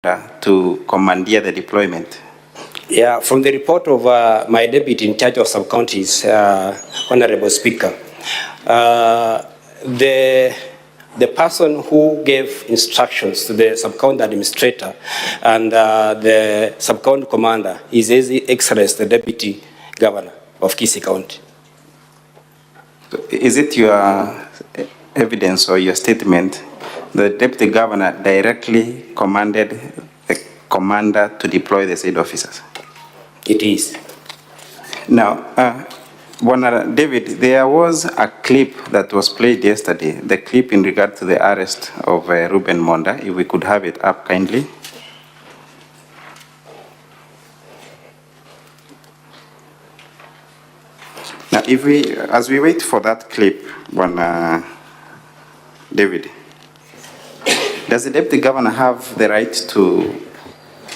to commandeer the deployment? Yeah, from the report of my deputy in charge of sub-counties, Honorable Speaker, the person who gave instructions to the sub-county administrator and the sub-county commander is His Excellency, the Deputy Governor of Kisii County. Is it your evidence or your statement the Deputy Governor directly commanded the commander to deploy the said officers? It is. Now, David, there was a clip that was played yesterday, the clip in regard to the arrest of Ruben Monda. If we could have it up kindly. Now, as we wait for that clip, David, does the Deputy Governor have the right to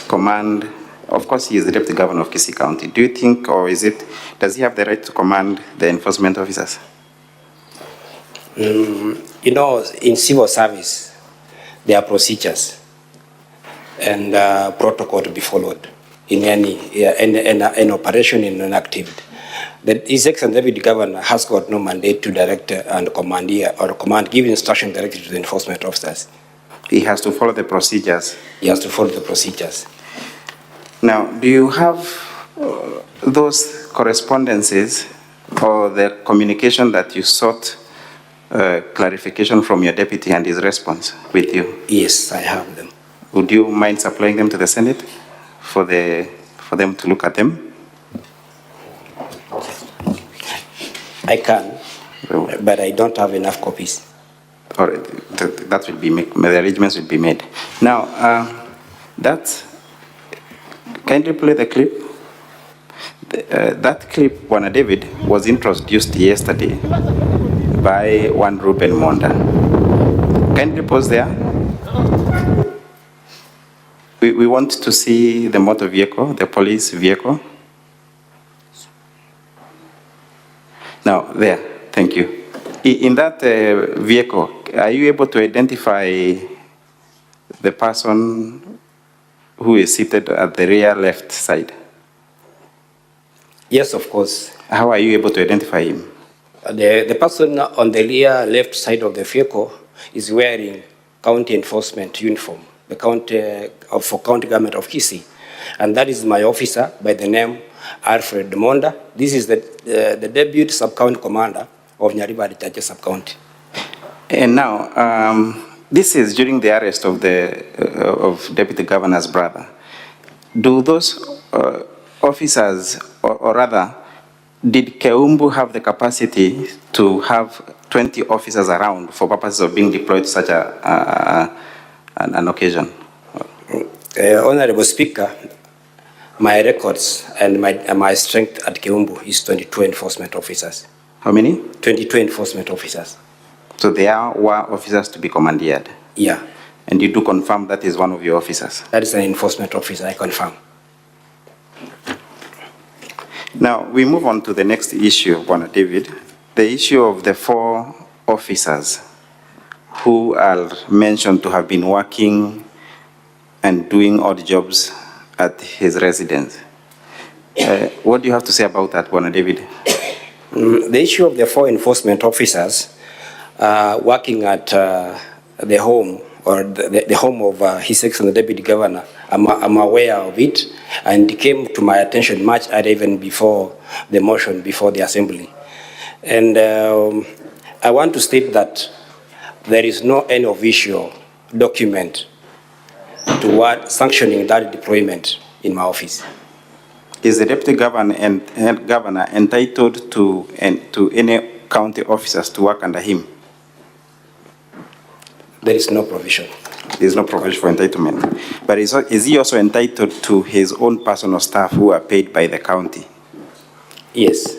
command? Of course, he is the Deputy Governor of Kisii County. Do you think, or does he have the right to command the enforcement officers? You know, in civil service, there are procedures and protocol to be followed in any operation, in an activity. His Excellency Deputy Governor has got no mandate to direct and give instruction directly to the enforcement officers. He has to follow the procedures. He has to follow the procedures. Now, do you have those correspondences or the communication that you sought clarification from your deputy and his response with you? Yes, I have them. Would you mind supplying them to the Senate for them to look at them? I can, but I don't have enough copies. All right, that will be the arrangements will be made. Now, kindly play the clip. That clip, Bwana David, was introduced yesterday by one Ruben Monda. Kindly pause there. We want to see the motor vehicle, the police vehicle. Now, there, thank you. In that vehicle, are you able to identify the person who is seated at the rear left side? Yes, of course. How are you able to identify him? The person on the rear left side of the vehicle is wearing county enforcement uniform, the county for county government of Kisii, and that is my officer by the name Alfred Monda. This is the deputy sub-county commander of Nairobi sub-county. And now, this is during the arrest of of Deputy Governor's brother. Do those officers, or rather, did Keumbu have the capacity to have 20 officers around for purposes of being deployed to such an occasion? Honorable Speaker, my records and my strength at Keumbu is 22 enforcement officers. How many? 22 enforcement officers. So there were officers to be commandeered? Yeah. And you do confirm that is one of your officers? That is an enforcement officer, I confirm. Now, we move on to the next issue, Bwana David, the issue of the 4 officers who are mentioned to have been working and doing odd jobs at his residence. What do you have to say about that, Bwana David? The issue of the 4 enforcement officers working at the home or the home of His Excellency the Deputy Governor, I'm aware of it, and it came to my attention much earlier, even before the motion, before the assembly. And I want to state that there is no any official document toward sanctioning that deployment in my office. Is the Deputy Governor and Governor entitled to any county officers to work under him? There is no provision. There is no provision for entitlement. But is he also entitled to his own personal staff who are paid by the county? Yes.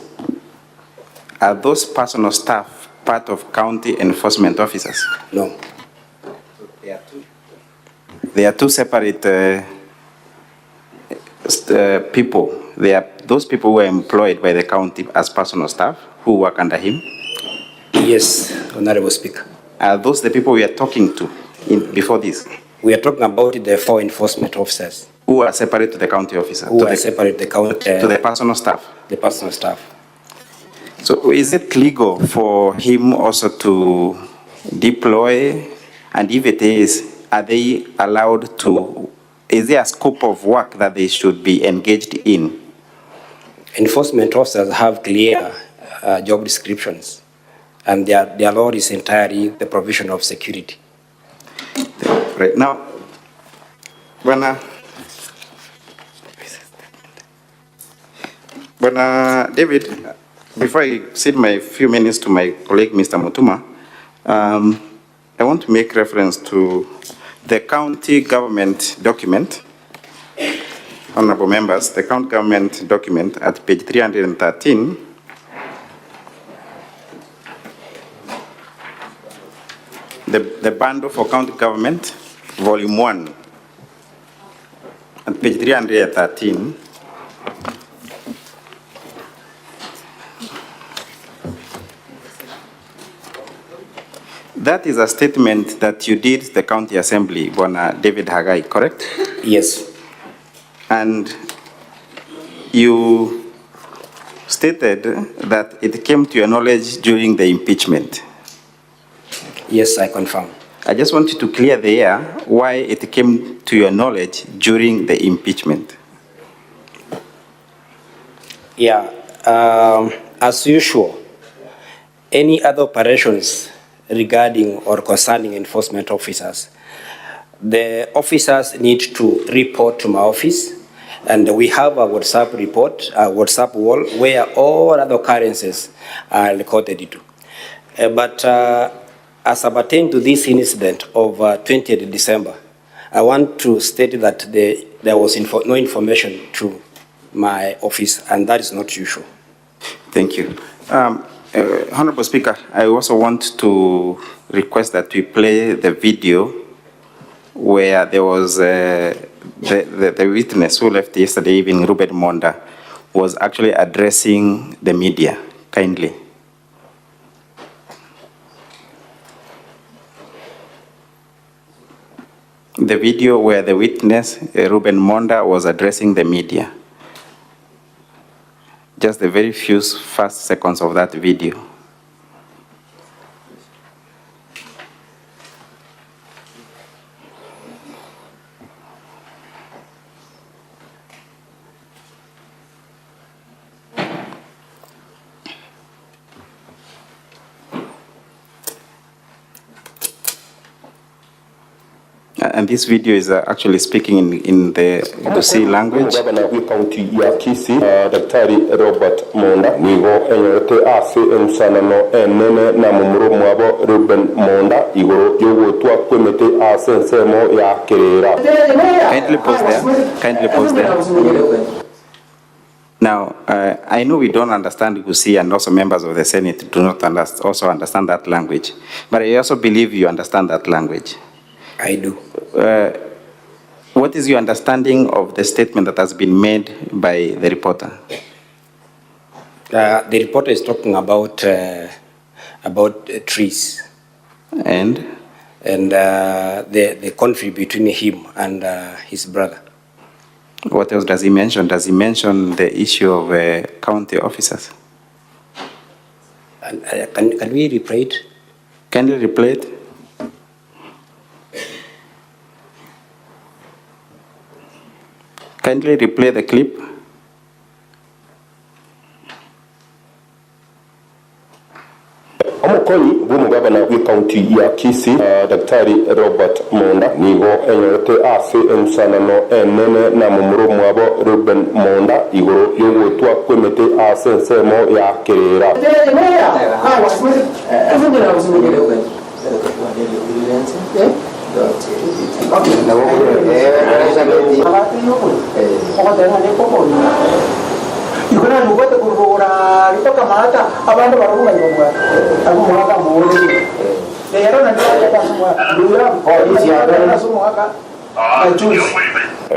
Are those personal staff part of county enforcement officers? No. They are two separate people. Those people who are employed by the county as personal staff who work under him? Yes, Honorable Speaker. Are those the people we are talking to before this? We are talking about the 4 enforcement officers. Who are separate to the county officer? Who are separate the county... to the personal staff? The personal staff. So is it legal for him also to deploy? And if it is, are they allowed to... Is there a scope of work that they should be engaged in? Enforcement officers have clear job descriptions, and their role is entirely the provision of security. Right now, when David, before I cede my few minutes to my colleague, Mr. Mutuma, I want to make reference to the county government document. Honorable members, the county government document at page 313. The bundle for county government, volume 1, at page 313. That is a statement that you did the county assembly, Bwana David Hagai, correct? Yes. And you stated that it came to your knowledge during the impeachment. Yes, I confirm. I just want you to clear the air why it came to your knowledge during the impeachment. Yeah, as usual, any other operations regarding or concerning enforcement officers, the officers need to report to my office, and we have a WhatsApp report, a WhatsApp wall, where all other occurrences are recorded into. But as pertains to this incident of 20th December, I want to state that there was no information to my office, and that is not usual. Thank you. Honorable Speaker, I also want to request that we play the video where there was the witness who left yesterday evening, Ruben Monda, was actually addressing the media. Kindly. The video where the witness, Ruben Monda, was addressing the media. Just the very few first seconds of that video. And this video is actually speaking in the Kisii language. Governor wa county ya Kisii, Daktari Robert Monda, nigo enyorete ase ensanano enene na mumuro mwabo Ruben Monda, igoro yogotwa kwemete ase nsemo ya kerera. Kindly pause there. Kindly pause there. Now, I know we don't understand Kisii, and also members of the Senate do not also understand that language. But I also believe you understand that language. I do. What is your understanding of the statement that has been made by the reporter? The reporter is talking about trees. And the conflict between him and his brother. What else does he mention? Does he mention the issue of county officers? Can we replay it? Can you replay it? Kindly replay the clip. Omukoli w'umugabana wa county ya Kisii, Daktari Robert Monda, nigo enyorete ase ensanano enene na mumuro mwabo Ruben Monda, igoro yogotwa kwemete ase nsemo ya kerera. Yukuna nugote kurura litoka mata abantu baruga ngomwa akumwaka muone lero na ndio kwa sumwa dura polisi ya na sumwa ka juice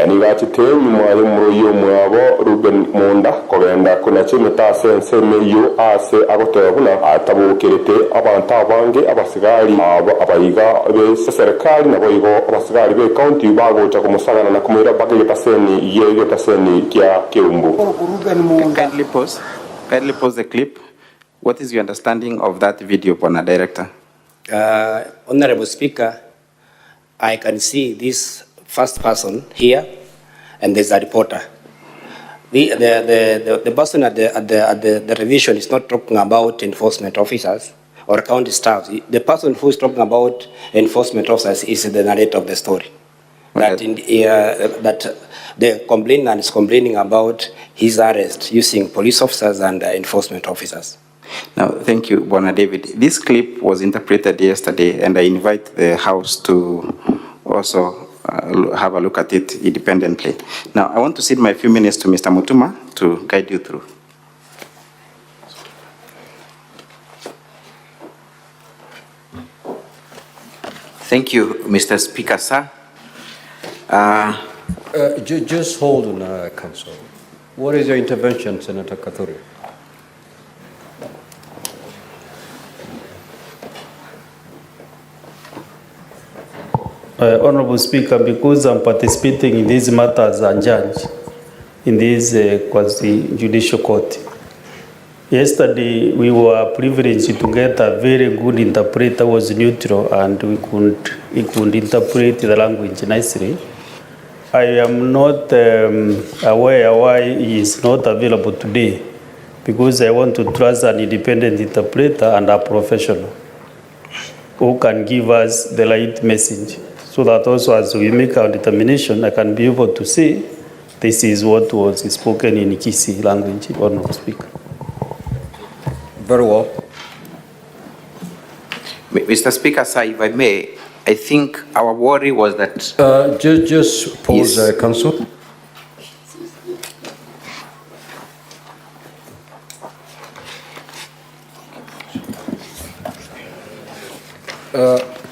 nigachite nyuma y'umuroyo mwabo Ruben Monda kogenda kuna chimeta sense meyo ase agotebuna atabukirite abantu abange abasigari abayiga be serikali naboyigo abasigari be county bagocha kumusagana na kumira bageta seni yego taseni kya Kiumbu. Kindly pause the clip. What is your understanding of that video, Bwana Director? Honorable Speaker, I can see this first person here, and there's a reporter. The person at the revision is not talking about enforcement officers or county staff. The person who's talking about enforcement officers is the narrator of the story. Okay. That the complainant is complaining about his arrest using police officers and enforcement officers. Now, thank you, Bwana David. This clip was interpreted yesterday, and I invite the House to also have a look at it independently. Now, I want to cede my few minutes to Mr. Mutuma to guide you through. Thank you, Mr. Speaker, sir. Just hold on, Council. What is your intervention, Senator Kathuri? Honorable Speaker, because I'm participating in these matters and judge in this quasi-judicial court. Yesterday, we were privileged to get a very good interpreter who was neutral, and he could interpret the language nicely. I am not aware why he is not available today, because I want to trust an independent interpreter and a professional who can give us the right message, so that also as we make our determination, I can be able to say this is what was spoken in Kisii language, Honorable Speaker. Very well. Mr. Speaker, sir, if I may, I think our worry was that... Just pause, Yes. Council.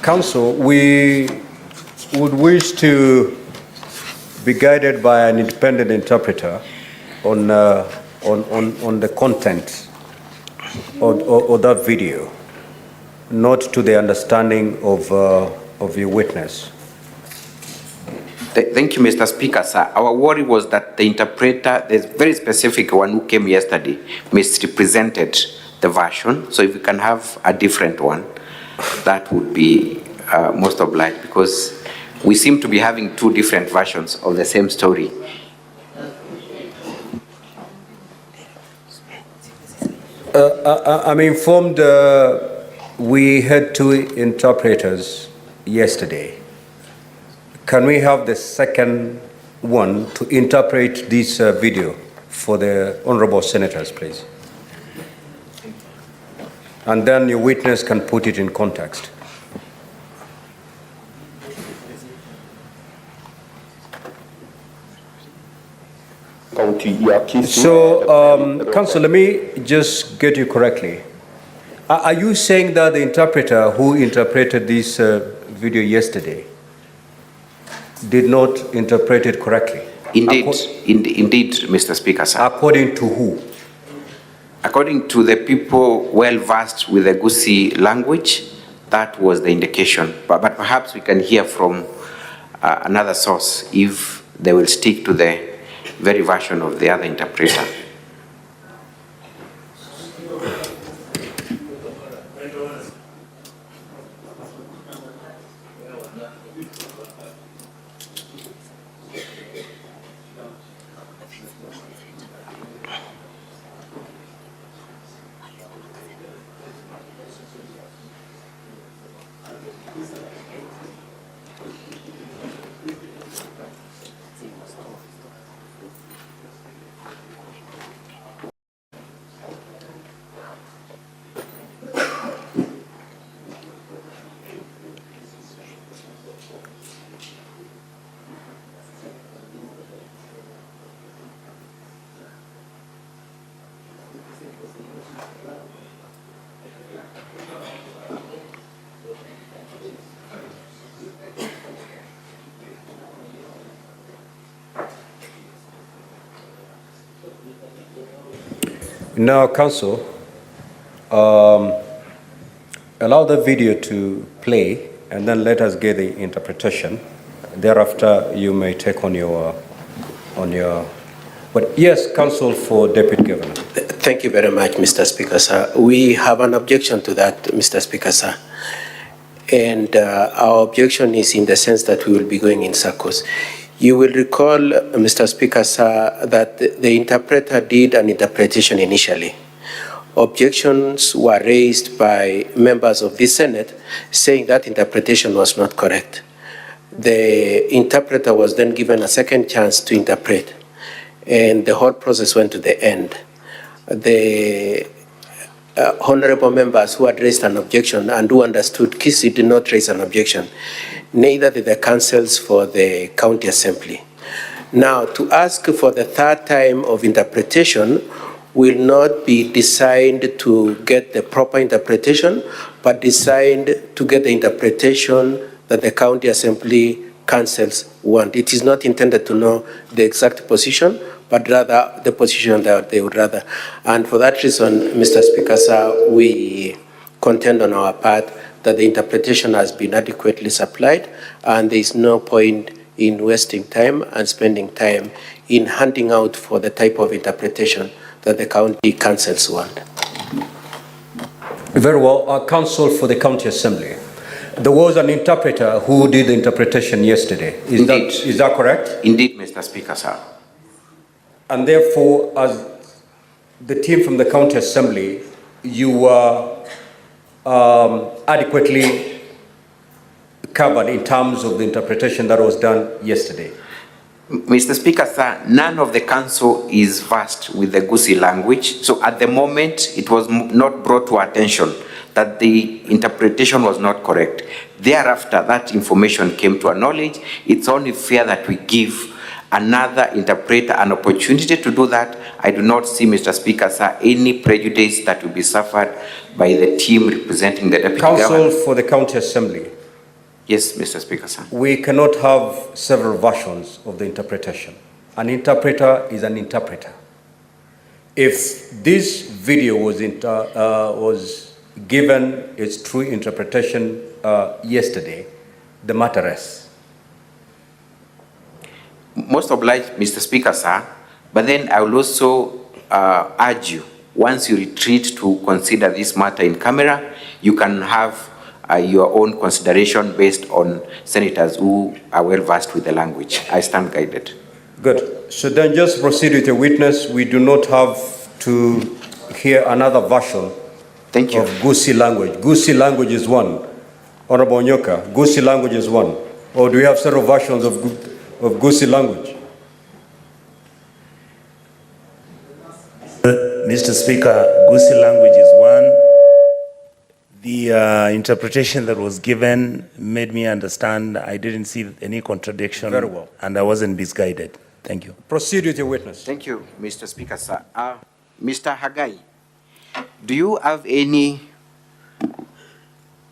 Council, we would wish to be guided by an independent interpreter on the content of that video, not to the understanding of your witness. Thank you, Mr. Speaker, sir. Our worry was that the interpreter, the very specific one who came yesterday, misrepresented the version. So if we can have a different one, that would be most obliged, because we seem to be having two different versions of the same story. I'm informed we had two interpreters yesterday. Can we have the second one to interpret this video for the honorable senators, please? And then your witness can put it in context. So, Council, let me just get you correctly. Are you saying that the interpreter who interpreted this video yesterday did not interpret it correctly? Indeed, indeed, Mr. Speaker, sir. According to who? According to the people well versed with the Kisii language, that was the indication. But perhaps we can hear from another source if they will stick to the very version of the other interpreter. Now, Council, allow the video to play and then let us get the interpretation. Thereafter, you may take on your, but yes, Council for Deputy Governor. Thank you very much, Mr. Speaker, sir. We have an objection to that, Mr. Speaker, sir. And our objection is in the sense that we will be going in circles. You will recall, Mr. Speaker, sir, that the interpreter did an interpretation initially. Objections were raised by members of the Senate saying that interpretation was not correct. The interpreter was then given a second chance to interpret, and the whole process went to the end. The honorable members who had raised an objection and who understood Kisii did not raise an objection. Neither did the councils for the county assembly. Now, to ask for the third time of interpretation will not be designed to get the proper interpretation, but designed to get the interpretation that the county assembly councils want. It is not intended to know the exact position, but rather the position that they would rather. And for that reason, Mr. Speaker, sir, we contend on our part that the interpretation has been adequately supplied, and there is no point in wasting time and spending time in hunting out for the type of interpretation that the county councils want. Very well, Council for the County Assembly. There was an interpreter who did the interpretation yesterday. Is that correct? Indeed, Mr. Speaker, sir. And therefore, as the team from the County Assembly, you were adequately covered in terms of the interpretation that was done yesterday. Mr. Speaker, sir, none of the council is versed with the Kisii language. So at the moment, it was not brought to our attention that the interpretation was not correct. Thereafter, that information came to our knowledge. It's only fair that we give another interpreter an opportunity to do that. I do not see, Mr. Speaker, sir, any prejudice that will be suffered by the team representing the Deputy Governor. Council for the County Assembly. Yes, Mr. Speaker, sir. We cannot have several versions of the interpretation. An interpreter is an interpreter. If this video was given its true interpretation yesterday, the matter rests. Most obliged, Mr. Speaker, sir, but then I will also urge you, once you retreat to consider this matter in camera, you can have your own consideration based on senators who are well versed with the language. I stand guided. Good. So then just proceed with your witness. We do not have to hear another version. Thank you. Of Kisii language. Kisii language is one. Honorable Nyoka, Kisii language is one. Or do we have several versions of Kisii language? Mr. Speaker, Kisii language is one. The interpretation that was given made me understand I didn't see any contradiction. Very well. And I wasn't misguided. Thank you. Proceed with your witness. Thank you, Mr. Speaker, sir. Mr. Hagai, do you have any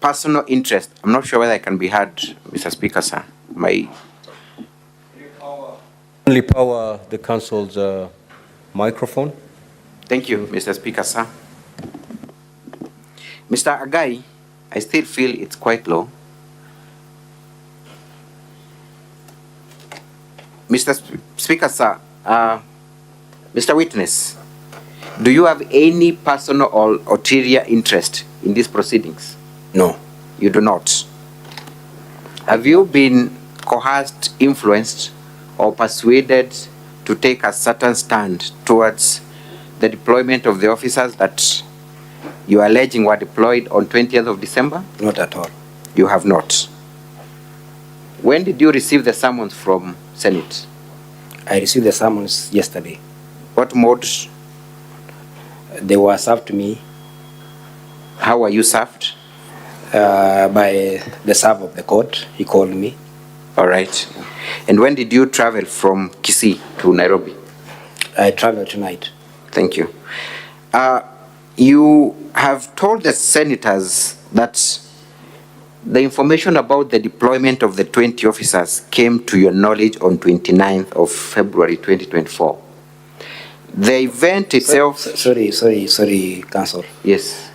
personal interest? I'm not sure whether I can be heard, Mr. Speaker, sir. Only power the council's microphone. Thank you, Mr. Speaker, sir. Mr. Hagai, I still feel it's quite low. Mr. Speaker, sir, Mr. Witness, do you have any personal or ulterior interest in these proceedings? No. You do not. Have you been coerced, influenced, or persuaded to take a certain stand towards the deployment of the officers that you are alleging were deployed on 20th of December? Not at all. You have not. When did you receive the summons from Senate? I received the summons yesterday. What mode? They were served to me How were you served? by the serve of the court. He called me. All right. And when did you travel from Kisii to Nairobi? I traveled tonight. Thank you. You have told the senators that the information about the deployment of the 20 officers came to your knowledge on 29th of February 2024. The event itself. Sorry, Council. Yes.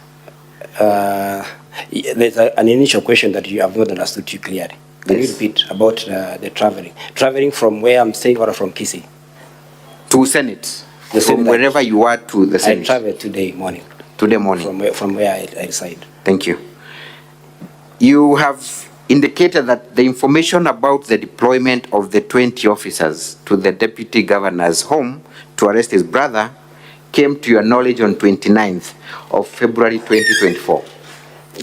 There's an initial question that you have not understood too clearly. Can you repeat about the traveling? Traveling from where I'm staying or from Kisii? To Senate. The from Senate. Wherever you are to the Senate. I traveled today morning. Today morning. From where I reside. Thank you. You have indicated that the information about the deployment of the 20 officers to the deputy governor's home to arrest his brother came to your knowledge on 29th of February 2024,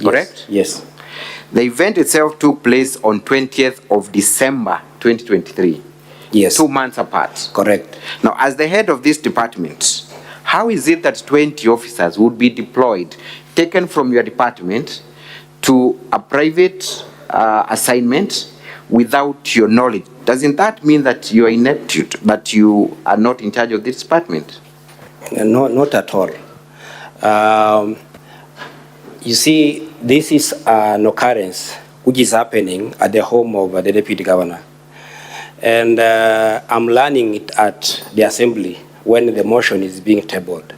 correct? Yes. The event itself took place on 20th of December 2023. Yes. 2 months apart. Correct. Now, as the head of this department, how is it that 20 officers would be deployed, taken from your department to a private assignment without your knowledge? Doesn't that mean that you are ineptitude, that you are not in charge of this department? No, not at all. You see, this is an occurrence which is happening at the home of the deputy governor. And I'm learning it at the assembly when the motion is being tabled.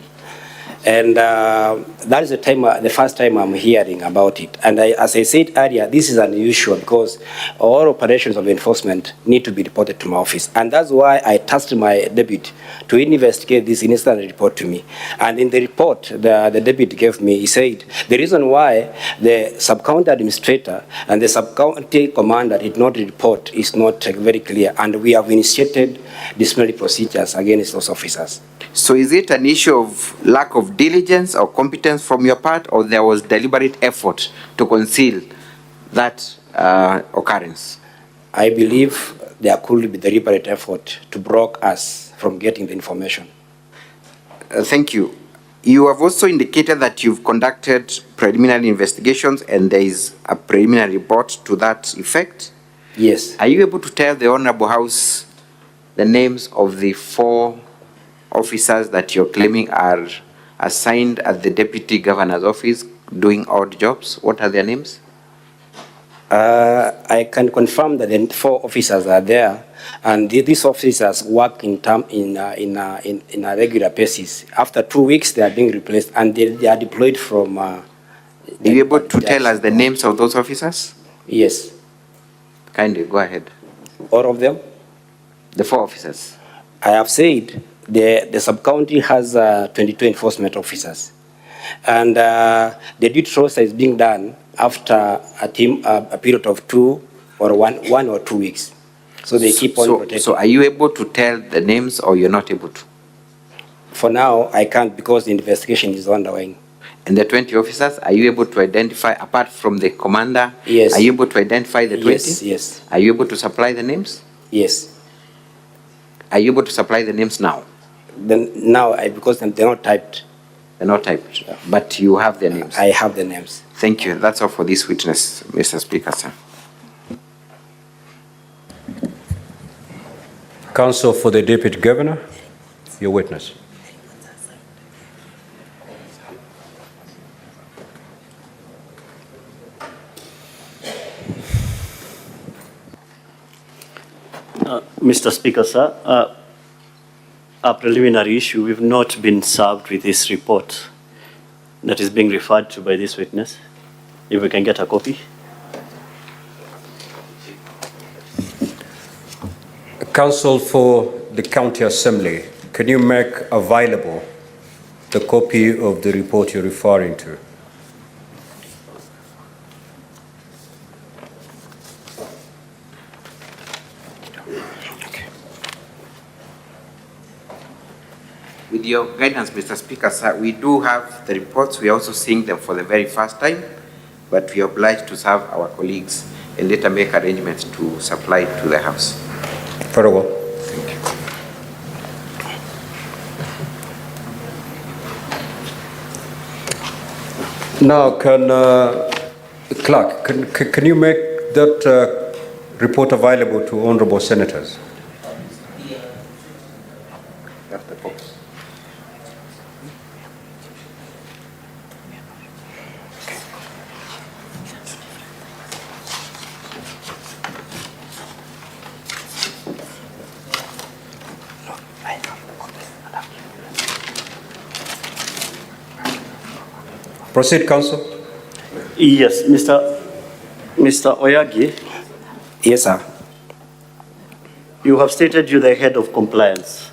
And that is the first time I'm hearing about it. And as I said earlier, this is unusual because all operations of enforcement need to be reported to my office. And that's why I tasked my deputy to investigate this incident and report to me. And in the report the deputy gave me, he said the reason why the sub-county administrator and the sub-county commander did not report is not very clear. And we have initiated disciplinary procedures against those officers. So is it an issue of lack of diligence or competence from your part, or there was deliberate effort to conceal that occurrence? I believe there could be deliberate effort to block us from getting the information. Thank you. You have also indicated that you've conducted preliminary investigations and there is a preliminary report to that effect. Yes. Are you able to tell the Honorable House the names of the 4 officers that you're claiming are assigned at the deputy governor's office doing odd jobs? What are their names? I can confirm that the 4 officers are there, and these officers work in a regular basis. After 2 weeks, they are being replaced, and they are deployed from. Are you able to tell us the names of those officers? Yes. Kindly go ahead. All of them? The 4 officers. I have said the sub-county has 22 enforcement officers, and the duty roster is being done after a period of 2 or 1 or 2 weeks. So they keep on rotating. So are you able to tell the names or you're not able to? For now, I can't because the investigation is ongoing. And the 20 officers, are you able to identify, apart from the commander? Yes. Are you able to identify the 20? Yes, yes. Are you able to supply the names? Yes. Are you able to supply the names now? Then now, because they're not typed. They're not typed, but you have their names. I have the names. Thank you. That's all for this witness, Mr. Speaker, sir. Counsel for the Deputy Governor, your witness. Mr. Speaker, sir, a preliminary issue, we've not been served with this report that is being referred to by this witness. If we can get a copy. Counsel for the County Assembly, can you make available the copy of the report you're referring to? With your guidance, Mr. Speaker, sir, we do have the reports. We are also seeing them for the very first time, but we are obliged to serve our colleagues and later make arrangements to supply it to the House. Very well. Thank you. Now, Clerk, can you make that report available to honorable senators? Proceed, Counsel. Yes, Mr. Oyagi, Yes, sir. you have stated you're the head of compliance.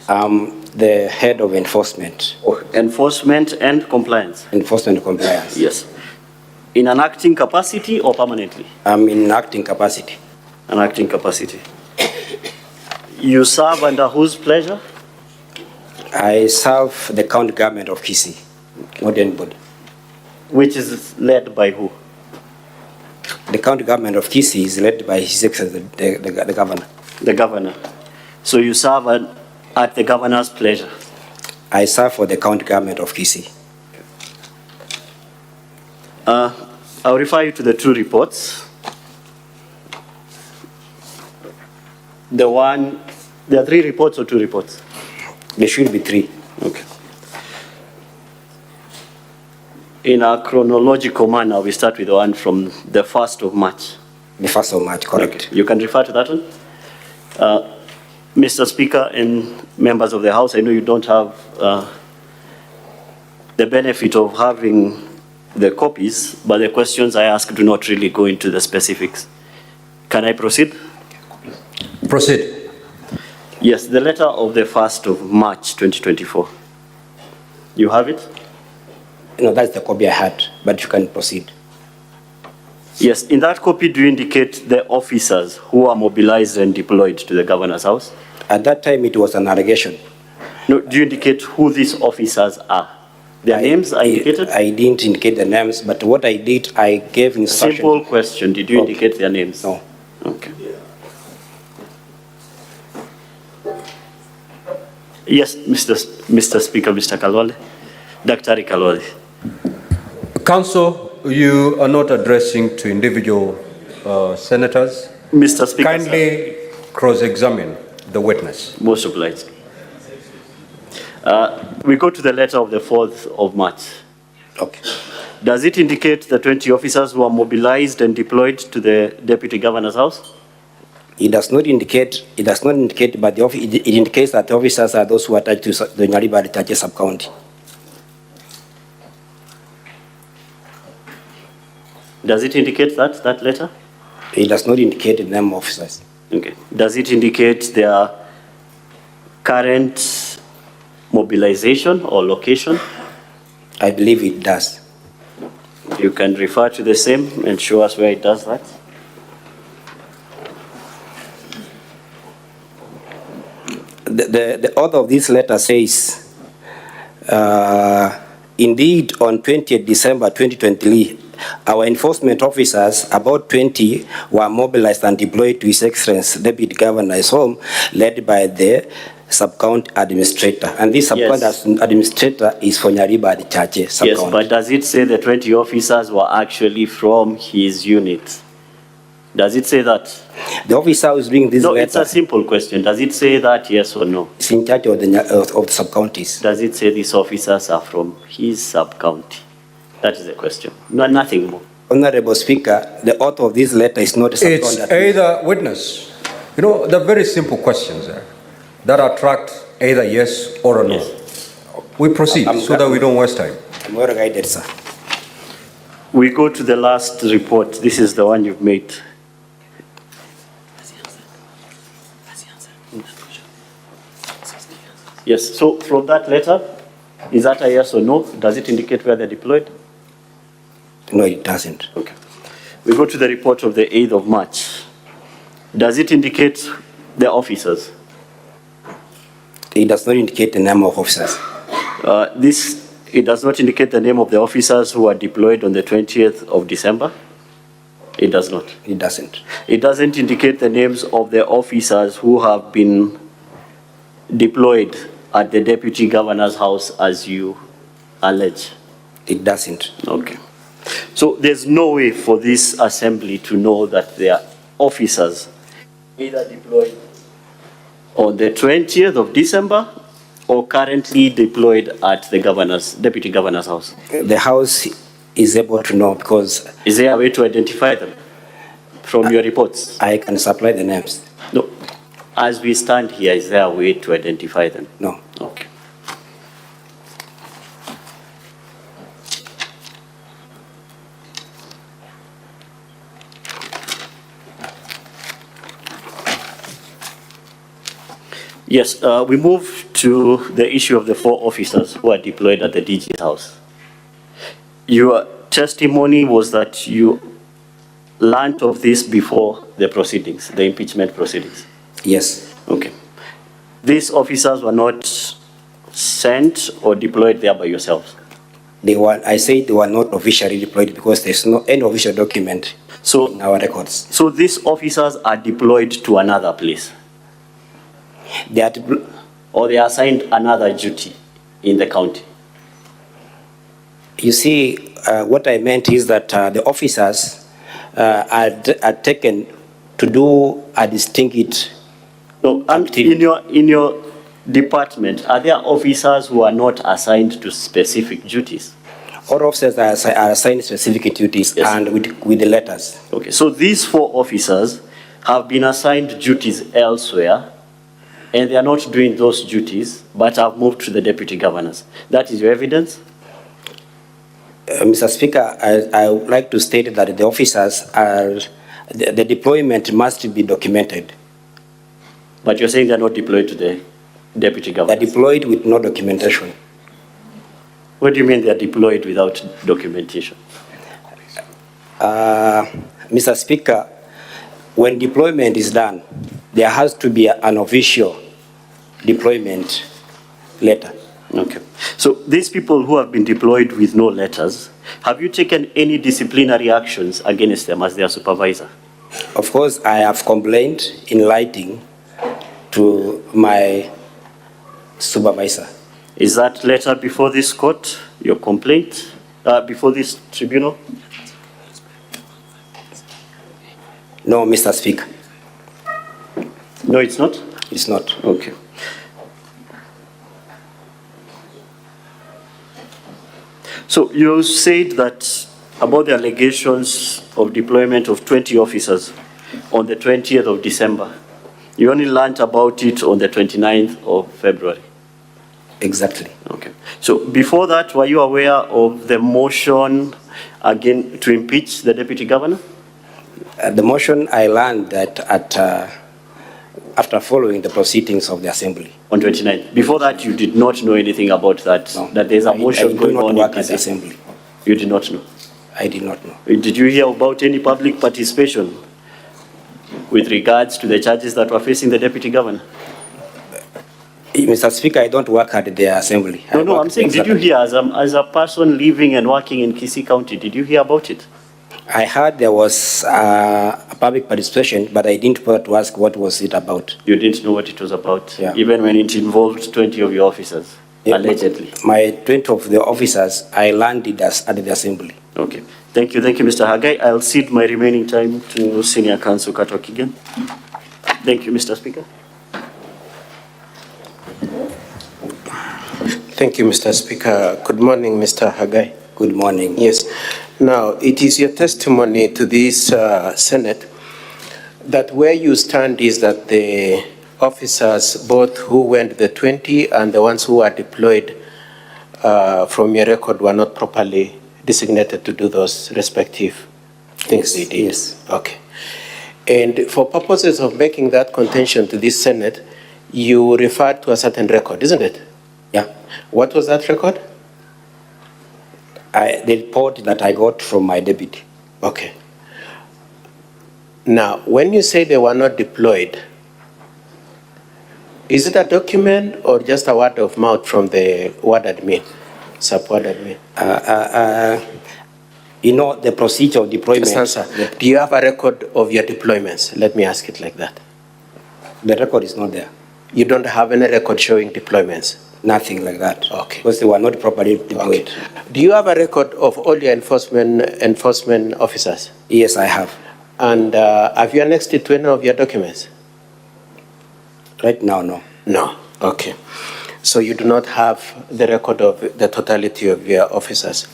The head of enforcement. Enforcement and compliance. Enforcement compliance. Yes. In an acting capacity or permanently? I'm in acting capacity. An acting capacity. You serve under whose pleasure? I serve the county government of Kisii, not anybody. Which is led by who? The county government of Kisii is led by His Excellency, the governor. The governor. So you serve at the governor's pleasure? I serve for the county government of Kisii. I'll refer you to the two reports. There are three reports or two reports? There should be three. Okay. In a chronological manner, we start with the one from the 1st of March. The 1st of March, correct. Okay. You can refer to that one. Mr. Speaker and members of the House, I know you don't have the benefit of having the copies, but the questions I ask do not really go into the specifics. Can I proceed? Proceed. Yes, the letter of the 1st of March 2024. You have it? No, that's the copy I had, but you can proceed. Yes, in that copy, do you indicate the officers who are mobilized and deployed to the governor's house? At that time, it was an allegation. No, do you indicate who these officers are? Their names are indicated? I didn't indicate the names, but what I did, I gave instruction. Simple question, did you indicate their names? No. Okay. Yes, Mr. Speaker, Mr. Kalwale. Dr. Kalwale. Counsel, you are not addressing to individual senators. Mr. Speaker, kindly cross-examine the witness. Most obliged. We go to the letter of the 4th of March. Okay. Does it indicate the 20 officers who are mobilized and deployed to the deputy governor's house? It does not indicate, but it indicates that the officers are those who are attached to the Nairobi sub-county. Does it indicate that letter? It does not indicate the name of officers. Okay. Does it indicate their current mobilization or location? I believe it does. You can refer to the same and show us where it does that. The author of this letter says, indeed, on 20th December 2023, our enforcement officers, about 20, were mobilized and deployed to His Excellency Deputy Governor's home, led by the sub-county administrator. And this sub-county administrator is for Nairobi Chache sub-county. Yes, but does it say the 20 officers were actually from his unit? Does it say that? The officer who is bringing this letter... No, it's a simple question. Does it say that, yes or no? It's in charge of the sub-counties. Does it say these officers are from his sub-county? That is the question. No, nothing more. Honorable Speaker, the author of this letter is not a sub-county. It's either witness. You know, the very simple questions there that attract either yes or a no. Yes. We proceed so that we don't waste time. I'm well guided, sir. We go to the last report. This is the one you've made. Yes, so from that letter, is that a yes or no? Does it indicate where they're deployed? No, it doesn't. Okay. We go to the report of the 8th of March. Does it indicate the officers? It does not indicate the name of officers. It does not indicate the name of the officers who are deployed on the 20th of December? It does not. It doesn't. It doesn't indicate the names of the officers who have been deployed at the deputy governor's house as you allege? It doesn't. Okay. So there's no way for this assembly to know that there are officers either deployed on the 20th of December or currently deployed at the deputy governor's house? The house is able to know because... Is there a way to identify them from your reports? I can supply the names. No. As we stand here, is there a way to identify them? No. Okay. Yes, we move to the issue of the 4 officers who are deployed at the DG's house. Your testimony was that you learned of this before the proceedings, the impeachment proceedings. Yes. Okay. These officers were not sent or deployed there by yourselves? I said they were not officially deployed because there's no any official document in our records. So these officers are deployed to another place? They are or they are assigned another duty in the county? You see, what I meant is that the officers are taken to do a distinct activity. In your department, are there officers who are not assigned to specific duties? All officers are assigned specific duties, yes, and with the letters. Okay, so these 4 officers have been assigned duties elsewhere, and they are not doing those duties, but have moved to the deputy governors. That is your evidence? Mr. Speaker, I would like to state that the officers are, the deployment must be documented. But you're saying they're not deployed to the deputy governor? They're deployed with no documentation. What do you mean they're deployed without documentation? Mr. Speaker, when deployment is done, there has to be an official deployment letter. Okay. So these people who have been deployed with no letters, have you taken any disciplinary actions against them as their supervisor? Of course, I have complained in writing to my supervisor. Is that letter before this court, your complaint, before this tribunal? No, Mr. Speaker. No, it's not? It's not. Okay. So you said that about the allegations of deployment of 20 officers on the 20th of December. You only learned about it on the 29th of February. Exactly. Okay. So before that, were you aware of the motion again to impeach the deputy governor? The motion, I learned that after following the proceedings of the assembly. On 29th. Before that, you did not know anything about that? No. That there's a motion going on work in at the assembly. You did not know? I did not know. Did you hear about any public participation with regards to the charges that were facing the deputy governor? Mr. Speaker, I don't work at the assembly. No, I'm saying, did you hear, as a person living and working in Kisii County, did you hear about it? I heard there was a public participation, but I didn't bother to ask what was it about. You didn't know what it was about, yeah, even when it involved 20 of your officers, yeah, allegedly? My 20 of the officers, I learned it at the assembly. Okay. Thank you, Mr. Hagai. I'll cede my remaining time to Senior Counsel Kato Kigen. Thank you, Mr. Speaker. Thank you, Mr. Speaker. Good morning, Mr. Hagai. Good morning. Yes. Now, it is your testimony to this Senate that where you stand is that the officers, both who went the 20 and the ones who are deployed from your record, were not properly designated to do those respective things they did? Yes. Okay. And for purposes of making that contention to this Senate, you referred to a certain record, isn't it? Yeah. What was that record? The report that I got from my deputy. Okay. Now, when you say they were not deployed, is it a document or just a word of mouth from the ward admin, sub-ward admin? You know, the procedure of deployment. Just answer. Do you have a record of your deployments? Let me ask it like that. The record is not there. You don't have any record showing deployments? Nothing like that. Okay. Because they were not properly deployed. Okay. Do you have a record of all your enforcement officers? Yes, I have. And have you annexed it to any of your documents? Right now, no. No. Okay. So you do not have the record of the totality of your officers.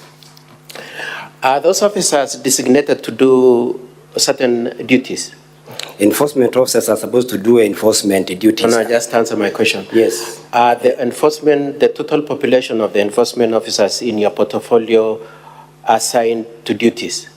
Are those officers designated to do certain duties? Enforcement officers are supposed to do enforcement duties. No, just answer my question. Yes. Are the total population of the enforcement officers in your portfolio assigned to duties?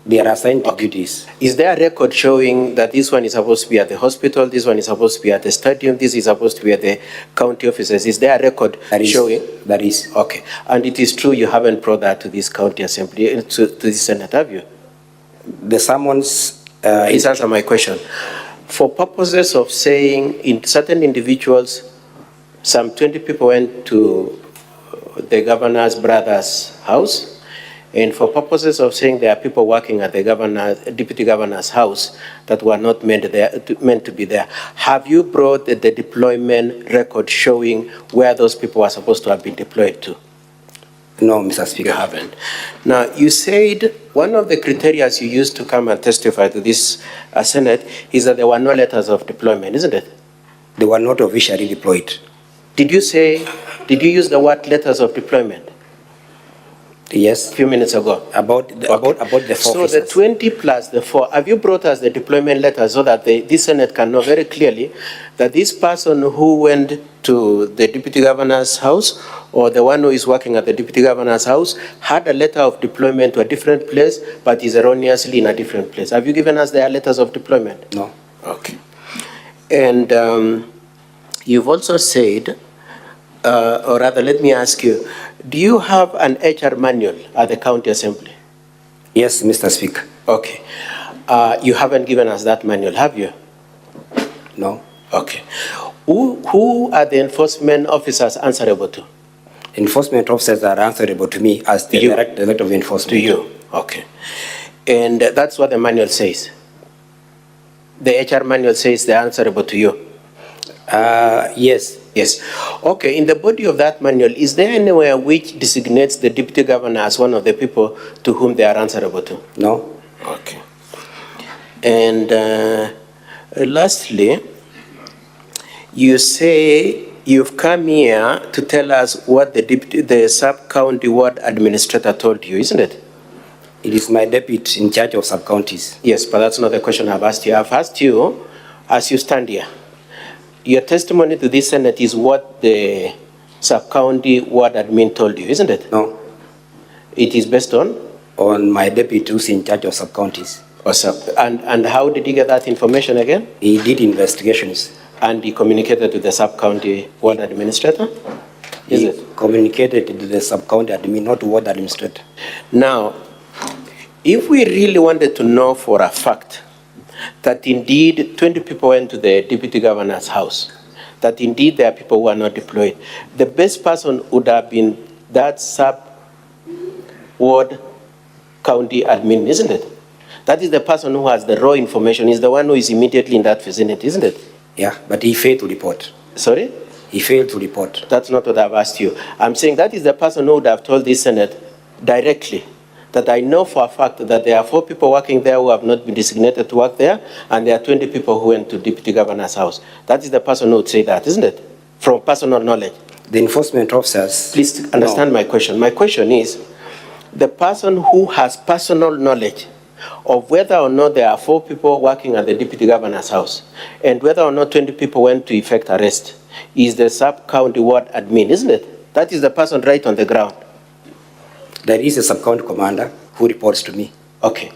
They are assigned to duties. Is there a record showing that this one is supposed to be at the hospital, this one is supposed to be at the stadium, this is supposed to be at the county offices? Is there a record showing? That is. Okay. And it is true you haven't brought that to this county assembly, to this Senate, have you? The summons... Please answer my question. For purposes of saying in certain individuals, some 20 people went to the governor's brother's house, and for purposes of saying there are people working at the deputy governor's house that were not meant to be there, have you brought the deployment record showing where those people were supposed to have been deployed to? No, Mr. Speaker. You haven't. Now, you said one of the criteria you used to come and testify to this Senate is that there were no letters of deployment, isn't it? They were not officially deployed. Did you use the word letters of deployment? Yes. A few minutes ago. About the four So the 20 plus the 4, have you brought us the deployment letter so that this Senate can know very clearly that this person who went to the deputy governor's house or the one who is working at the deputy governor's house had a letter of deployment to a different place but is erroneously in a different place? Have you given us their letters of deployment? No. Okay. And you've also said, or rather, let me ask you, do you have an HR manual at the county assembly? Yes, Mr. Speaker. Okay. You haven't given us that manual, have you? No. Okay. Who are the enforcement officers answerable to? Enforcement officers are answerable to me as the director of enforcement. To you, okay. And that's what the manual says? The HR manual says they're answerable to you? Yes. Yes. Okay, in the body of that manual, is there anywhere which designates the deputy governor as one of the people to whom they are answerable to? No. Okay. And lastly, you say you've come here to tell us what the sub-county ward administrator told you, isn't it? It is my deputy in charge of sub-counties. Yes, but that's not the question I've asked you. I've asked you, as you stand here, your testimony to this Senate is what the sub-county ward admin told you, isn't it? No. It is based on? On my deputy who's in charge of sub-counties. And how did he get that information again? He did investigations. And he communicated to the sub-county ward administrator? Is it? Communicated to the sub-county admin, not to ward administrator. Now, if we really wanted to know for a fact that indeed 20 people went to the deputy governor's house, that indeed there are people who are not deployed, the best person would have been that sub-ward county admin, isn't it? That is the person who has the raw information, is the one who is immediately in that vicinity, isn't it? Yeah, but he failed to report. Sorry? He failed to report. That's not what I've asked you. I'm saying that is the person who would have told this Senate directly that I know for a fact that there are 4 people working there who have not been designated to work there, and there are 20 people who went to deputy governor's house. That is the person who would say that, isn't it? From personal knowledge. The enforcement officers... Please understand my question. My question is, the person who has personal knowledge of whether or not there are 4 people working at the deputy governor's house, and whether or not 20 people went to effect arrest, is the sub-county ward admin, isn't it? That is the person right on the ground. There is a sub-county commander who reports to me. Okay.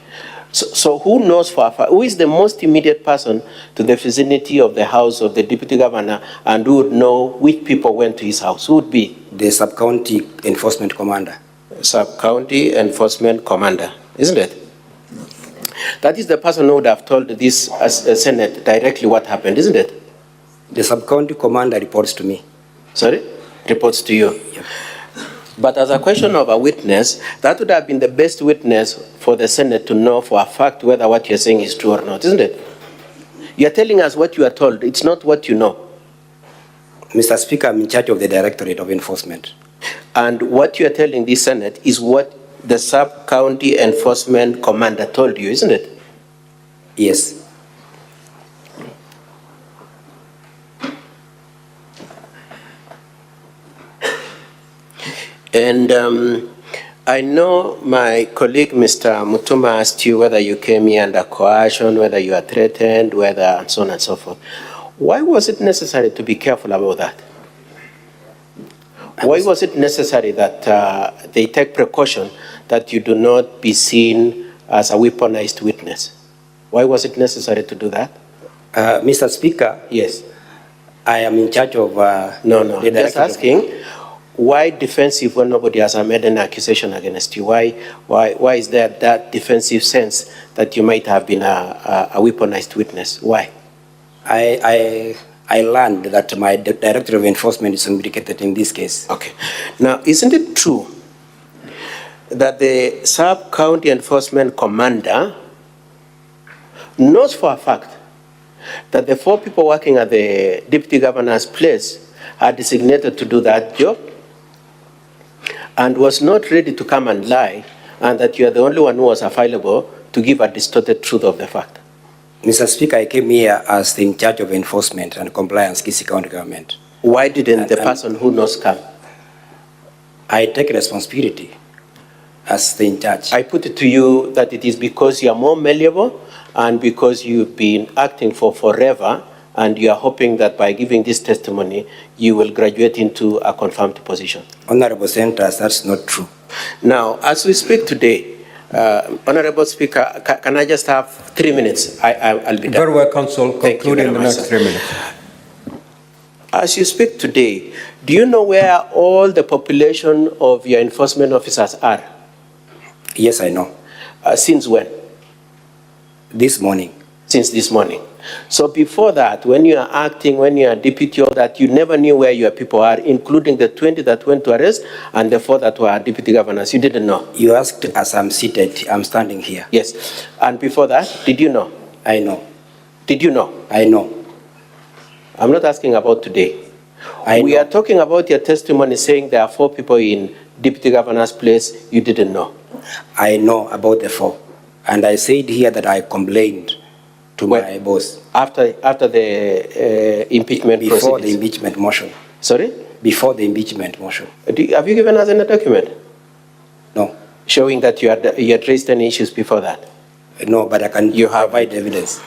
So who knows for a fact, who is the most immediate person to the vicinity of the house of the deputy governor and who would know which people went to his house? Who would be? The sub-county enforcement commander. Sub-county enforcement commander, isn't it? That is the person who would have told this Senate directly what happened, isn't it? The sub-county commander reports to me. Sorry? Reports to you? Yeah. But as a question of a witness, that would have been the best witness for the Senate to know for a fact whether what you're saying is true or not, isn't it? You're telling us what you are told. It's not what you know. Mr. Speaker, I'm in charge of the Directorate of Enforcement. And what you're telling this Senate is what the sub-county enforcement commander told you, isn't it? Yes. And I know my colleague, Mr. Mutuma, asked you whether you came here under coercion, whether you are threatened, whether, and so on and so forth. Why was it necessary to be careful about that? Why was it necessary that they take precaution that you do not be seen as a weaponized witness. Why was it necessary to do that? Mr. Speaker, Yes. I am in charge of... No, the just director of- asking, why defensive when nobody has made an accusation against you? Why is there that defensive sense that you might have been a weaponized witness? Why? I learned that my director of enforcement is implicated in this case. Okay. Now, isn't it true that the sub-county enforcement commander knows for a fact that the 4 people working at the deputy governor's place are designated to do that job and was not ready to come and lie, and that you are the only one who was available to give a distorted truth of the fact? Mr. Speaker, I came here as the in charge of enforcement and compliance, Kisii County government. Why didn't the person who knows come? I take responsibility as the in charge. I put it to you that it is because you are more malleable and because you've been acting for forever, and you are hoping that by giving this testimony, you will graduate into a confirmed position. Honorable Senators, that's not true. Now, as we speak today, Honorable Speaker, can I just have 3 minutes? I'll be done. Very well, Council. Conclude in the next sir. 3 minutes. As you speak today, do you know where all the population of your enforcement officers are? Yes, I know. Since when? This morning. Since this morning. So before that, when you are acting, when you are deputy, all that, you never knew where your people are, including the 20 that went to arrest and the 4 that were deputy governors. You didn't know. You asked as I'm seated, I'm standing here. Yes. And before that, did you know? I know. Did you know? I know. I'm not asking about today. We are talking about your testimony saying there are 4 people in deputy governor's place. You didn't know. I know about the 4. And I said here that I complained to my boss. After the impeachment Before proceedings? the impeachment motion. Sorry? Before the impeachment motion. Have you given us any document? No. Showing that you had raised any issues before that? No, but I can provide evidence.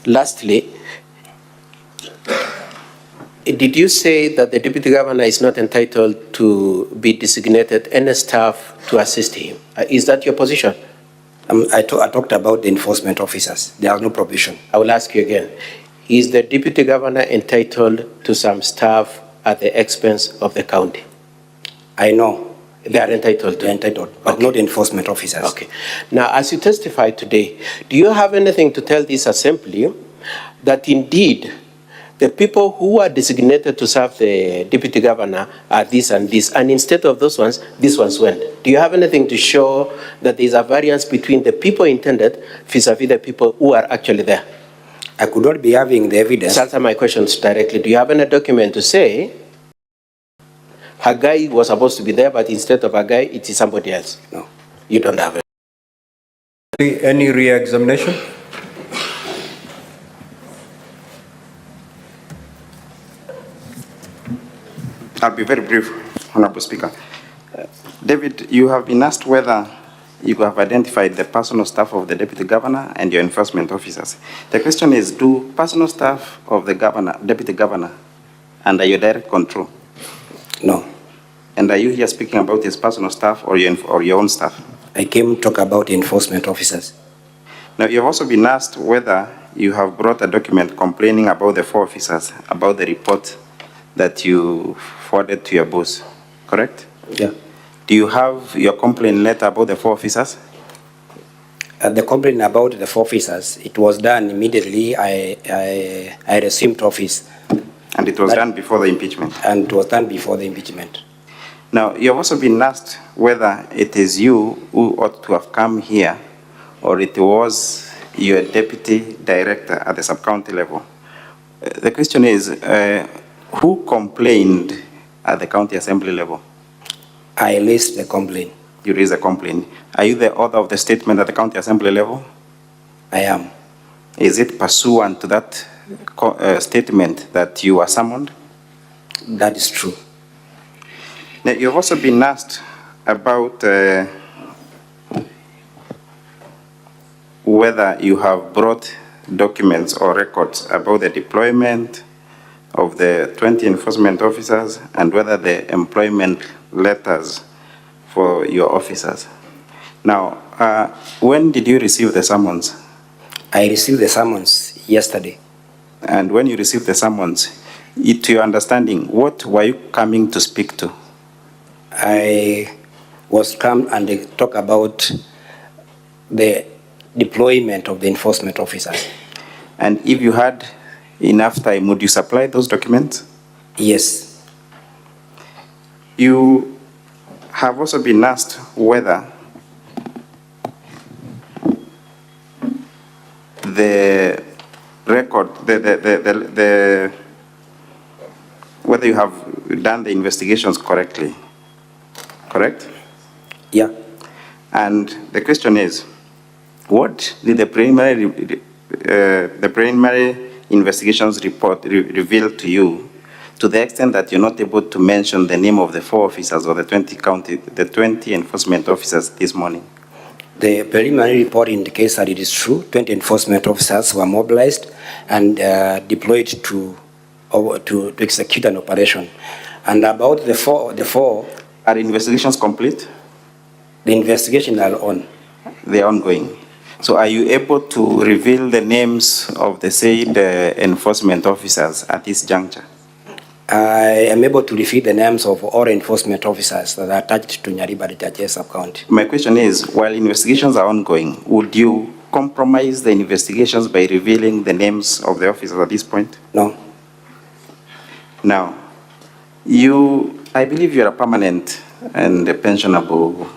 Lastly, did you say that the deputy governor is not entitled to be designated any staff to assist him? Is that your position? I talked about the enforcement officers. There are no provision. I will ask you again. Is the deputy governor entitled to some staff at the expense of the county? I know. They are entitled to? They are entitled, but not enforcement officers. Okay. Now, as you testify today, do you have anything to tell this assembly that indeed the people who are designated to serve the deputy governor are this and this, and instead of those ones, these ones went? Do you have anything to show that there is a variance between the people intended vis-a-vis the people who are actually there? I could not be having the evidence. Answer my questions directly. Do you have any document to say Hagai was supposed to be there, but instead of Hagai, it is somebody else? No. You don't have it. Any re-examination? I'll be very brief, Honorable Speaker. David, you have been asked whether you have identified the personal staff of the Deputy Governor and your enforcement officers. The question is, do personal staff of the Governor, Deputy Governor, under your direct control? No. And are you here speaking about his personal staff or your own staff? I came to talk about enforcement officers. Now, you've also been asked whether you have brought a document complaining about the 4 officers, about the report that you forwarded to your boss, correct? Yeah. Do you have your complaint letter about the 4 officers? The complaint about the 4 officers, it was done immediately. I received office. And it was done before the impeachment? And it was done before the impeachment. Now, you've also been asked whether it is you who ought to have come here or it was your deputy director at the sub-county level. The question is, who complained at the county assembly level? I raised the complaint. You raised a complaint. Are you the author of the statement at the county assembly level? I am. Is it pursuant to that statement that you were summoned? That is true. Now, you've also been asked about whether you have brought documents or records about the deployment of the 20 enforcement officers and whether the employment letters for your officers. Now, when did you receive the summons? I received the summons yesterday. And when you received the summons, to your understanding, what were you coming to speak to? I was come and they talk about the deployment of the enforcement officers. And if you had enough time, would you supply those documents? Yes. You have also been asked whether the record, whether you have done the investigations correctly, correct? Yeah. And the question is, what did the preliminary investigations report reveal to you, to the extent that you're not able to mention the name of the 4 officers or the 20 enforcement officers this morning? The preliminary report indicates that it is true. 20 enforcement officers were mobilized and deployed to execute an operation. And about the four, are investigations complete? The investigations are on. They are ongoing. So are you able to reveal the names of the said enforcement officers at this juncture? I am able to reveal the names of all enforcement officers that are attached to Nyaribari sub-county. My question is, while investigations are ongoing, would you compromise the investigations by revealing the names of the officers at this point? No. Now, I believe you're a permanent and a pensionable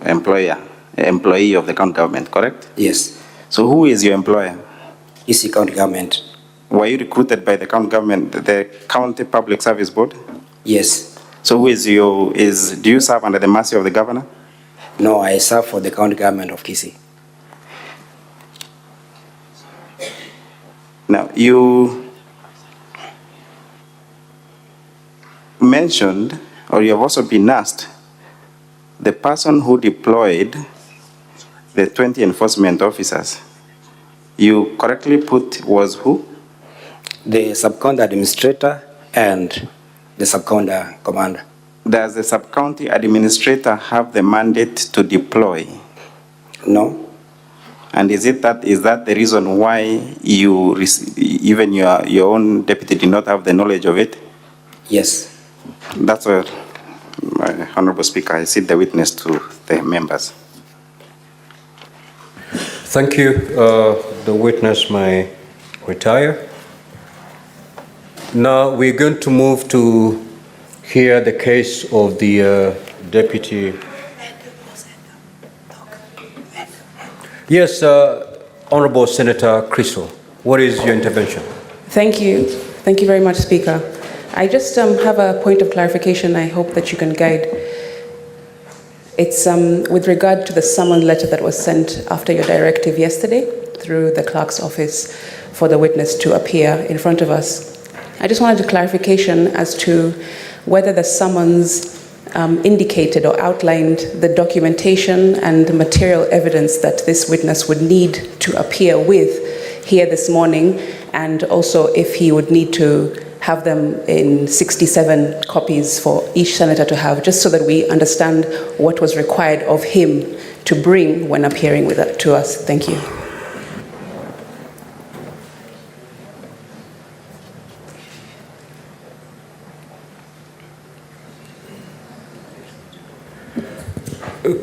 employee of the county government, correct? Yes. So who is your employer? Kisii County Government. Were you recruited by the county government, the County Public Service Board? Yes. So who is do you serve under the mercy of the governor? No, I serve for the county government of Kisii. Now, you mentioned, or you have also been asked, the person who deployed the 20 enforcement officers, you correctly put was who? The sub-county administrator and the sub-county commander. Does the sub-county administrator have the mandate to deploy? No. And is that the reason why even your own deputy did not have the knowledge of it? Yes. That's what, my Honorable Speaker, I cede the witness to the members. Thank you. The witness may retire. Now we're going to move to hear the case of the deputy. Yes, Honorable Senator Kisii, what is your intervention? Thank you. Thank you very much, Speaker. I just have a point of clarification I hope that you can guide. It's with regard to the summons letter that was sent after your directive yesterday through the clerk's office for the witness to appear in front of us. I just wanted a clarification as to whether the summons indicated or outlined the documentation and the material evidence that this witness would need to appear with here this morning, and also if he would need to have them in 67 copies for each senator to have, just so that we understand what was required of him to bring when appearing to us. Thank you.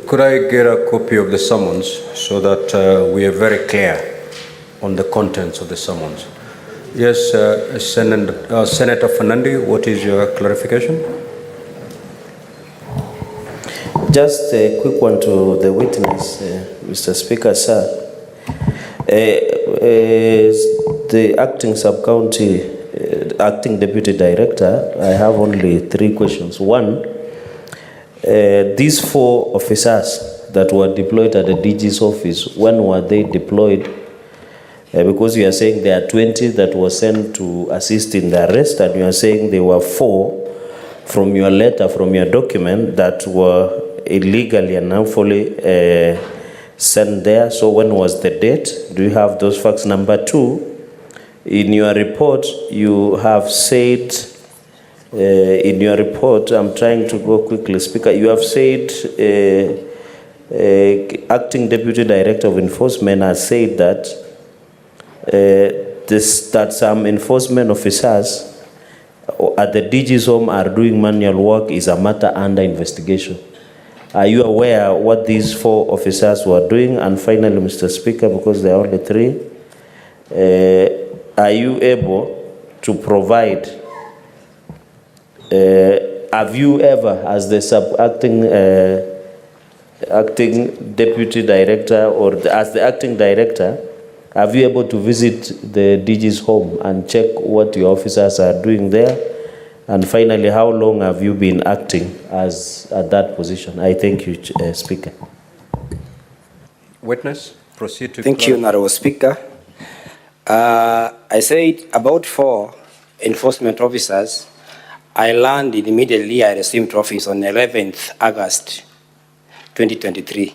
Could I get a copy of the summons so that we are very clear on the contents of the summons? Yes, Senator Fernandi, what is your clarification? Just a quick one to the witness, Mr. Speaker, sir. The acting sub-county, acting deputy director, I have only 3 questions. One, these 4 officers that were deployed at the DG's office, when were they deployed? Because you are saying there are 20 that were sent to assist in the arrest, and you are saying there were 4 from your letter, from your document, that were illegally and unlawfully sent there. So when was the date? Do you have those facts? Number 2, in your report, you have said In your report, I'm trying to go quickly, Speaker. You have said Acting Deputy Director of Enforcement has said that that some enforcement officers at the DG's home are doing manual work is a matter under investigation. Are you aware what these 4 officers were doing? And finally, Mr. Speaker, because there are only 3, are you able to provide, have you ever, as the acting deputy director or as the acting director, have you able to visit the DG's home and check what your officers are doing there? And finally, how long have you been acting as at that position? I thank you, Speaker. Witness, proceed to. Thank you, Honorable Speaker. I said about 4 enforcement officers. I landed immediately. I received office on 11th August 2023,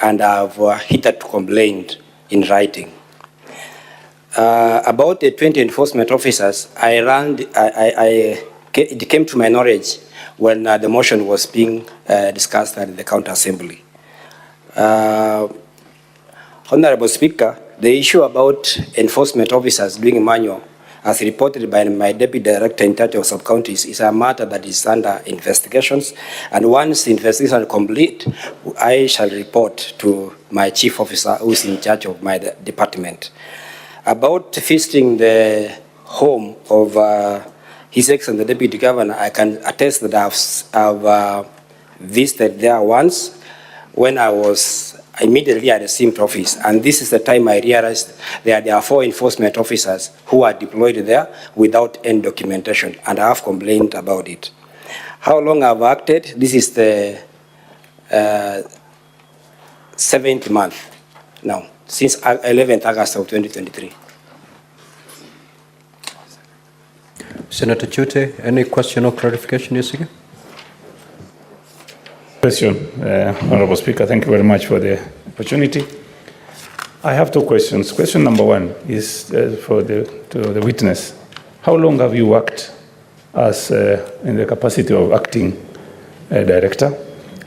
and I've hitherto complained in writing. About the 20 enforcement officers, it came to my knowledge when the motion was being discussed at the County Assembly. Honorable Speaker, the issue about enforcement officers doing manual, as reported by my Deputy Director in charge of sub-counties, is a matter that is under investigations. And once the investigation is complete, I shall report to my chief officer who is in charge of my department. About visiting the home of His Excellency the Deputy Governor, I can attest that I've visited there once when I was immediately at the received office, and this is the time I realized that there are 4 enforcement officers who are deployed there without any documentation, and I have complained about it. How long I've acted? This is the 7th month now, since 11th August of 2023. Senator Chute, any question or clarification you seek? Question, Honorable Speaker. Thank you very much for the opportunity. I have 2 questions. Question number 1 is to the witness. How long have you worked as in the capacity of acting director?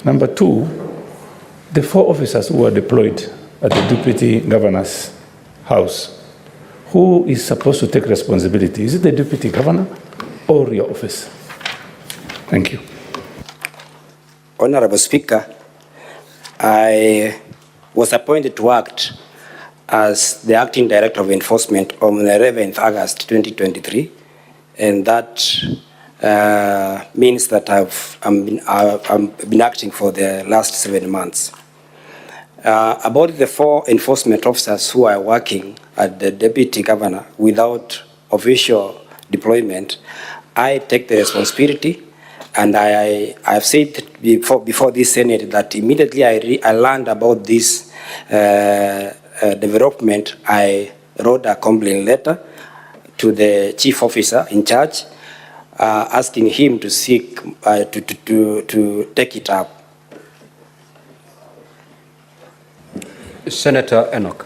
Number 2, the 4 officers who are deployed at the Deputy Governor's house, who is supposed to take responsibility? Is it the Deputy Governor or your office? Thank you. Honorable Speaker, I was appointed to act as the Acting Director of Enforcement on 11th August 2023, and that means that I've been acting for the last 7 months. About the 4 enforcement officers who are working at the Deputy Governor without official deployment, I take the responsibility. And I've said before this Senate that immediately I learned about this development, I wrote a complaint letter to the chief officer in charge, asking him to seek to take it up. Senator Enoch,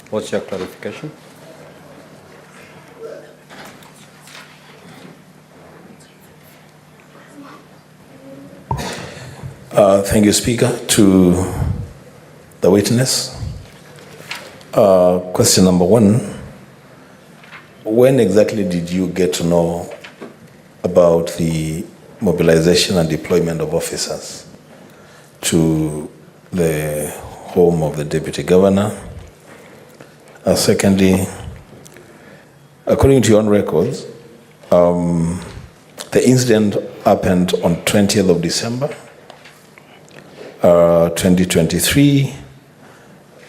what's your clarification? Thank you, Speaker. To the witness, question number 1, when exactly did you get to know about the mobilization and deployment of officers to the home of the Deputy Governor? Secondly, according to your own records, the incident happened on 20th of December 2023,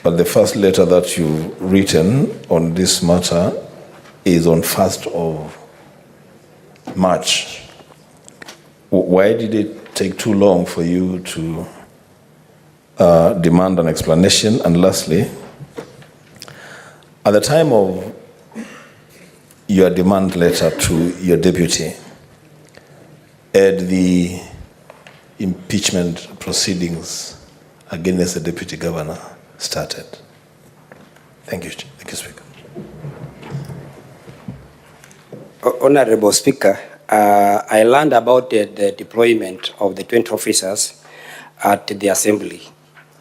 but the first letter that you've written on this matter is on 1st of March. Why did it take too long for you to demand an explanation? And lastly, at the time of your demand letter to your deputy, had the impeachment proceedings against the Deputy Governor started? Thank you. Thank you, Speaker. Honorable Speaker, I learned about the deployment of the 20 officers at the assembly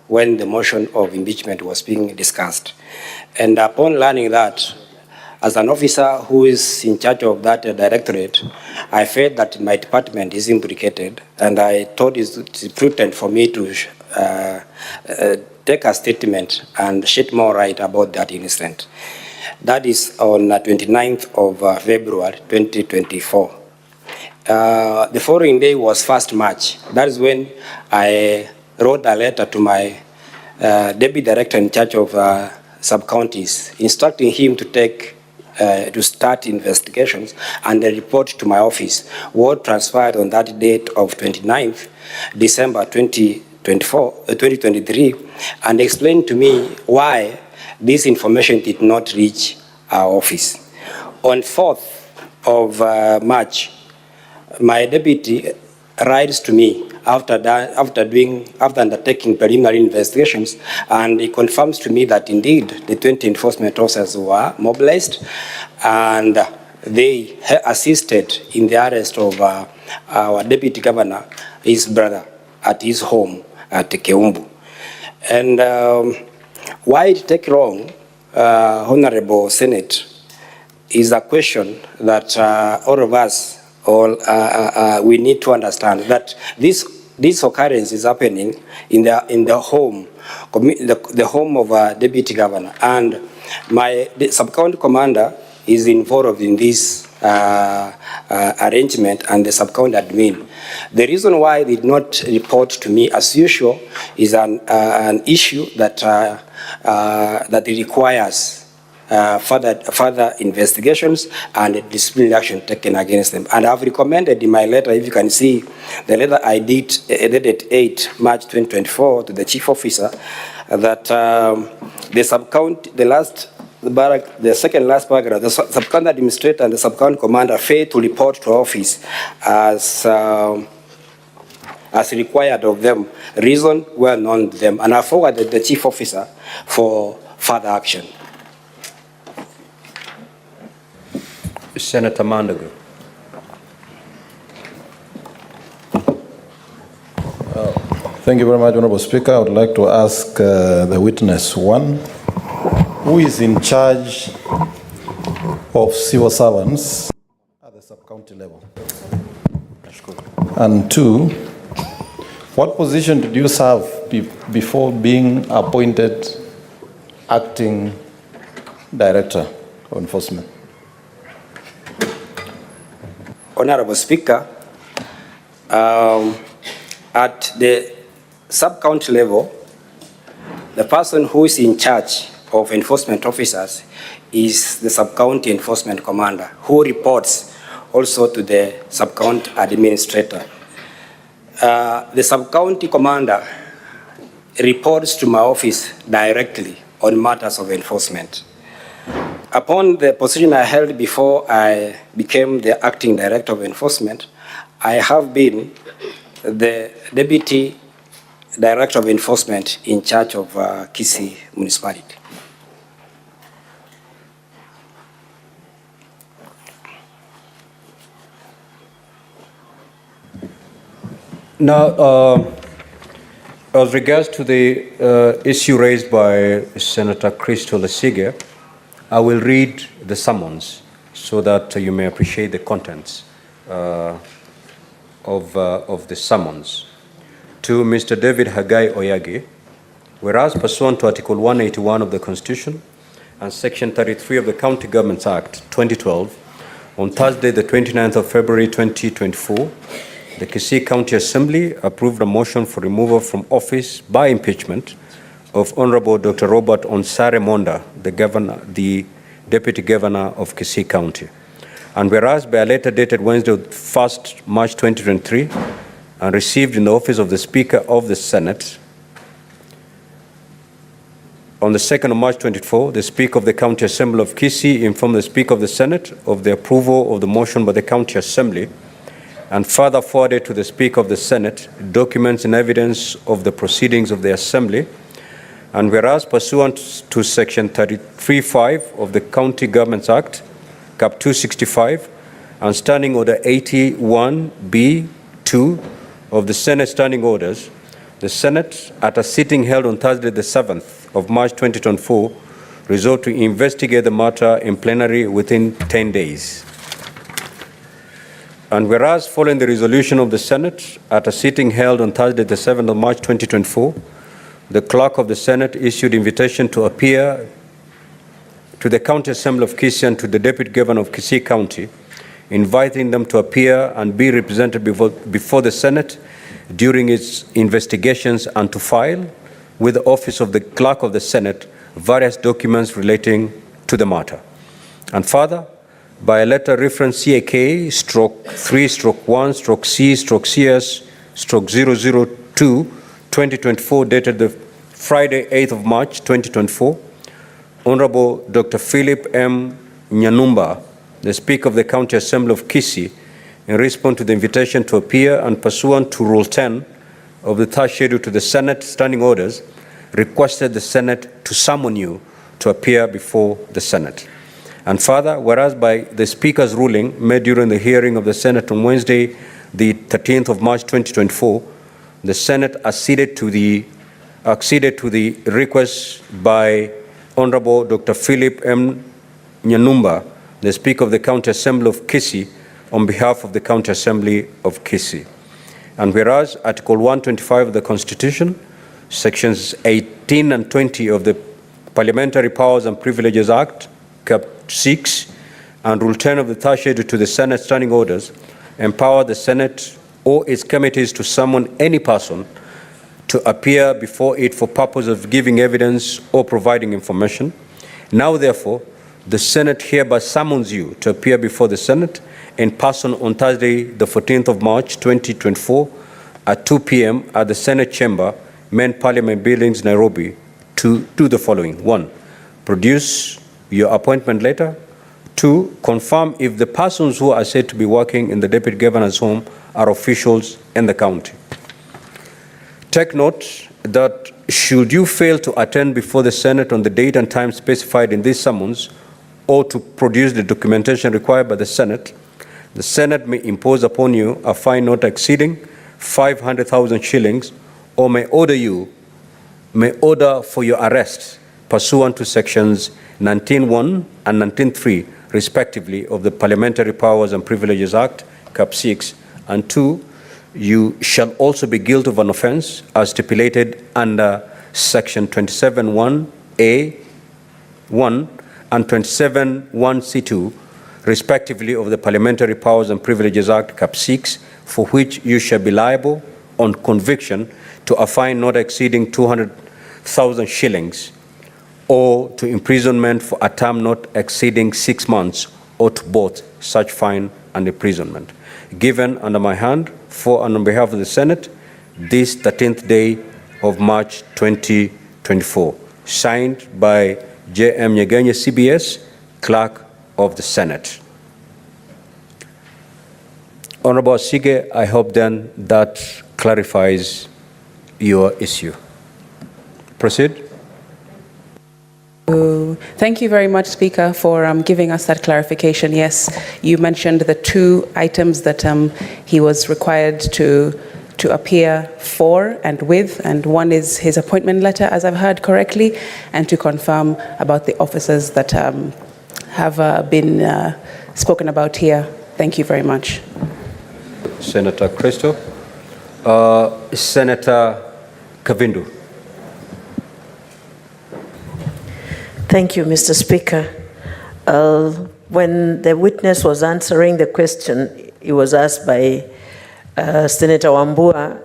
when the motion of impeachment was being discussed. And upon learning that, as an officer who is in charge of that directorate, I felt that my department is implicated, and I thought it's prudent for me to take a statement and shed more light about that incident. That is on 29th of February 2024. The following day was 1st March. That is when I wrote a letter to my deputy director in charge of sub-counties, instructing him to start investigations and report to my office what transpired on that date of 29th December 2023, and explain to me why this information did not reach our office. On 4th of March, my deputy writes to me after undertaking preliminary investigations, and he confirms to me that indeed the 20 enforcement officers were mobilized and they assisted in the arrest of our deputy governor, his brother, at his home at Keumbu. And why it take long, Honorable Senate, is a question that all of us we need to understand, that this occurrence is happening in the home of a deputy governor, and the sub-county commander is involved in this arrangement, and the sub-county admin. The reason why they did not report to me as usual is an issue that requires further investigations and disciplinary action taken against them. And I've recommended in my letter, if you can see the letter I did dated 8 March 2024 to the chief officer, that the sub-county, the second last paragraph, the sub-county administrator and the sub-county commander failed to report to office as required of them. Reason well known to them, and I forwarded the chief officer for further action. Senator Monda. Thank you very much, Honorable Speaker. I would like to ask the witness, one, who is in charge of civil servants at the sub-county level? And two, what position did you serve before being appointed acting director of enforcement? Honorable Speaker, at the sub-county level, the person who is in charge of enforcement officers is the sub-county enforcement commander, who reports also to the sub-county administrator. The sub-county commander reports to my office directly on matters of enforcement. Upon the position I held before I became the acting director of enforcement, I have been the deputy director of enforcement in charge of Kisii municipality. Now, as regards to the issue raised by Senator Crystal Lasige, I will read the summons so that you may appreciate the contents of the summons. To Mr. David Hagai Oyagi, whereas pursuant to Article 181 of the Constitution and Section 33 of the County Governments Act 2012, on Thursday, the 29th of February 2024, the Kisii County Assembly approved a motion for removal from office by impeachment of Honorable Dr. Robert Onsare Monda, the Deputy Governor of Kisii County. And whereas by a letter dated Wednesday, 1st March 2023, and received in the office of the Speaker of the Senate, on the 2nd of March 2024, the Speaker of the County Assembly of Kisii informed the Speaker of the Senate of the approval of the motion by the County Assembly, and further forwarded to the Speaker of the Senate documents and evidence of the proceedings of the Assembly. And whereas pursuant to Section 33(5) of the County Governments Act, Cap 265, and Standing Order 81B2 of the Senate Standing Orders, the Senate, at a sitting held on Thursday, the 7th of March 2024, resolved to investigate the matter in plenary within 10 days. And whereas, following the resolution of the Senate at a sitting held on Thursday, the 7th of March 2024, the clerk of the Senate issued invitation to appear to the County Assembly of Kisii and to the Deputy Governor of Kisii County, inviting them to appear and be represented before the Senate during its investigations and to file with the Office of the Clerk of the Senate various documents relating to the matter. And further, by a letter reference CAK/3/1/CS/002/2024 dated the Friday 8th of March 2024, Honorable Dr. Philip M. Nyanumba, the Speaker of the County Assembly of Kisii, in response to the invitation to appear and pursuant to Rule 10 of the third schedule to the Senate Standing Orders, requested the Senate to summon you to appear before the Senate. And further, whereas by the Speaker's ruling made during the hearing of the Senate on Wednesday, the 13th of March 2024, the Senate acceded to the request by Honorable Dr. Philip M. Nyanumba, the Speaker of the County Assembly of Kisii, on behalf of the County Assembly of Kisii. And whereas Article 125 of the Constitution, Sections 18 and 20 of the Parliamentary Powers and Privileges Act, Cap 6, and Rule 10 of the third schedule to the Senate Standing Orders, empower the Senate or its committees to summon any person to appear before it for purpose of giving evidence or providing information. Now, therefore, the Senate hereby summons you to appear before the Senate in person on Thursday, the 14th of March, 2024, at 2 p.m. at the Senate Chamber, Main Parliament Buildings, Nairobi, to do the following. 1, produce your appointment letter. 2, confirm if the persons who are said to be working in the Deputy Governor's home are officials in the county. Take note that should you fail to attend before the Senate on the date and time specified in this summons, or to produce the documentation required by the Senate may impose upon you a fine not exceeding 500,000 shillings, or may order for your arrest pursuant to sections 19.1 and 19.3 respectively of the Parliamentary Powers and Privileges Act, Cap 6, and 2, you shall also be guilty of an offense as stipulated under section 27.1A1 and 27.1C2 respectively of the Parliamentary Powers and Privileges Act, Cap 6, for which you shall be liable on conviction to a fine not exceeding 200,000 shillings, or to imprisonment for a term not exceeding 6 months, or to both such fine and imprisonment. Given under my hand for and on behalf of the Senate, this 13th day of March 2024. Signed by J.M. Nyegenye, CBS, Clerk of the Senate. Honorable Sige, I hope then that clarifies your issue. Proceed. Thank you very much, Speaker, for giving us that clarification. Yes, you mentioned the 2 items that he was required to appear for and with, and one is his appointment letter, as I've heard correctly, and to confirm about the officers that have been spoken about here. Thank you very much. Senator Christo. Senator Kavindu. Thank you, Mr. Speaker. When the witness was answering the question, he was asked by Senator Wambua,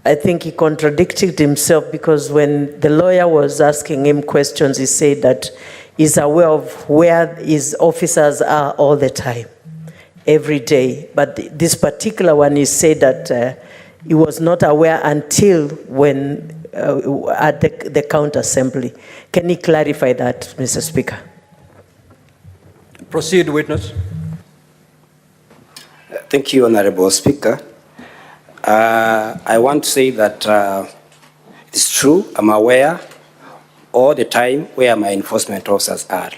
I think he contradicted himself, because when the lawyer was asking him questions, he said that he's aware of where his officers are all the time, every day. But this particular one, he said that he was not aware until when at the county assembly. Can you clarify that, Mr. Speaker? Proceed, witness. Thank you, Honorable Speaker. I want to say that it's true, I'm aware all the time where my enforcement officers are.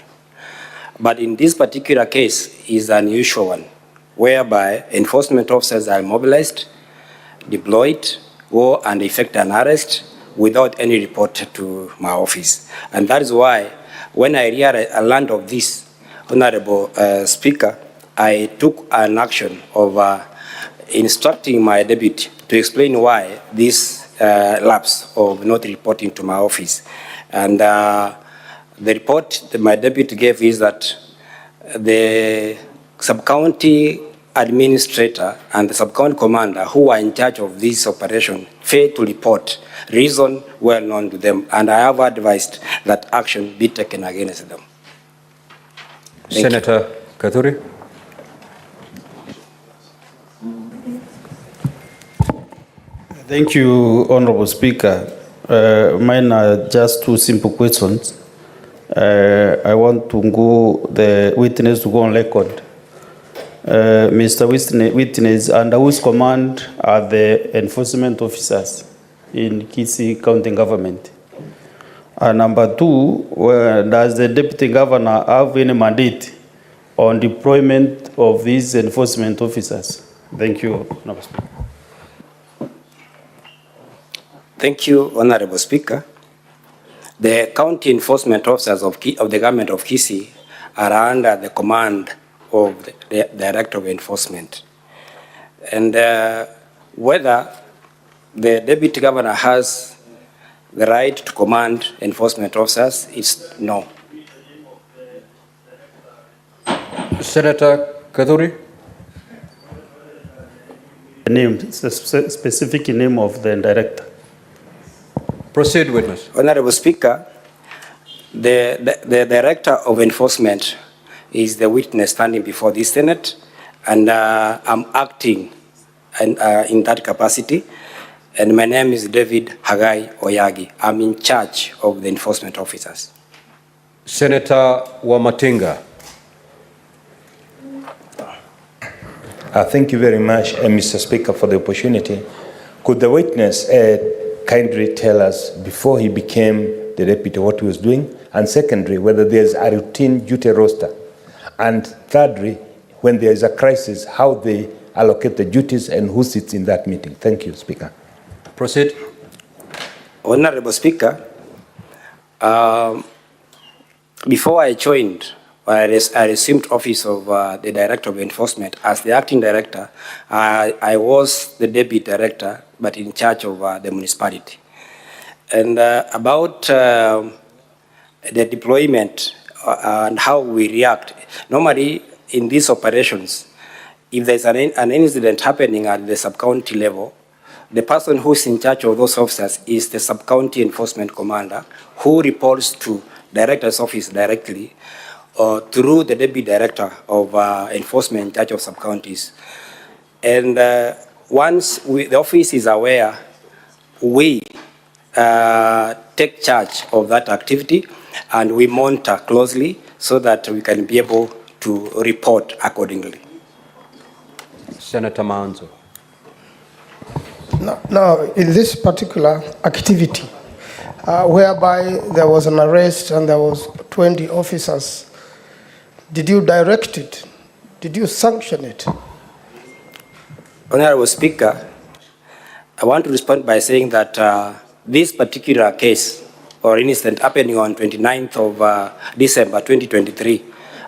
But in this particular case is an unusual one, whereby enforcement officers are mobilized, deployed, go and effect an arrest without any report to my office. And that is why when I learned of this, Honorable Speaker, I took an action of instructing my deputy to explain why this lapse of not reporting to my office. And the report that my deputy gave is that the sub-county administrator and the sub-county commander who are in charge of this operation failed to report, reason well known to them, and I have advised that action be taken against them. Senator Kaduri. Thank you, Honorable Speaker. Mine are just two simple questions. I want to go the witness to go on record. Mr. Witness, under whose command are the enforcement officers in Kisii County Government? And number two, does the Deputy Governor have any mandate on deployment of these enforcement officers? Thank you, Honorable Speaker. Thank you, Honorable Speaker. The county enforcement officers of the government of Kisii are under the command of the Director of Enforcement. And whether the Deputy Governor has the right to command enforcement officers is no. Senator Kaduri. The name, the specific name of the director. Proceed, witness. Honorable Speaker, the Director of Enforcement is the witness standing before this Senate, and I'm acting in that capacity. And my name is David Hagai Oyagi. I'm in charge of the enforcement officers. Senator Wamatinga. Thank you very much, Mr. Speaker, for the opportunity. Could the witness kindly tell us, before he became the deputy, what he was doing? And secondly, whether there's a routine duty roster? And thirdly, when there is a crisis, how they allocate the duties and who sits in that meeting? Thank you, Speaker. Proceed. Honorable Speaker, before I joined, I assumed office of the Director of Enforcement. As the acting director, I was the deputy director, but in charge of the municipality. And about the deployment and how we react, normally in these operations, if there's an incident happening at the sub-county level, the person who's in charge of those officers is the sub-county enforcement commander, who reports to director's office directly, or through the deputy director of enforcement in charge of sub-counties. And once the office is aware, we take charge of that activity and we monitor closely so that we can be able to report accordingly. Senator Manzo. Now, in this particular activity, whereby there was an arrest and there was 20 officers, did you direct it? Did you sanction it? Honorable Speaker, I want to respond by saying that this particular case or incident happening on 29th of December 2023,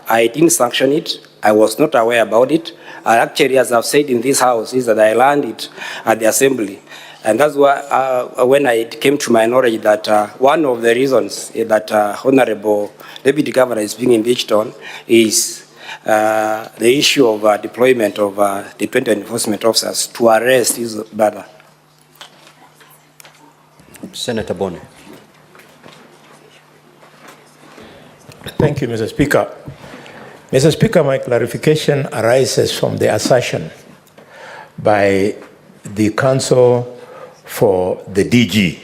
I didn't sanction it. I was not aware about it. Actually, as I've said in this house, is that I learned it at the assembly. And that's why when it came to my knowledge that one of the reasons that Honorable Deputy Governor is being impeached on is the issue of deployment of the 20 enforcement officers to arrest his brother. Senator Bone. Thank you, Mr. Speaker. Mr. Speaker, my clarification arises from the assertion by the counsel for the DG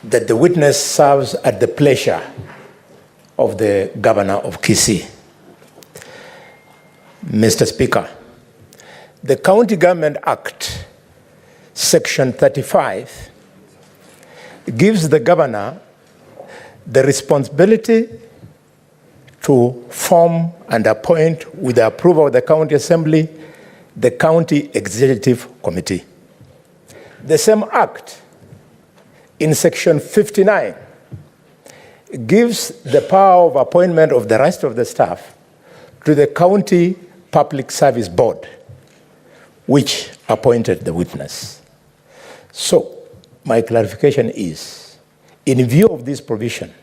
that the witness serves at the pleasure of the governor of Kisii. Mr. Speaker, the County Government Act, Section 35, gives the governor the responsibility to form and appoint, with the approval of the county assembly, the county executive committee. The same act, in section 59, gives the power of appointment of the rest of the staff to the county public service board, which appointed the witness. So, my clarification is, in view of this provision,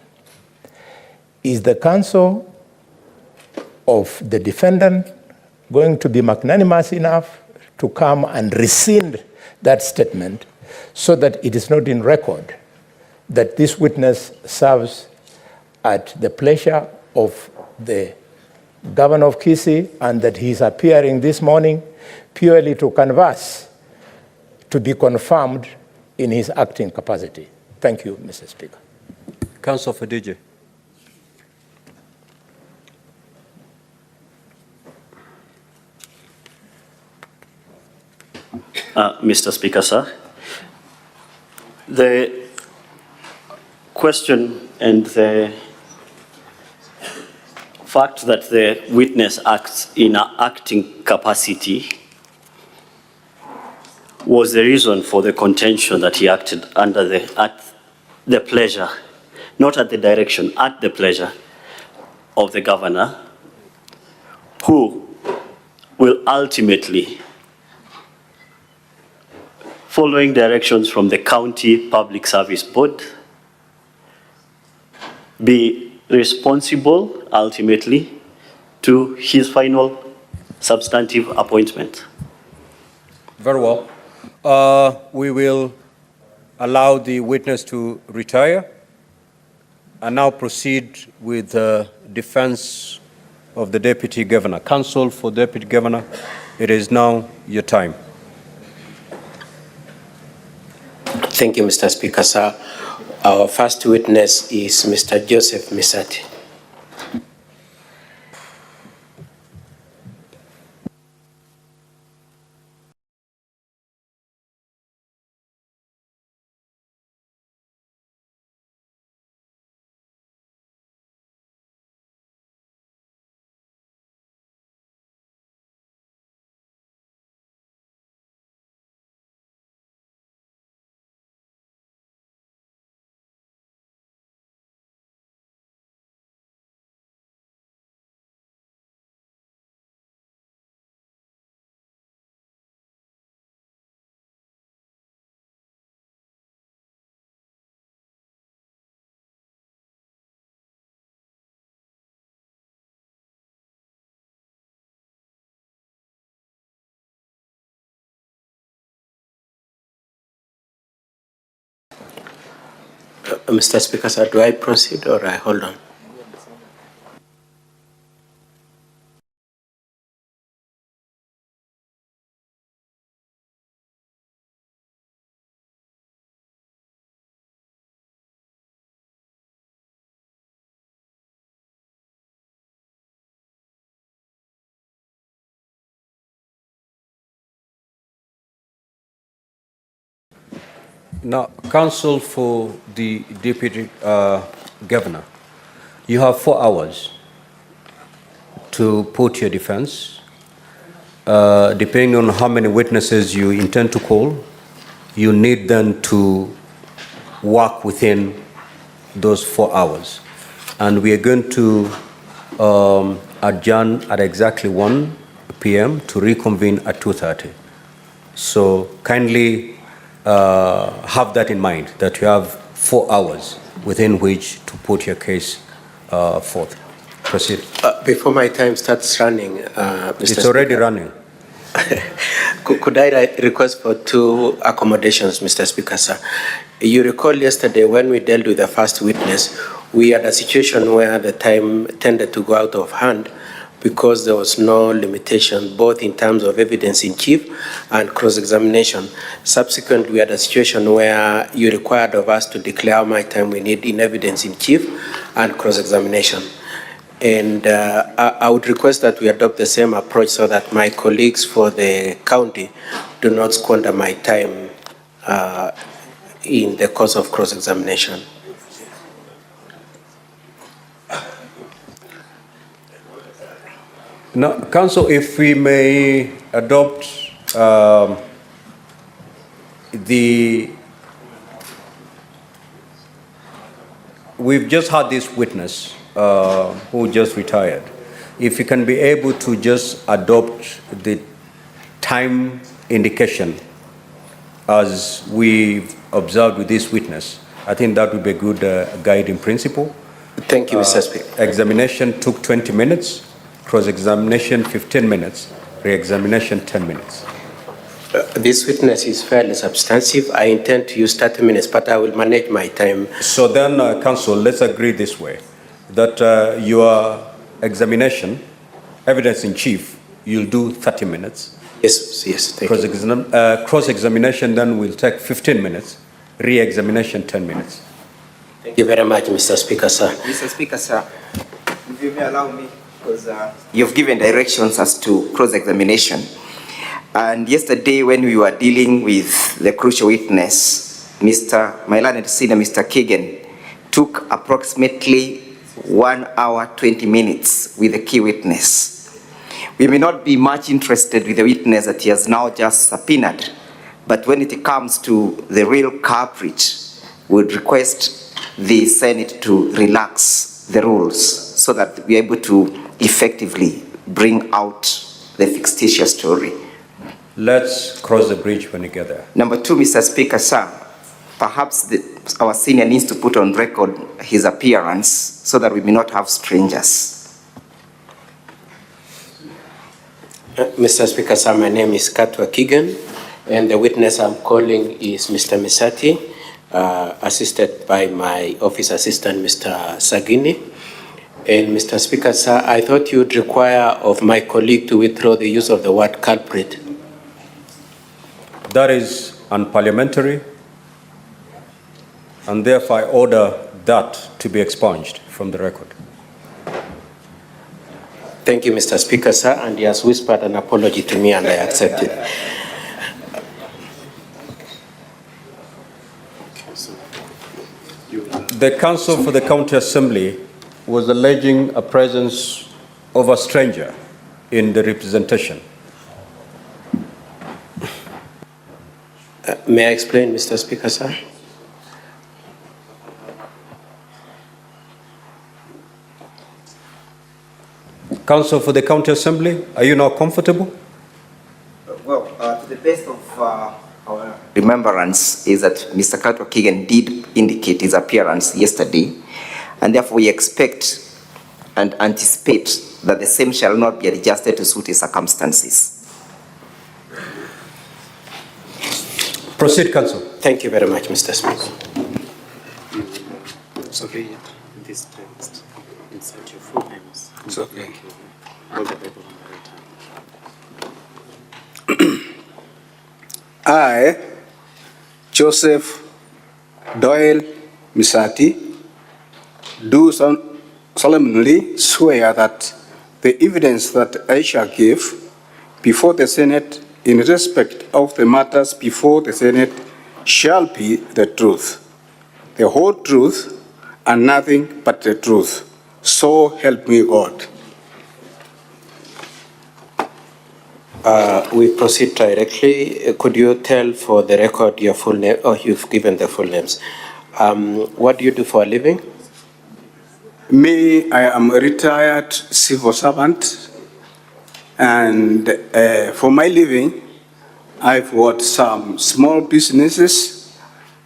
is the counsel of the defendant going to be magnanimous enough to come and rescind that statement so that it is not in record that this witness serves at the pleasure of the governor of Kisii and that he is appearing this morning purely to converse, to be confirmed in his acting capacity? Thank you, Mr. Speaker. Counsel for DJ. Mr. Speaker, sir, the question and the fact that the witness acts in an acting capacity was the reason for the contention that he acted under at the pleasure, not at the direction, at the pleasure of the governor, who will ultimately, following directions from the county public service board, be responsible ultimately to his final substantive appointment. Very well. We will allow the witness to retire and now proceed with the defense of the Deputy Governor. Counsel for Deputy Governor, it is now your time. Thank you, Mr. Speaker, sir. Our first witness is Mr. Joseph Misati. Mr. Speaker, sir, do I proceed or I hold on? Now, counsel for the Deputy Governor, you have 4 hours to put your defense. Depending on how many witnesses you intend to call, you need them to work within those 4 hours. And we are going to adjourn at exactly 1 p.m. to reconvene at 2:30. So kindly have that in mind, that you have 4 hours within which to put your case forth. Proceed. Before my time starts running, Mr. It's already running. Could I request for 2 accommodations, Mr. Speaker, sir? You recall yesterday when we dealt with the first witness, we had a situation where the time tended to go out of hand because there was no limitation, both in terms of evidence in chief and cross-examination. Subsequently, we had a situation where you required of us to declare how much time we need in evidence in chief and cross-examination. And I would request that we adopt the same approach so that my colleagues for the county do not squander my time in the course of cross-examination. Now, Council, if we may adopt we've just had this witness who just retired. If you can be able to just adopt the time indication as we've observed with this witness, I think that would be a good guiding principle. Thank you, Mr. Speaker. Examination took 20 minutes, cross-examination 15 minutes, re-examination 10 minutes. This witness is fairly substantive. I intend to use 30 minutes, but I will manage my time. So then, Council, let's agree this way, that your examination, evidence in chief, you'll do 30 minutes. Yes, thank you. Cross-examination then will take 15 minutes, re-examination 10 minutes. Thank you very much, Mr. Speaker, sir. Mr. Speaker, sir, if you may allow me, because you've given directions as to cross-examination. And yesterday, when we were dealing with the crucial witness, my learned senior, Mr. Kagan, took approximately 1 hour, 20 minutes with the key witness. We may not be much interested with the witness that he has now just subpoenaed, but when it comes to the real culprit, we would request the Senate to relax the rules so that we are able to effectively bring out the fictitious story. Let's cross the bridge when we get there. Number two, Mr. Speaker, sir, perhaps our senior needs to put on record his appearance so that we may not have strangers. Mr. Speaker, sir, my name is Katwa Kigan, and the witness I'm calling is Mr. Misati, assisted by my office assistant, Mr. Sagini. And Mr. Speaker, sir, I thought you would require of my colleague to withdraw the use of the word culprit. That is unparliamentary, and therefore I order that to be expunged from the record. Thank you, Mr. Speaker, sir, and he has whispered an apology to me and I accept it. The Counsel for the County Assembly was alleging a presence of a stranger in the representation. May I explain, Mr. Speaker, sir? Counsel for the County Assembly, are you now comfortable? Well, to the best of our remembrance is that Mr. Katwa Kigan did indicate his appearance yesterday, and therefore we expect and anticipate that the same shall not be adjusted to suit his circumstances. Proceed, Counsel. Thank you very much, Mr. Speaker. It's okay. This text, insert your full names. It's okay. All the people on the return. I, Joseph Doyle Misati, do solemnly swear that the evidence that I shall give before the Senate in respect of the matters before the Senate shall be the truth, the whole truth, and nothing but the truth. So help me God. We proceed directly. Could you tell for the record your full name? Oh, you've given the full names. What do you do for a living? Me, I am a retired civil servant, and for my living, I've got some small businesses,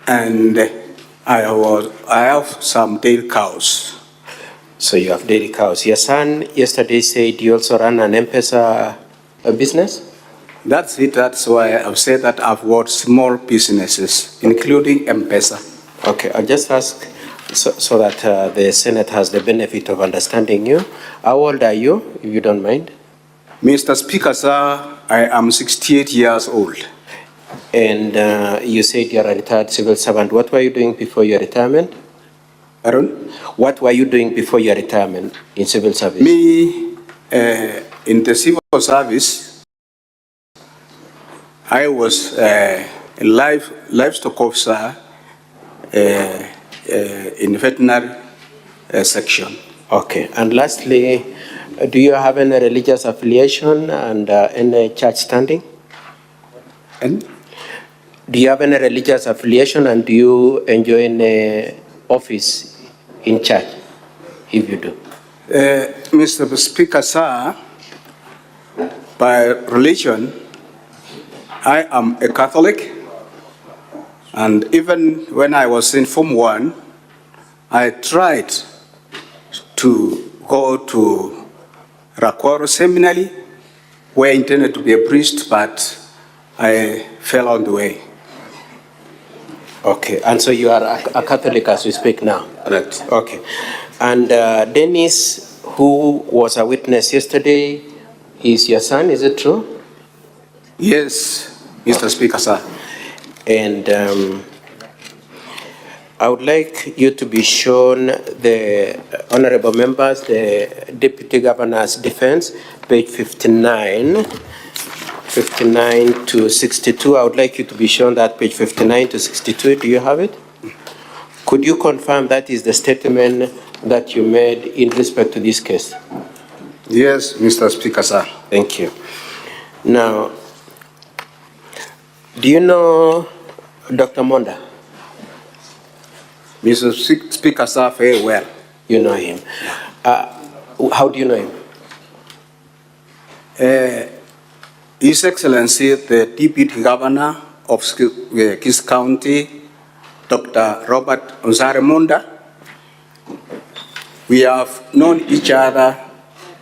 and I have some dairy cows. So you have dairy cows. Your son yesterday said you also run an M-Pesa business? That's it. That's why I've said that I've got small businesses, including M-Pesa. Okay, I'll just ask so that the Senate has the benefit of understanding you. How old are you, if you don't mind? Mr. Speaker, sir, I am 68 years old. And you said you're a retired civil servant. What were you doing before your retirement? Pardon? What were you doing before your retirement in civil service? Me, in the civil service, I was a livestock officer in the veterinary section. Okay. And lastly, Do you have any religious affiliation and any church standing? And do you have any religious affiliation and do you enjoy any office in church, if you do? Mr. Speaker, sir, by religion, I am a Catholic, and even when I was in Form 1, I tried to go to Rakwaro Seminary, where I intended to be a priest, but I fell on the way. Okay, and so you are a Catholic as we speak now? Correct. Okay. And Dennis, who was a witness yesterday, is your son, is it true? Yes, Mr. Speaker, sir. And I would like you to be shown the honorable members, the Deputy Governor's defense, page 59 to 62. I would like you to be shown that page 59 to 62. Do you have it? Could you confirm that is the statement that you made in respect to this case? Yes, Mr. Speaker, sir. Thank you. Now, do you know Dr. Monda? Mr. Speaker, sir, very well. You know him. How do you know him? His Excellency, the Deputy Governor of Kisii County, Dr. Robert Monda. We have known each other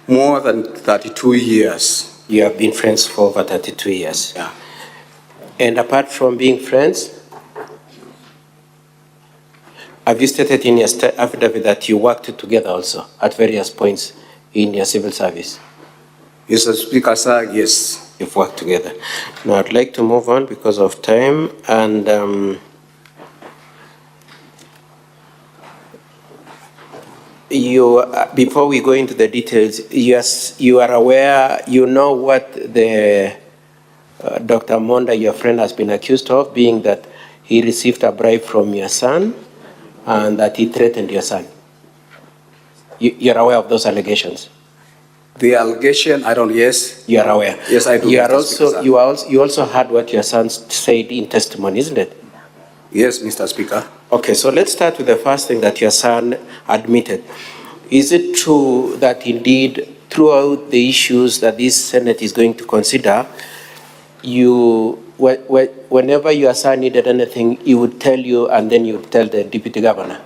more than 32 years. You have been friends for over 32 years? Yeah. And apart from being friends, have you stated in your affidavit that you worked together also at various points in your civil service? Mr. Speaker, sir, yes. You've worked together. Now I'd like to move on because of time, and before we go into the details, yes, you are aware, you know what the Dr. Monda, your friend, has been accused of, being that he received a bribe from your son and that he threatened your son. You're aware of those allegations? The allegation, I don't, yes. You are aware? Yes, I do. You also heard what your son said in testimony, isn't it? Yes, Mr. Speaker. Okay, so let's start with the first thing that your son admitted. Is it true that indeed throughout the issues that this Senate is going to consider, whenever your son needed anything, he would tell you and then you would tell the Deputy Governor?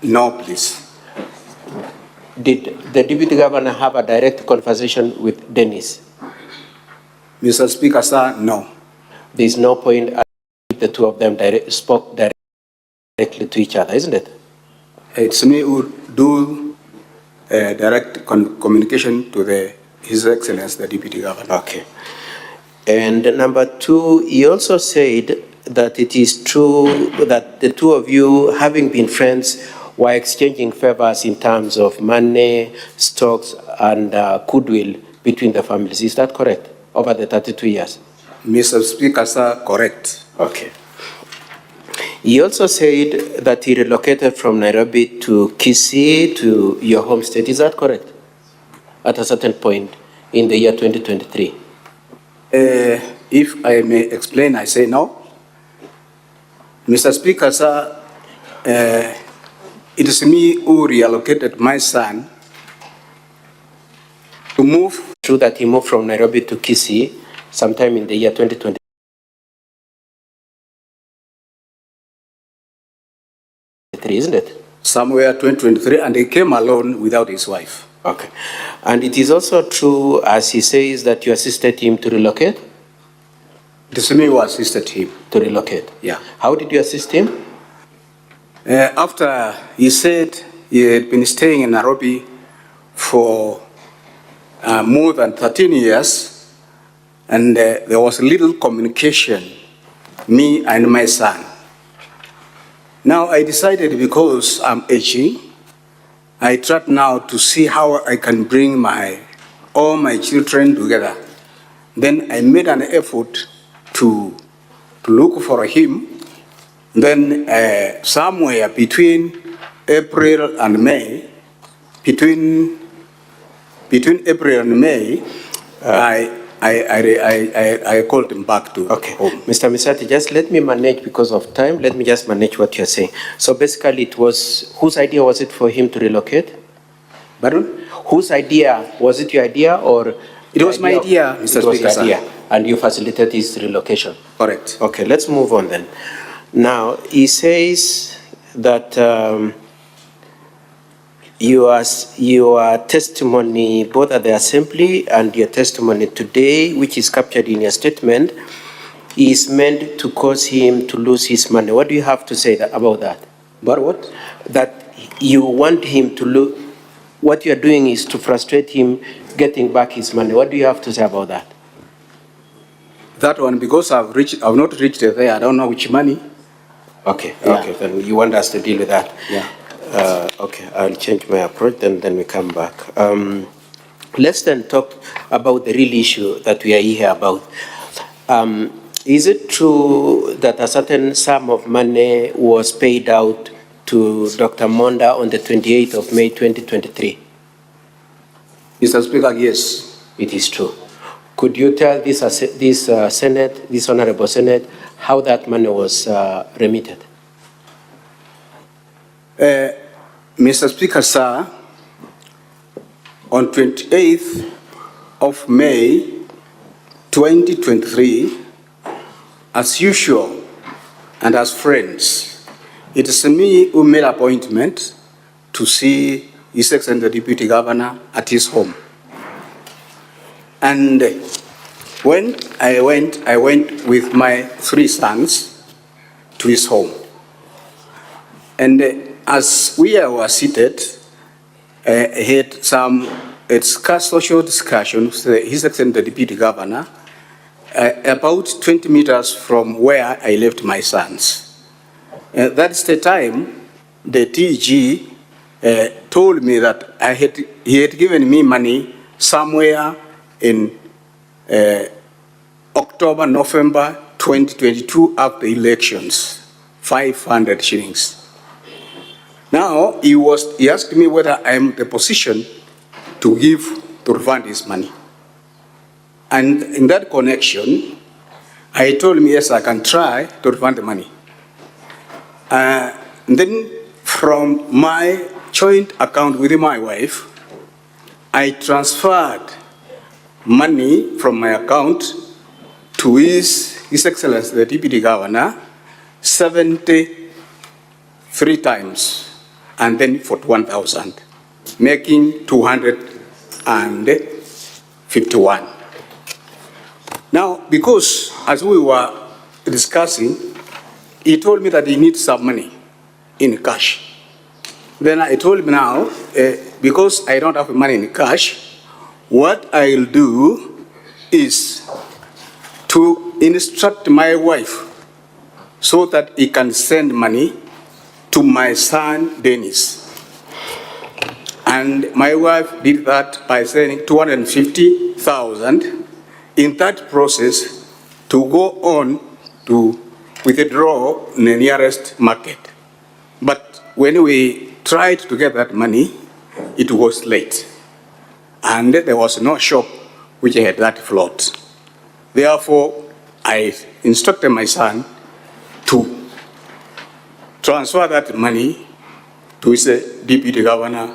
No, please. Did the Deputy Governor have a direct conversation with Dennis? Mr. Speaker, sir, no. There's no point at the two of them spoke directly to each other, isn't it? It's me who do direct communication to His Excellency, the Deputy Governor. Okay. And number two, he also said that it is true that the two of you, having been friends, were exchanging favors in terms of money, stocks, and goodwill between the families. Is that correct? Over the 32 years? Mr. Speaker, sir, correct. Okay. He also said that he relocated from Nairobi to Kisii, to your home state. Is that correct? At a certain point in the year 2023? If I may explain, I say no. Mr. Speaker, sir, it is me who reallocated my son to move. True that he moved from Nairobi to Kisii sometime in the year 2023, isn't it? Somewhere 2023, and he came alone without his wife. Okay. And it is also true, as he says, that you assisted him to relocate? It is me who assisted him. To relocate? Yeah. How did you assist him? After he said he had been staying in Nairobi for more than 13 years, and there was little communication, me and my son. Now I decided, because I'm aging, I tried now to see how I can bring all my children together. Then I made an effort to look for him. Then somewhere between April and May, between April and May, I called him back to home. Mr. Misati, just let me manage because of time. Let me just manage what you're saying. So basically, it was whose idea was it for him to relocate? Pardon? Whose idea was it? Your idea or? It was my idea, Mr. It was Speaker, your idea, and you facilitated his relocation. Correct. Okay, let's move on then. Now he says that your testimony, both at the assembly and your testimony today, which is captured in your statement, is meant to cause him to lose his money. What do you have to say about that? About what? That you want him to lose. What you are doing is to frustrate him getting back his money. What do you have to say about that? That one, because I've not reached there, I don't know which money. Okay, okay, then you want us to deal with that? Yeah. Okay, I'll change my approach, then we come back. Let's then talk about the real issue that we are here about. Is it true that a certain sum of money was paid out to Dr. Monda on the 28th of May 2023? Mr. Speaker, yes. It is true. Could you tell this Senate, this Honorable Senate, how that money was remitted? Mr. Speaker, sir, on 28th of May 2023, as usual and as friends, it is me who made appointment to see His Excellency the Deputy Governor at his home. And when I went with my 3 sons to his home. And as we were seated, had some social discussion with His Excellency the Deputy Governor about 20 meters from where I left my sons. That's the time the TG told me that he had given me money somewhere in October, November 2022 after elections, 500 shillings. Now, he asked me whether I am in the position to refund his money. And in that connection, I told him, yes, I can try to refund the money. Then from my joint account with my wife, I transferred money from my account to His Excellency the Deputy Governor 73 times, and then 41,000, making 251. Now, because as we were discussing, he told me that he needs some money in cash. Then I told him now, because I don't have money in cash, what I'll do is to instruct my wife so that he can send money to my son, Dennis. And my wife did that by sending 250,000 in that process to go on to withdraw in the nearest market. But when we tried to get that money, it was late. And there was no shop which had that float. Therefore, I instructed my son to transfer that money to his Deputy Governor,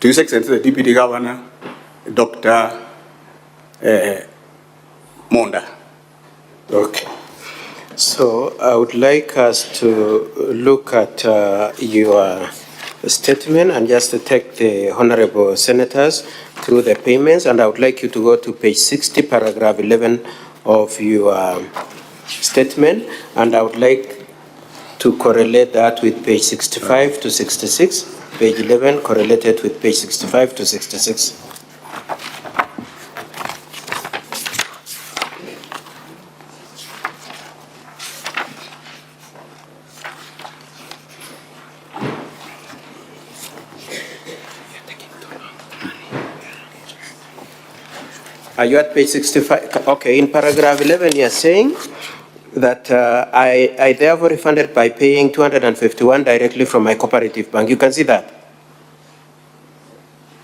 to His Excellency the Deputy Governor, Dr. Monda. Okay. So I would like us to look at your statement and just to take the honorable senators through the payments, and I would like you to go to page 60, paragraph 11 of your statement, and I would like to correlate that with page 65 to 66, page 11 correlated with page 65 to 66. Are you at page 65? Okay, in paragraph 11, you're saying that I therefore refunded by paying 251 directly from my cooperative bank. You can see that.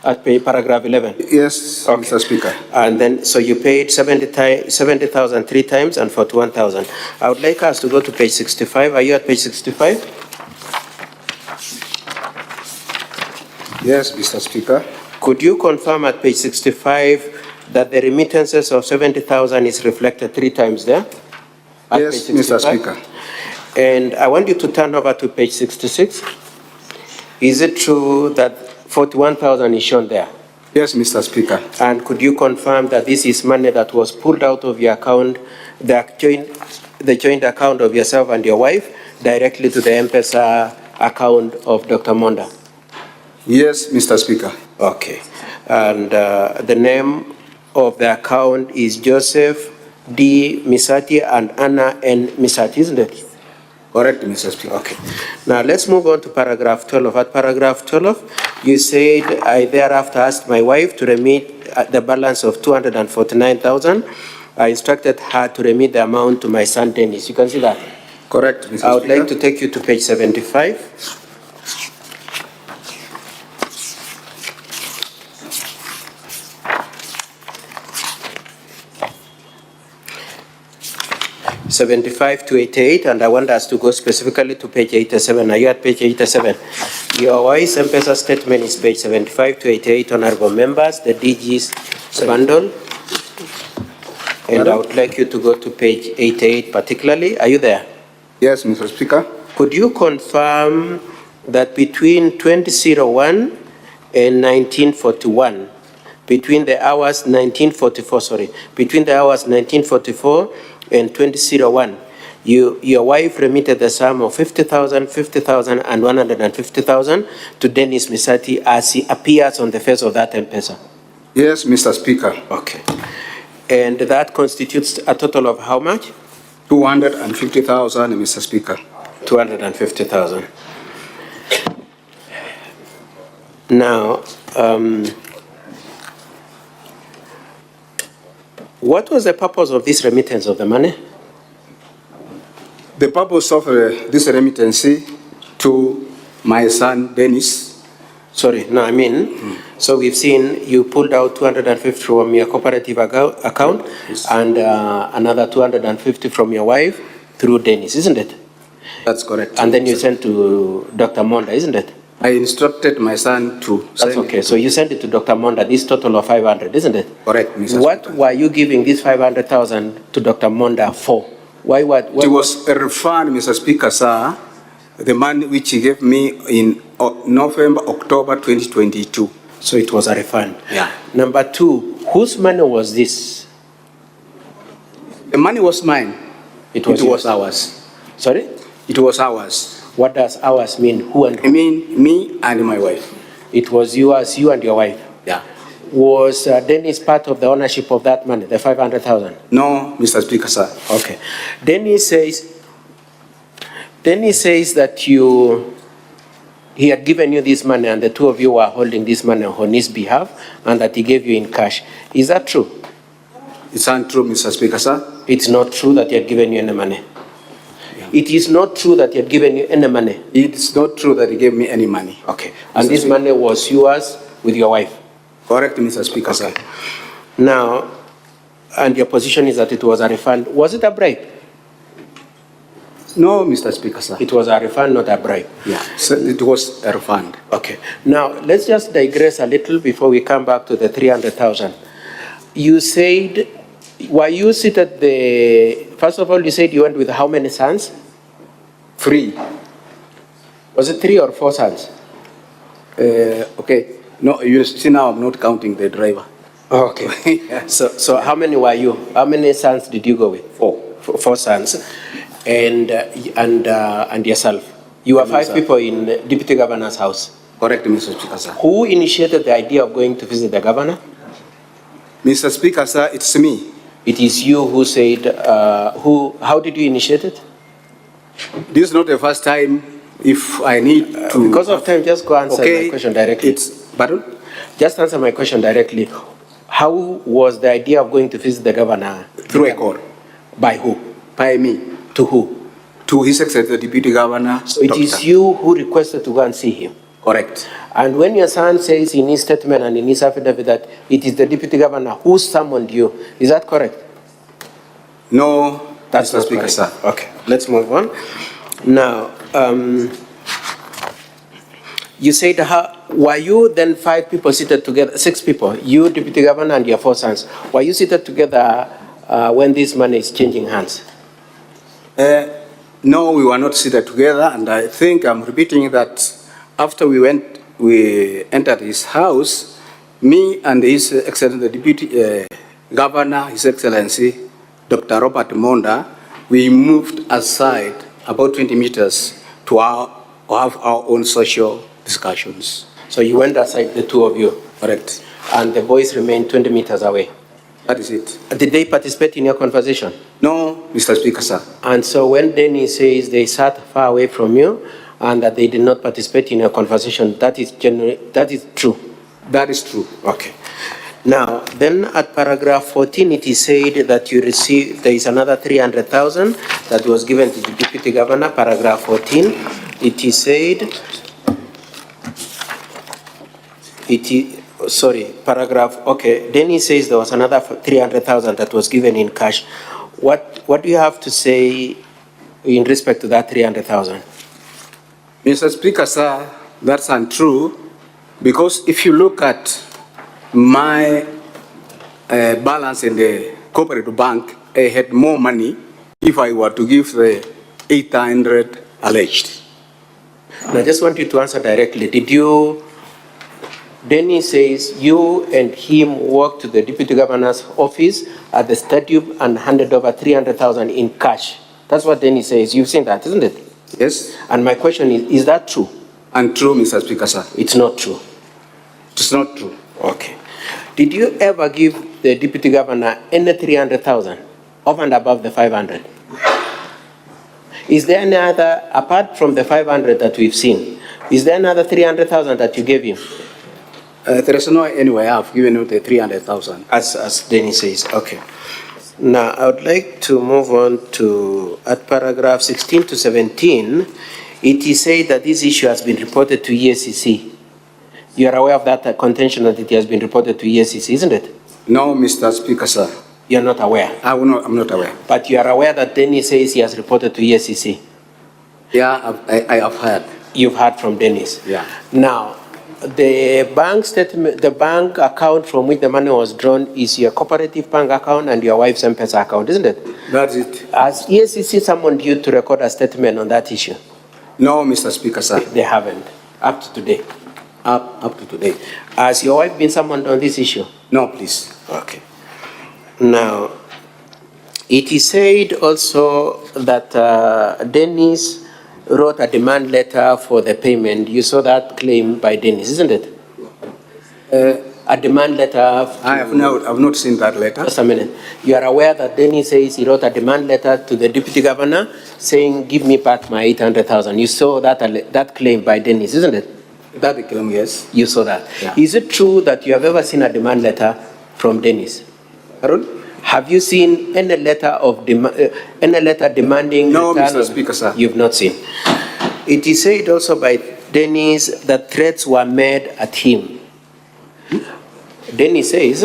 at paragraph 11? Yes, Mr. Speaker. And then, so you paid 70,000 3 times and 41,000. I would like us to go to page 65. Are you at page 65? Yes, Mr. Speaker. Could you confirm at page 65 that the remittances of 70,000 is reflected 3 times there? At Yes, page Mr. 65? Speaker. And I want you to turn over to page 66. Is it true that 41,000 is shown there? Yes, Mr. Speaker. And could you confirm that this is money that was pulled out of your account, the joint account of yourself and your wife, directly to the M-Pesa account of Dr. Monda? Yes, Mr. Speaker. Okay. And the name of the account is Joseph D. Misati and Anna N. Misati, isn't it? Correct, Mr. Speaker. Okay. Now let's move on to paragraph 12. At paragraph 12, you said, I thereafter asked my wife to remit the balance of 249,000. I instructed her to remit the amount to my son Dennis. You can see that? Correct, Mr. Speaker. I would like to take you to page 75. (75 to 88), and I want us to go specifically to page 87. Are you at page 87? Your wife's M-Pesa statement is page 75 to 88, honorable members, the DG's bundle. And I would like you to go to page 88 particularly. Are you there? Yes, Mr. Speaker. Could you confirm that between 2001 and 1941, between the hours 1944 and 2001, your wife remitted the sum of 50,000, 50,000, and 150,000 to Dennis Misati as he appears on the face of that M-Pesa? Yes, Mr. Speaker. Okay. And that constitutes a total of how much? 250,000, Mr. Speaker. 250,000. Now, what was the purpose of this remittance of the money? The purpose of this remittance to my son Dennis. Sorry, no, I mean, so we've seen you pulled out 250 from your cooperative account and another 250 from your wife through Dennis, isn't it? That's correct. And then you sent to Dr. Monda, isn't it? I instructed my son to That's okay. So you sent it to Dr. Monda, this total of 500, isn't it? Correct, Mr. What were you giving this 500,000 to Dr. Monda for? Why? What? It was a refund, Mr. Speaker, sir. The money which he gave me in November, October 2022. So it was a refund. Yeah. Number two, whose money was this? The money was mine. It was ours. Sorry? It was ours. What does ours mean? Who and who? I mean me and my wife. It was yours, you and your wife? Yeah. Was Dennis part of the ownership of that money, the 500,000? No, Mr. Speaker, sir. Okay. Dennis says that he had given you this money and the two of you were holding this money on his behalf and that he gave you in cash. Is that true? It's untrue, Mr. Speaker, sir. It's not true that he had given you any money. Yeah. It is not true that he had given you any money. It's not true that he gave me any money. Okay. And this money was yours with your wife? Correct, Mr. Speaker, okay. sir. Now, and your position is that it was a refund. Was it a bribe? No, Mr. Speaker, sir. It was a refund, not a bribe. Yeah, so it was a refund. Okay. Now, let's just digress a little before we come back to the 300,000. You said, were you seated first of all, you said you went with how many sons? 3. Was it 3 or 4 sons? Okay. No, you see now I'm not counting the driver. Okay. Yeah. So how many were you? How many sons did you go with? 4. 4 sons. And yourself. You were 5 people in the Deputy Governor's house. Correct, Mr. Speaker, sir. Who initiated the idea of going to visit the governor? Mr. Speaker, sir, it's me. It is you who said, how did you initiate it? This is not the first time if I need to. Because of time, just go answer my question directly. Pardon? Just answer my question directly. How was the idea of going to visit the governor? Through a call. By who? By me. To who? To His Excellency the Deputy Governor. So it is you who requested to go and see him? Correct. And when your son says in his statement and in his affidavit that it is the deputy governor who summoned you, is that correct? No, that's Mr. not Speaker, correct. sir. Okay, let's move on. Now, you said, were you then 5 people seated together, 6 people, you, deputy governor, and your 4 sons, were you seated together when this money is changing hands? No, we were not seated together, and I think I'm repeating that after we entered his house, me and His Excellency, the Deputy Governor, His Excellency, Dr. Robert Monda, we moved aside about 20 meters to have our own social discussions. So you went aside, the 2 of you? Correct. And the boys remained 20 meters away? That is it. Did they participate in your conversation? No, Mr. Speaker, sir. And so when Denny says they sat far away from you and that they did not participate in your conversation, that is true? That is true. Okay. Now, then at paragraph 14, it is said that you received, there is another 300,000 that was given to the deputy governor. Paragraph 14, it is said, Denny says there was another 300,000 that was given in cash. What do you have to say in respect to that 300,000? Mr. Speaker, sir, that's untrue, because if you look at my balance in the cooperative bank, I had more money if I were to give the 800 alleged. And I just want you to answer directly. Denny says you and him walked to the deputy governor's office at the stadium and handed over 300,000 in cash. That's what Denny says. You've seen that, isn't it? Yes. And my question is that true? Untrue, Mr. Speaker, sir. It's not true? It's not true. Okay. Did you ever give the deputy governor any 300,000 over and above the 500? Is there any other, apart from the 500 that we've seen, is there another 300,000 that you gave him? There is no anyway. I've given you the 300,000. As Denny says, okay. Now, I would like to move on to, at paragraph 16 to 17, it is said that this issue has been reported to EACC. You are aware of that contention that it has been reported to EACC, isn't it? No, Mr. Speaker, sir. You're not aware? I'm not aware. But you are aware that Denny says he has reported to EACC? Yeah, I have heard. You've heard from Dennis? Yeah. Now, the bank statement, the bank account from which the money was drawn is your cooperative bank account and your wife's M-Pesa account, isn't it? That's it. Has EACC summoned you to record a statement on that issue? No, Mr. Speaker, sir. They haven't, up to today? Up to today. Has your wife been summoned on this issue? No, please. Okay. Now, it is said also that Dennis wrote a demand letter for the payment. You saw that claim by Dennis, isn't it? A demand letter. I've not seen that letter. Just a minute. You are aware that Dennis says he wrote a demand letter to the deputy governor saying, give me back my 800,000. You saw that claim by Dennis, isn't it? That claim, yes. You saw that. Yeah. Is it true that you have ever seen a demand letter from Dennis? Pardon? Have you seen any letter demanding? No, Mr. Speaker, sir. You've not seen. It is said also by Dennis that threats were made at him. Dennis says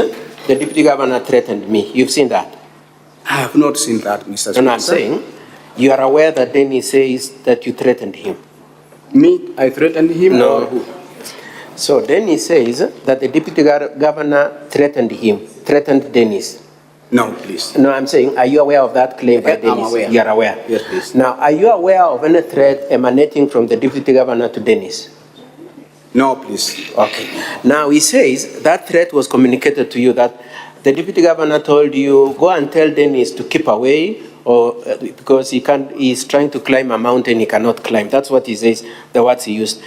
the deputy governor threatened me. You've seen that? I have not seen that, Mr. Speaker. And I'm saying you are aware that Dennis says that you threatened him. Me? I threatened him? No. Or who? So Dennis says that the deputy governor threatened him, threatened Dennis. No, please. No, I'm saying, are you aware of that claim by Dennis? I'm aware. You are aware? Yes, please. Now, are you aware of any threat emanating from the deputy governor to Dennis? No, please. Okay. Now, he says that threat was communicated to you, that the deputy governor told you, go and tell Dennis to keep away, or because he's trying to climb a mountain he cannot climb. That's what he says, the words he used.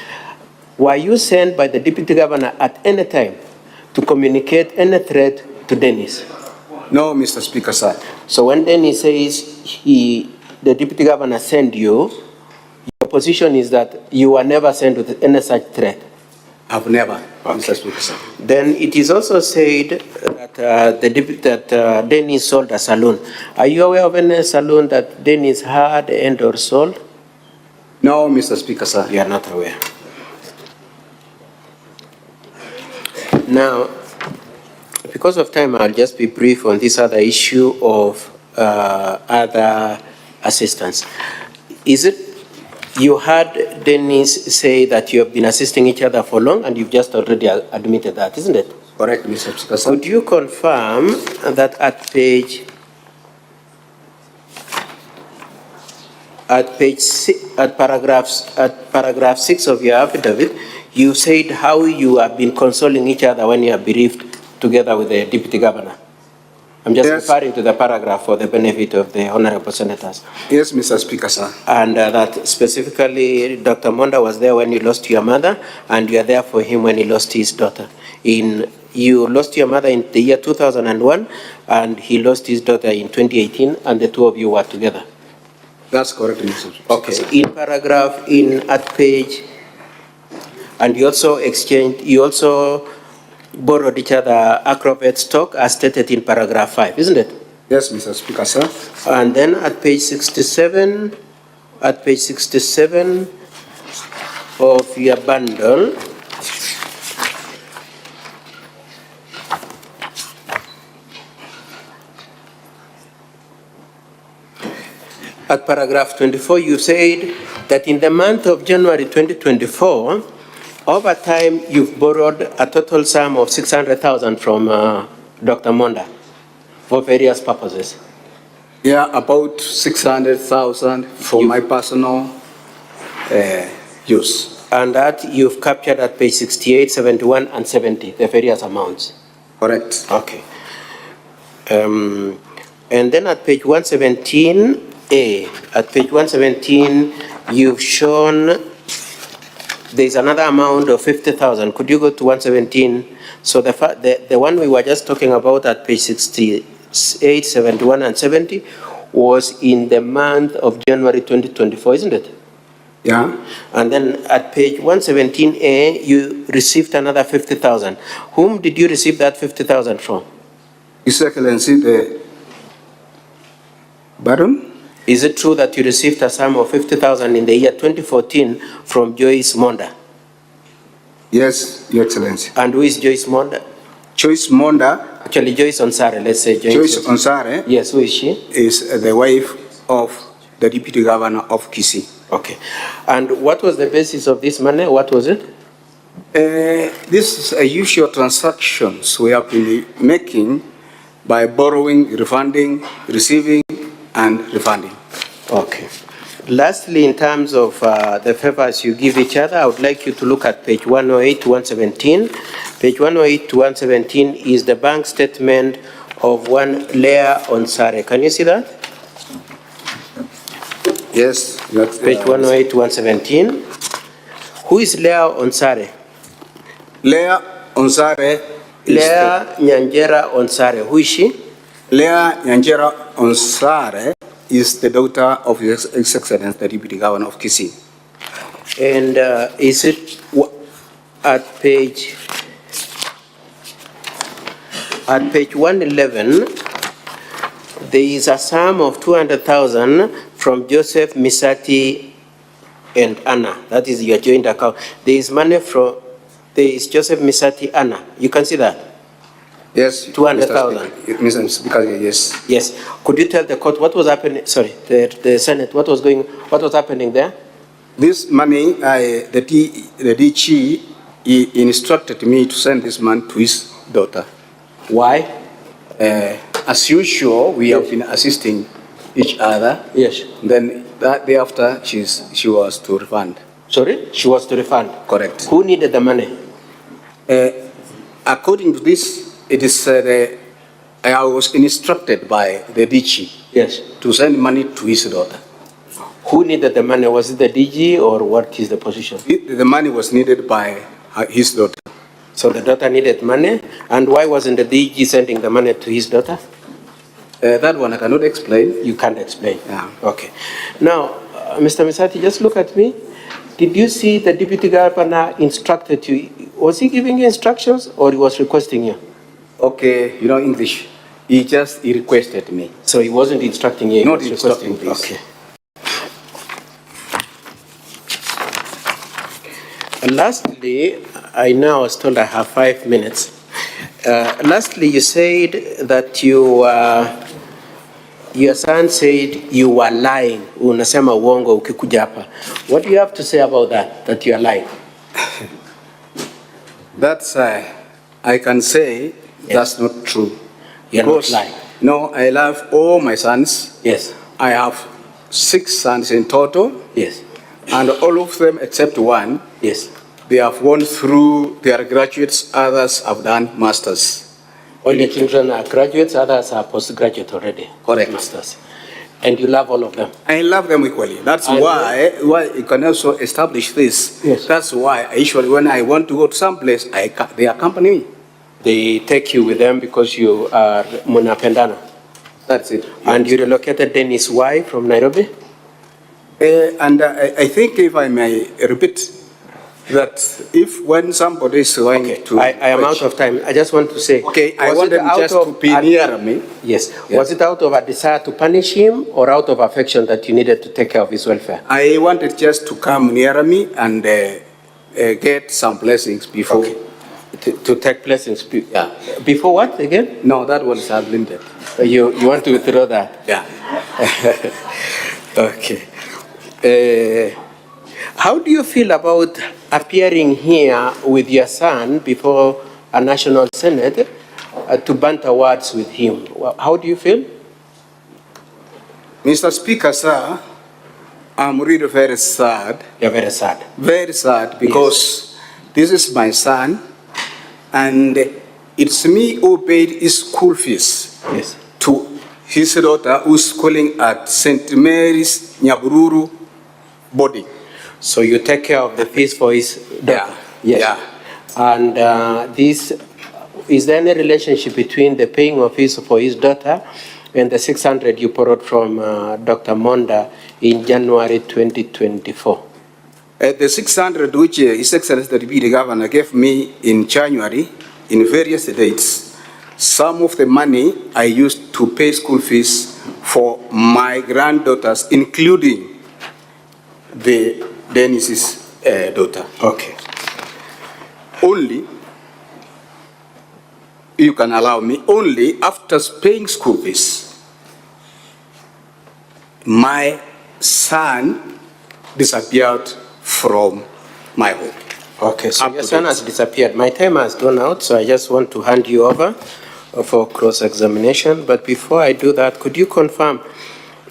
Were you sent by the deputy governor at any time to communicate any threat to Dennis? No, Mr. Speaker, sir. So when Dennis says the deputy governor sent you, your position is that you were never sent with any such threat? I've never, Mr. Speaker, sir. Then it is also said that Dennis sold a saloon. Are you aware of any saloon that Dennis had and or sold? No, Mr. Speaker, sir. You are not aware. Now, because of time, I'll just be brief on this other issue of other assistance. Is it, you heard Dennis say that you have been assisting each other for long, and you've just already admitted that, isn't it? Correct, Mr. Speaker. Could you confirm that at paragraph 6 of your affidavit, you said how you have been consoling each other when you are bereaved together with the deputy governor? I'm just referring to the paragraph for the benefit of the honorable senators. Yes, Mr. Speaker, sir. And that specifically, Dr. Monda was there when you lost your mother, and you are there for him when he lost his daughter. You lost your mother in the year 2001, and he lost his daughter in 2018, and the two of you were together. That's correct, Mr. Speaker. Okay. At page, and you also borrowed each other acrobat stock as stated in paragraph 5, isn't it? Yes, Mr. Speaker, sir. And then at page 67 of your bundle, at paragraph 24, you said that in the month of January 2024, over time, you've borrowed a total sum of 600,000 from Dr. Monda for various purposes. Yeah, about 600,000 for my personal use. And that you've captured at page 68, 71, and 70, the various amounts. Correct. Okay. And then at page 117A, at page 117, you've shown there's another amount of 50,000. Could you go to 117? So the one we were just talking about at page 68, 71, and 70 was in the month of January 2024, isn't it? Yeah. And then at page 117A, you received another 50,000. Whom did you receive that 50,000 from? His Excellency, the Baron? Is it true that you received a sum of 50,000 in the year 2014 from Joyce Monda? Yes, Your Excellency. And who is Joyce Monda? Joyce Monda. Actually, Joyce Onsare, let's say Joyce Onsare. Yes, who is she? Is the wife of the Deputy Governor of Kisii. Okay. And what was the basis of this money? What was it? This is a usual transactions we have been making by borrowing, refunding, receiving, and refunding. Okay. Lastly, in terms of the favors you give each other, I would like you to look at page 108 to 117. Page 108 to 117 is the bank statement of one Leah Onsare. Can you see that? Yes. Page 108 to 117. Who is Leah Onsare? Leah Onsare. Leah Nyanjera Onsare. Who is she? Leah Nyanjera Onsare is the daughter of His Excellency, the Deputy Governor of Kisii. And is it at page 111, there is a sum of 200,000 from Joseph, Misati, and Anna. That is your joint account. There is money from, there is Joseph, Misati, Anna. You can see that? Yes. 200,000. Mr. Speaker, yes. Yes. Could you tell the court what was happening? Sorry, the Senate. What was happening there? This money, the DG he instructed me to send this man to his daughter. Why? As usual, we have been assisting each other. Yes. Then that day after, she was to refund. Sorry, she was to refund. Correct. Who needed the money? According to this. It is I was instructed by the DG to send money to his daughter. Who needed the money? Was it the DG or what is the position? The money was needed by his daughter. So the daughter needed money, and why wasn't the DG sending the money to his daughter? That one I cannot explain. You can't explain? Yeah. Okay. Now, Mr. Misati, just look at me. Did you see the Deputy Governor instructed you? Was he giving you instructions or he was requesting you? Okay, you know English. He requested me. So he wasn't instructing you? Not instructing, please. Okay. And lastly, I now was told I have 5 minutes. Lastly, you said that your son said you were lying. Unasema uongo ukikuja hapa. What do you have to say about that you are lying? That's, I can say that's not true. You're not lying. No, I love all my sons. Yes. I have 6 sons in total. Yes. And all of them except one. Yes. They have gone through, they are graduates, others have done masters. All your children are graduates, others are postgraduate already. Correct. Masters. And you love all of them? I love them equally. That's why you can also establish this. Yes. That's why I usually, when I want to go to some place, they accompany me. They take you with them because you are munapendana. That's it. And you relocated Dennis' wife from Nairobi? I think if I may repeat that if when somebody is going to... I am out of time. I just want to say... Okay, I wanted just to be near me. Yes. Was it out of a desire to punish him or out of affection that you needed to take care of his welfare? I wanted just to come near me and get some blessings before... Okay. To take blessings? Yeah. Before what again? No, that was limited. You want to withdraw that? Yeah. Okay. How do you feel about appearing here with your son before a national senate to banter words with him? How do you feel? Mr. Speaker, sir, I'm really very sad. You're very sad? Very sad because this is my son and it's me who paid his school fees to his daughter who's schooling at St. Mary's Nyabururu boarding. So you take care of the fees for his daughter? Yeah. Yes. Yeah. And is there any relationship between the paying of fees for his daughter and the 600 you borrowed from Dr. Monda in January 2024? The 600 which His Excellency the Deputy Governor gave me in January in various dates, some of the money I used to pay school fees for my granddaughters, including the Dennis's daughter. Okay. Only, you can allow me, only after paying school fees, my son disappeared from my home. Okay, so your son has disappeared. My time has gone out, so I just want to hand you over for cross-examination. But before I do that, could you confirm,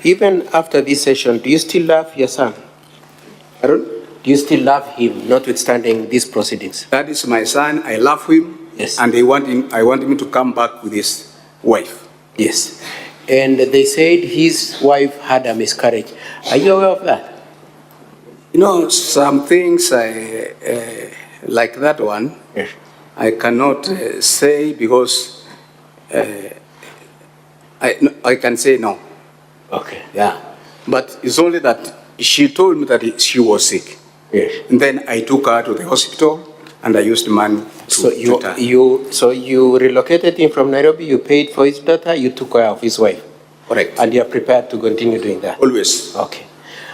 even after this session, do you still love your son? Aaron? Do you still love him, notwithstanding these proceedings? That is my son. I love him. Yes. And I want him to come back with his wife. Yes. And they said his wife had a miscarriage. Are you aware of that? You know, some things like that one, I cannot say because I can say no. Okay. Yeah. But it's only that she told me that she was sick. Yes. And then I took her to the hospital and I used money to treat her. So you relocated him from Nairobi, you paid for his daughter, you took care of his wife. Correct. And you are prepared to continue doing that? Always. Okay.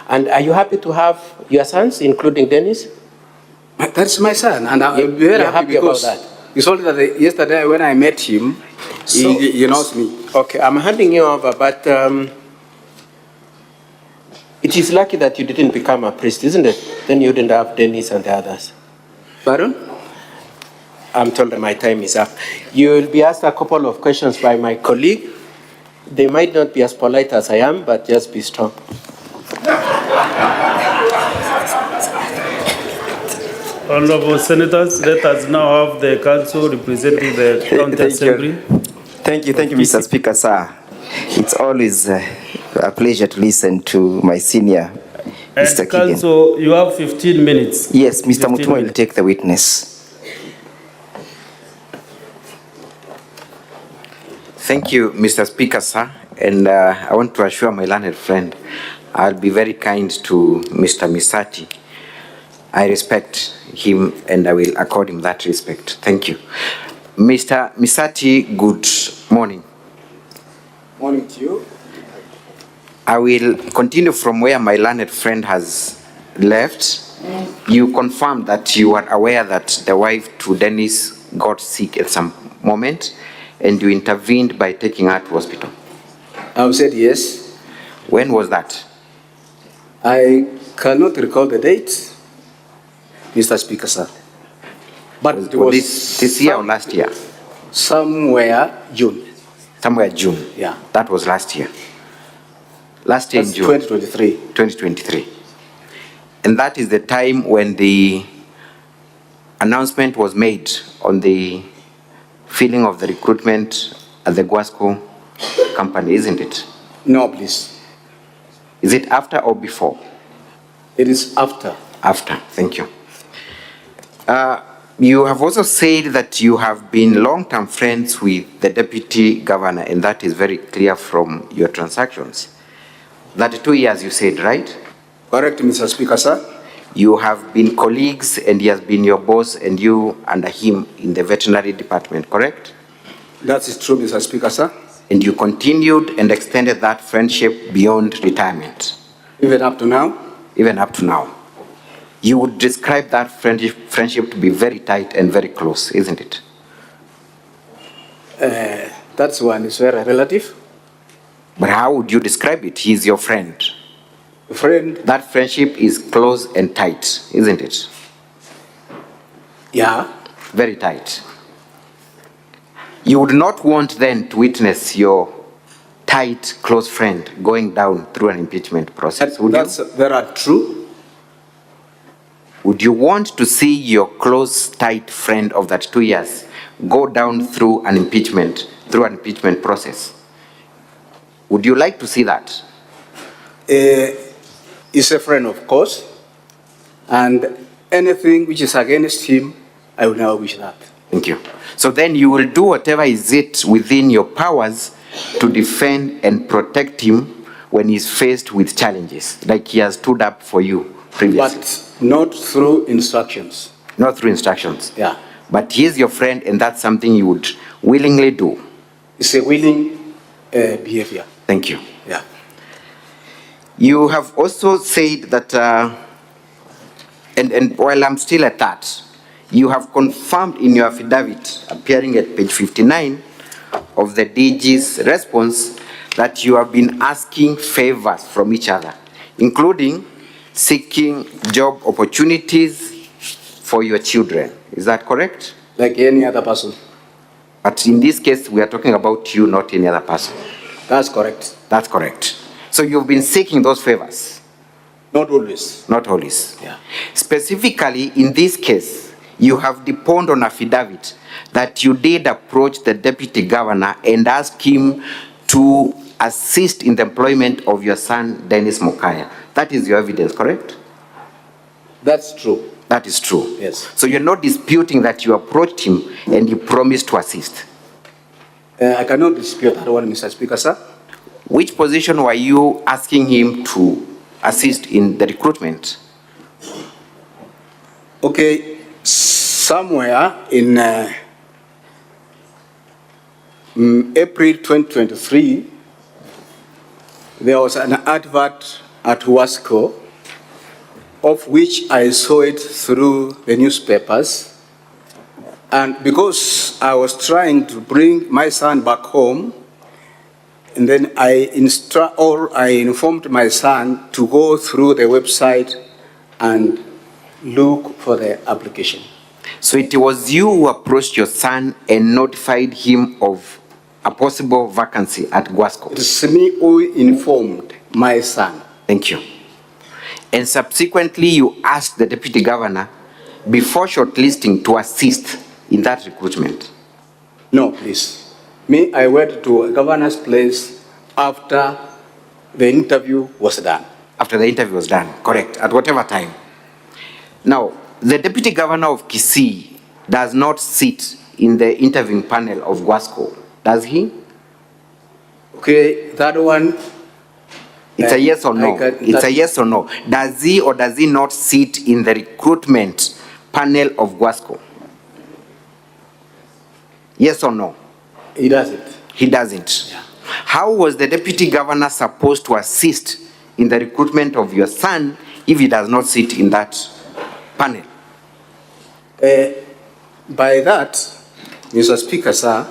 And are you happy to have your sons, including Dennis? That's my son, and I'm very happy because about that. It's only that yesterday when I met him, he knows me. Okay, I'm handing you over, but it is lucky that you didn't become a priest, isn't it? Then you wouldn't have Dennis and the others. Pardon? I'm told that my time is up. You will be asked a couple of questions by my colleague. They might not be as polite as I am, but just be strong. Honorable Senators, let us now have the council representing the County Assembly. Thank you, Mr. Speaker, sir. It's always a pleasure to listen to my senior, Mr. And council, you have 15 minutes. Yes, Mr. Mutua will take the witness. Thank you, Mr. Speaker, sir. And I want to assure my learned friend, I'll be very kind to Mr. Misati. I respect him and I will accord him that respect. Thank you. Mr. Misati, good morning. Morning to you. I will continue from where my learned friend has left. You confirmed that you are aware that the wife to Dennis got sick at some moment and you intervened by taking her to hospital? I've said yes. When was that? I cannot recall the date, Mr. Speaker, sir. But it was this year or last year? Somewhere June. Somewhere June? Yeah. That was last year? Last year in June? 2023. 2023. And that is the time when the announcement was made on the filling of the recruitment at the Guasco company, isn't it? No, please. Is it after or before? It is after. After, thank you. You have also said that you have been long-term friends with the deputy governor, and that is very clear from your transactions. That 2 years you said, right? Correct, Mr. Speaker, sir. You have been colleagues and he has been your boss and you under him in the veterinary department, correct? That is true, Mr. Speaker, sir. And you continued and extended that friendship beyond retirement? Even up to now? Even up to now. You would describe that friendship to be very tight and very close, isn't it? That's one is very relative. But how would you describe it? He's your friend. Friend? That friendship is close and tight, isn't it? Yeah. Very tight. You would not want then to witness your tight, close friend going down through an impeachment process, would That's very true. Would you want to see your close, tight friend of that 2 years go down through an impeachment process? Would you like to see that? He's a friend, of course, and anything which is against him, I will never wish that. Thank you. So then you will do whatever is it within your powers to defend and protect him when he's faced with challenges, like he has stood up for you previously. But not through instructions. Not through instructions. Yeah. But he is your friend and that's something you would willingly do. It's a willing behavior. Thank you. Yeah. You have also said that, and while I'm still at that, you have confirmed in your affidavit appearing at page 59 of the DG's response that you have been asking favors from each other, including seeking job opportunities for your children. Is that correct? Like any other person. But in this case, we are talking about you, not any other person. That's correct. That's correct. So you've been seeking those favors? Not always. Not always. Yeah. Specifically, in this case, you have deponed on affidavit that you did approach the deputy governor and ask him to assist in the employment of your son, Dennis Mokaya. That is your evidence, correct? That's true. That is true. Yes. So you're not disputing that you approached him and you promised to assist? I cannot dispute that one, Mr. Speaker, sir. Which position were you asking him to assist in the recruitment? Okay, somewhere in April 2023, there was an advert at Wasco, of which I saw it through the newspapers. And because I was trying to bring my son back home, and then I informed my son to go through the website and look for the application. So it was you who approached your son and notified him of a possible vacancy at Guasco? It is me who informed my son. Thank you. And subsequently you asked the deputy governor before shortlisting to assist in that recruitment? No, please. Me, I went to a governor's place after the interview was done. After the interview was done, correct, at whatever time. Now, the deputy governor of Kisii does not sit in the interviewing panel of Guasco, does he? Okay, that one. It's a yes or no. It's a yes or no. Does he or does he not sit in the recruitment panel of Guasco? Yes or no? He doesn't. He doesn't. Yeah. How was the deputy governor supposed to assist in the recruitment of your son if he does not sit in that panel? By that, Mr. Speaker, sir,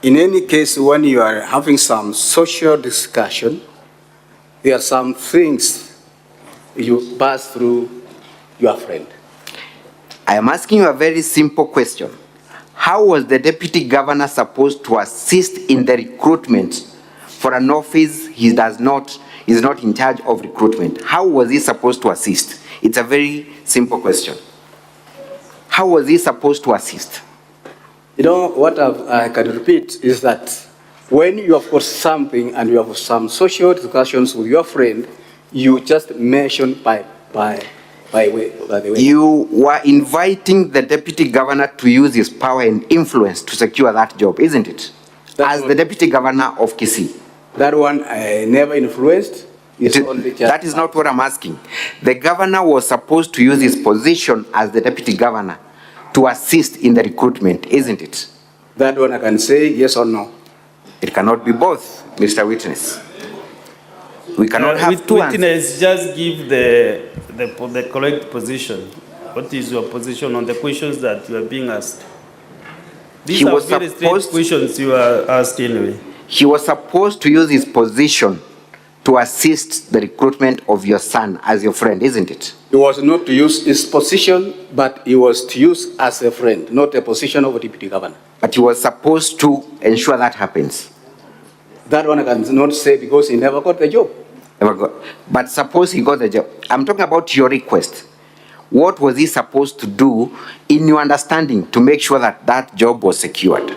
in any case when you are having some social discussion, there are some things you pass through your friend. I am asking you a very simple question. How was the deputy governor supposed to assist in the recruitment for an office he is not in charge of recruitment? How was he supposed to assist? It's a very simple question. How was he supposed to assist? You know, what I can repeat is that when you have got something and you have some social discussions with your friend, you just mention by the way. You were inviting the deputy governor to use his power and influence to secure that job, isn't it? As the deputy governor of Kisii. That one I never influenced. That is not what I'm asking. The governor was supposed to use his position as the deputy governor to assist in the recruitment, isn't it? That one I can say yes or no. It cannot be both, Mr. Witness. We cannot have two witness, just give the correct position. What is your position on the questions that you are being asked? These are very straight questions you are asked anyway. He was supposed to use his position to assist the recruitment of your son as your friend, isn't it? He was not to use his position, but he was to use as a friend, not a position of a deputy governor. But he was supposed to ensure that happens. That one I cannot say because he never got the job. Never got. But suppose he got the job. I'm talking about your request. What was he supposed to do in your understanding to make sure that that job was secured?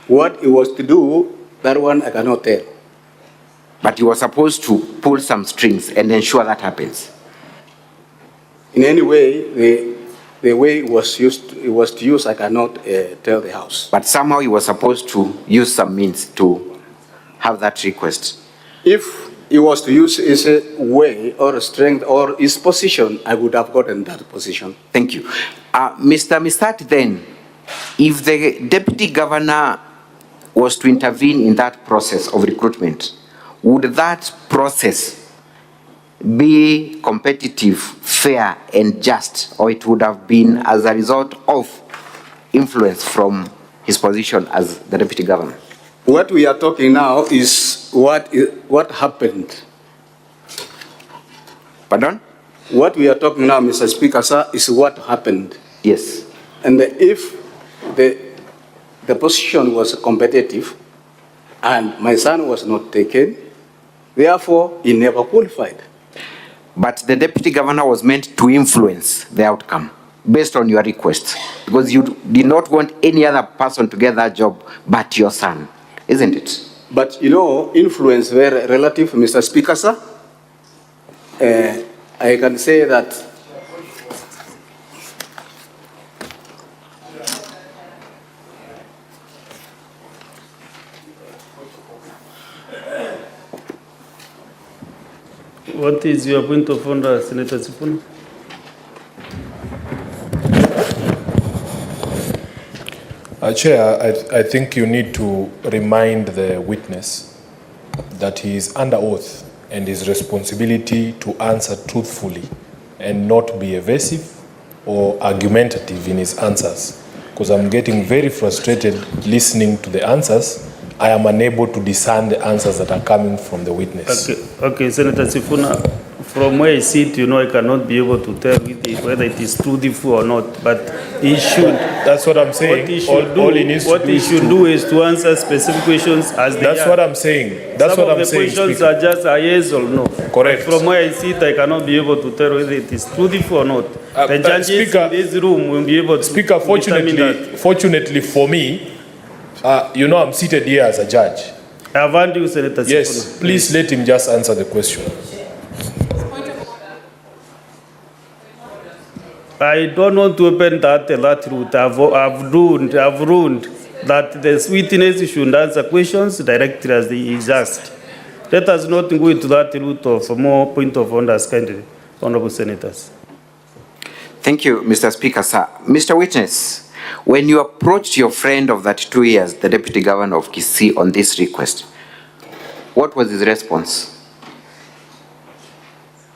What he was to do, that one I cannot tell. But he was supposed to pull some strings and ensure that happens. In any way, the way it was to use, I cannot tell the House. But somehow he was supposed to use some means to have that request. If he was to use his way or strength or his position, I would have gotten that position. Thank you. Mr. Misati, then, if the deputy governor was to intervene in that process of recruitment, would that process be competitive, fair, and just, or it would have been as a result of influence from his position as the deputy governor? What we are talking now is what happened. Pardon? What we are talking now, Mr. Speaker, sir, is what happened. Yes. And if the position was competitive and my son was not taken, therefore he never qualified. But the deputy governor was meant to influence the outcome based on your request, because you did not want any other person to get that job but your son, isn't it? But you know, influence very relative, Mr. Speaker, sir. I can say that what is your point of order, Senator Sifuna? Chair, I think you need to remind the witness that he is under oath and his responsibility to answer truthfully and not be evasive or argumentative in his answers. Because I'm getting very frustrated listening to the answers. I am unable to discern the answers that are coming from the witness. Okay, Senator Sifuna, from where I sit, you know, I cannot be able to tell whether it is truthful or not, but he should. That's what I'm saying. What he should do is to answer specific questions as they are. That's what I'm saying. That's what I'm saying. Some of the questions are just a yes or no. Correct. But from where I sit, I cannot be able to tell whether it is truthful or not. The judges in this room will be able to determine that. Fortunately for me, you know, I'm seated here as a judge. I want you, Senator Sifuna. Yes, please let him just answer the question. I don't want to open that route. I've ruined that the witness should answer questions directly as he is asked. Let us not go into that route of more point of understanding, honorable senators. Thank you, Mr. Speaker, sir. Mr. Witness, when you approached your friend of that 2 years, the deputy governor of Kisii, on this request, what was his response?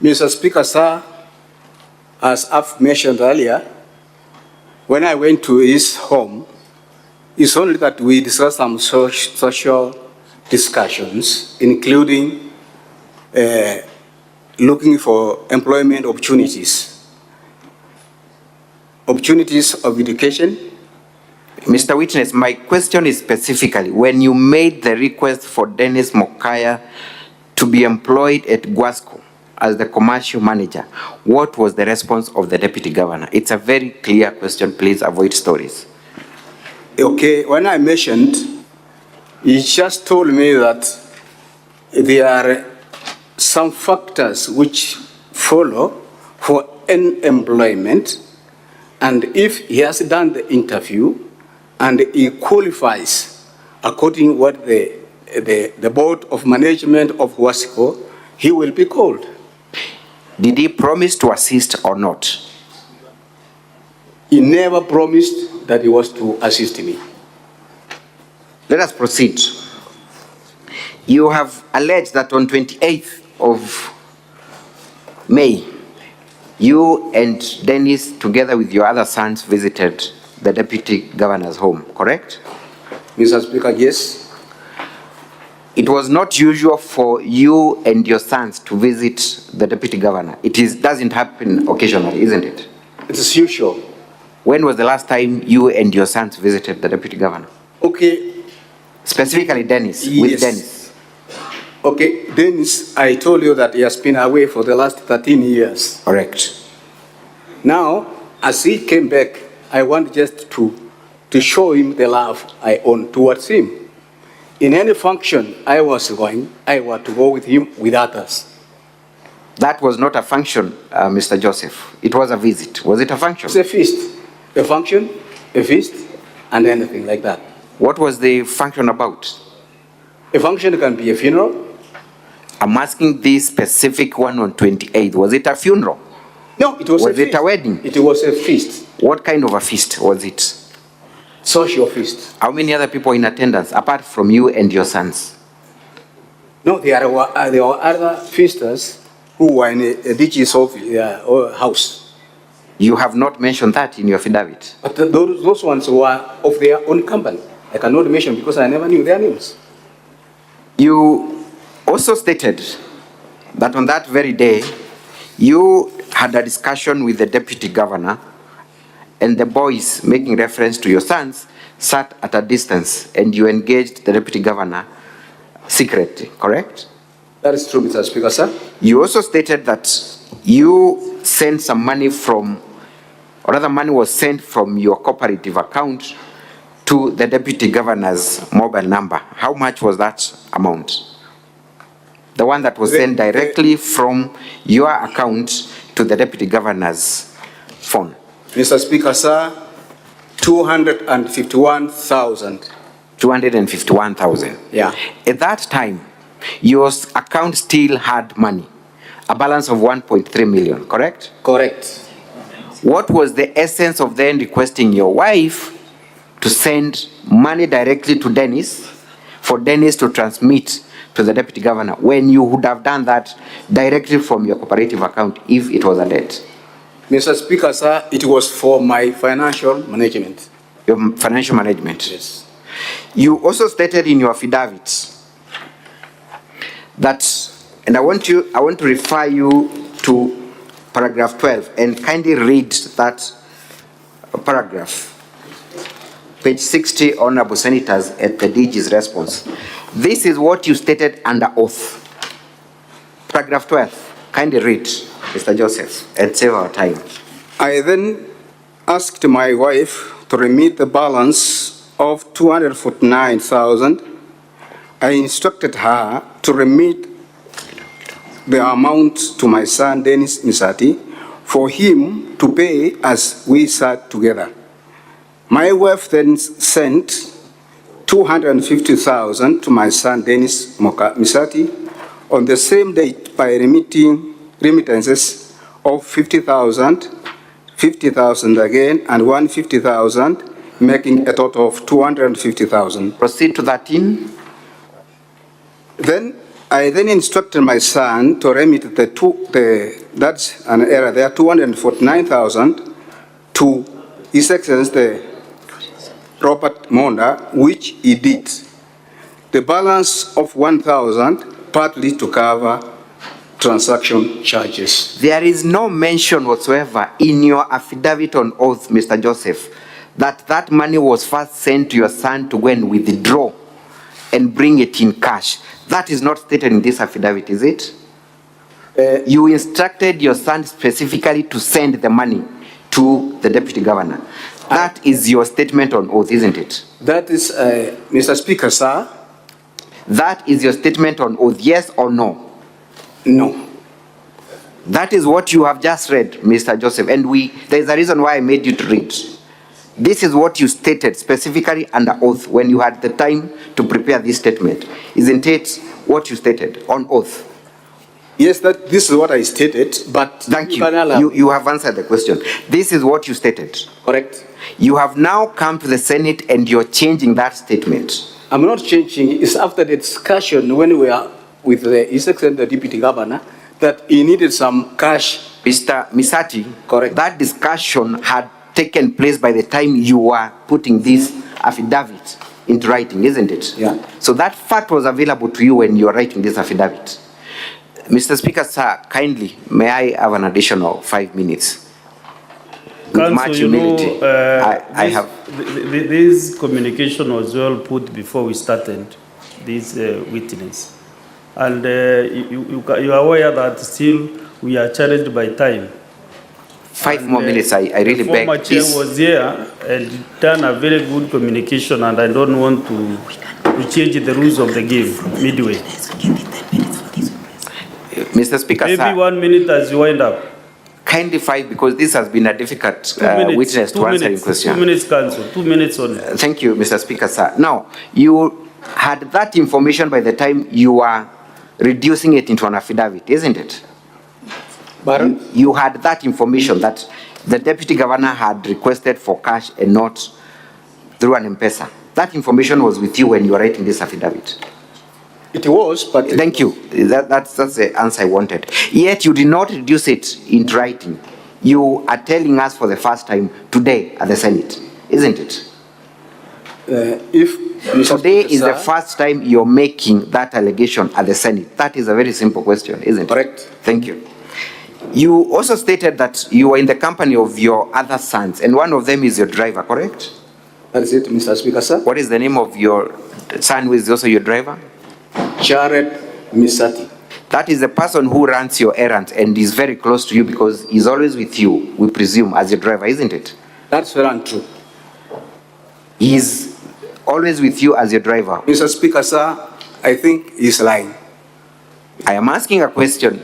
Mr. Speaker, sir, as I've mentioned earlier, when I went to his home, It's only that we discuss some social discussions, including looking for employment opportunities, opportunities of education. Mr. Witness, my question is specifically, when you made the request for Dennis Mokaya to be employed at Guasco as the commercial manager, what was the response of the deputy governor? It's a very clear question, please avoid stories. Okay, when I mentioned, he just told me that there are some factors which follow for employment, and if he has done the interview and he qualifies according to what the board of management of Wasco, he will be called. Did he promise to assist or not? He never promised that he was to assist me. Let us proceed. You have alleged that on 28th of May, you and Dennis, together with your other sons, visited the deputy governor's home, correct? Mr. Speaker, yes. It was not usual for you and your sons to visit the deputy governor. Doesn't happen occasionally, isn't it? It is usual. When was the last time you and your sons visited the deputy governor? Okay. Specifically Dennis, yes. with Dennis. Okay, Dennis, I told you that he has been away for the last 13 years. Correct. Now, as he came back, I want just to show him the love I own towards him. In any function I was going, I want to go with him, with others. That was not a function, Mr. Joseph. It was a visit. Was it a function? It's a feast. A function, a feast, and anything like that. What was the function about? A function can be a funeral. I'm asking this specific one on 28th. Was it a funeral? No, it was a feast. Was it a wedding? It was a feast. What kind of a feast was it? Social feast. How many other people in attendance, apart from you and your sons? No, there were other feasters who were in a DG's office, house. You have not mentioned that in your affidavit. But those ones were of their own company. I cannot mention because I never knew their names. You also stated that on that very day, you had a discussion with the deputy governor, and the boys, making reference to your sons, sat at a distance, and you engaged the deputy governor secretly, correct? That is true, Mr. Speaker, sir. You also stated that you sent some money from, or rather money was sent from your cooperative account to the deputy governor's mobile number. How much was that amount? The one that was sent directly from your account to the deputy governor's phone. Mr. Speaker, sir, 251,000. 251,000. Yeah. At that time, your account still had money, a balance of 1.3 million, correct? Correct. What was the essence of then requesting your wife to send money directly to Dennis, for Dennis to transmit to the deputy governor, when you would have done that directly from your cooperative account if it was a debt? Mr. Speaker, sir, it was for my financial management. Your financial management? Yes. You also stated in your affidavit that, and I want to refer you to paragraph 12 and kindly read that paragraph. Page 60, Honorable Senators, at the DG's response. This is what you stated under oath. Paragraph 12, kindly read, Mr. Joseph, and save our time. I then asked my wife to remit the balance of 249,000. I instructed her to remit the amount to my son, Dennis Misati, for him to pay as we sat together. My wife then sent 250,000 to my son, Dennis Misati, on the same date by remitting remittances of 50,000, 50,000 again, and 150,000, making a total of 250,000. Proceed to 13. Then I instructed my son to remit that's an error there, 249,000 to His Excellency Robert Monda, which he did. The balance of 1,000 partly to cover transaction charges. There is no mention whatsoever in your affidavit on oath, Mr. Joseph, that that money was first sent to your son to go and withdraw and bring it in cash. That is not stated in this affidavit, is it? You instructed your son specifically to send the money to the deputy governor. That is your statement on oath, isn't it? That is, Mr. Speaker, sir. That is your statement on oath, yes or no? No. That is what you have just read, Mr. Joseph, and there is a reason why I made you to read. This is what you stated specifically under oath when you had the time to prepare this statement. Isn't it what you stated on oath? Yes, this is what I stated, but... Thank you. You have answered the question. This is what you stated. Correct. You have now come to the Senate and you're changing that statement. I'm not changing. It's after the discussion when we are with His Excellency the Deputy Governor that he needed some cash. Mr. Misati, correct. That discussion had taken place by the time you were putting this affidavit into writing, isn't it? Yeah. So that fact was available to you when you were writing this affidavit. Mr. Speaker, sir, kindly, may I have an additional 5 minutes? With much humility, this communication was well put before we started this witness. And you are aware that still we are challenged by time. 5 more minutes, I really beg. The former chair was here and done a very good communication, and I don't want to change the rules of the game midway. Mr. Speaker, maybe sir, 1 minute as you wind up. Kindly 5, because this has been a difficult witness to answer your question. 2 minutes, Council. 2 minutes only. Thank you, Mr. Speaker, sir. Now, you had that information by the time you were reducing it into an affidavit, isn't it? Baron? You had that information that the Deputy Governor had requested for cash and not through an M-Pesa. That information was with you when you were writing this affidavit. It was, but... Thank you. That's the answer I wanted. Yet you did not reduce it into writing. You are telling us for the first time today at the Senate, isn't it? Today is the first time you're making that allegation at the Senate. That is a very simple question, isn't it? Correct. Thank you. You also stated that you were in the company of your other sons, and one of them is your driver, correct? That is it, Mr. Speaker, sir. What is the name of your son who is also your driver? Jared Misati. That is the person who runs your errands and is very close to you because he's always with you, we presume, as your driver, isn't it? That's very untrue. He's always with you as your driver. Mr. Speaker, sir, I think he's lying. I am asking a question.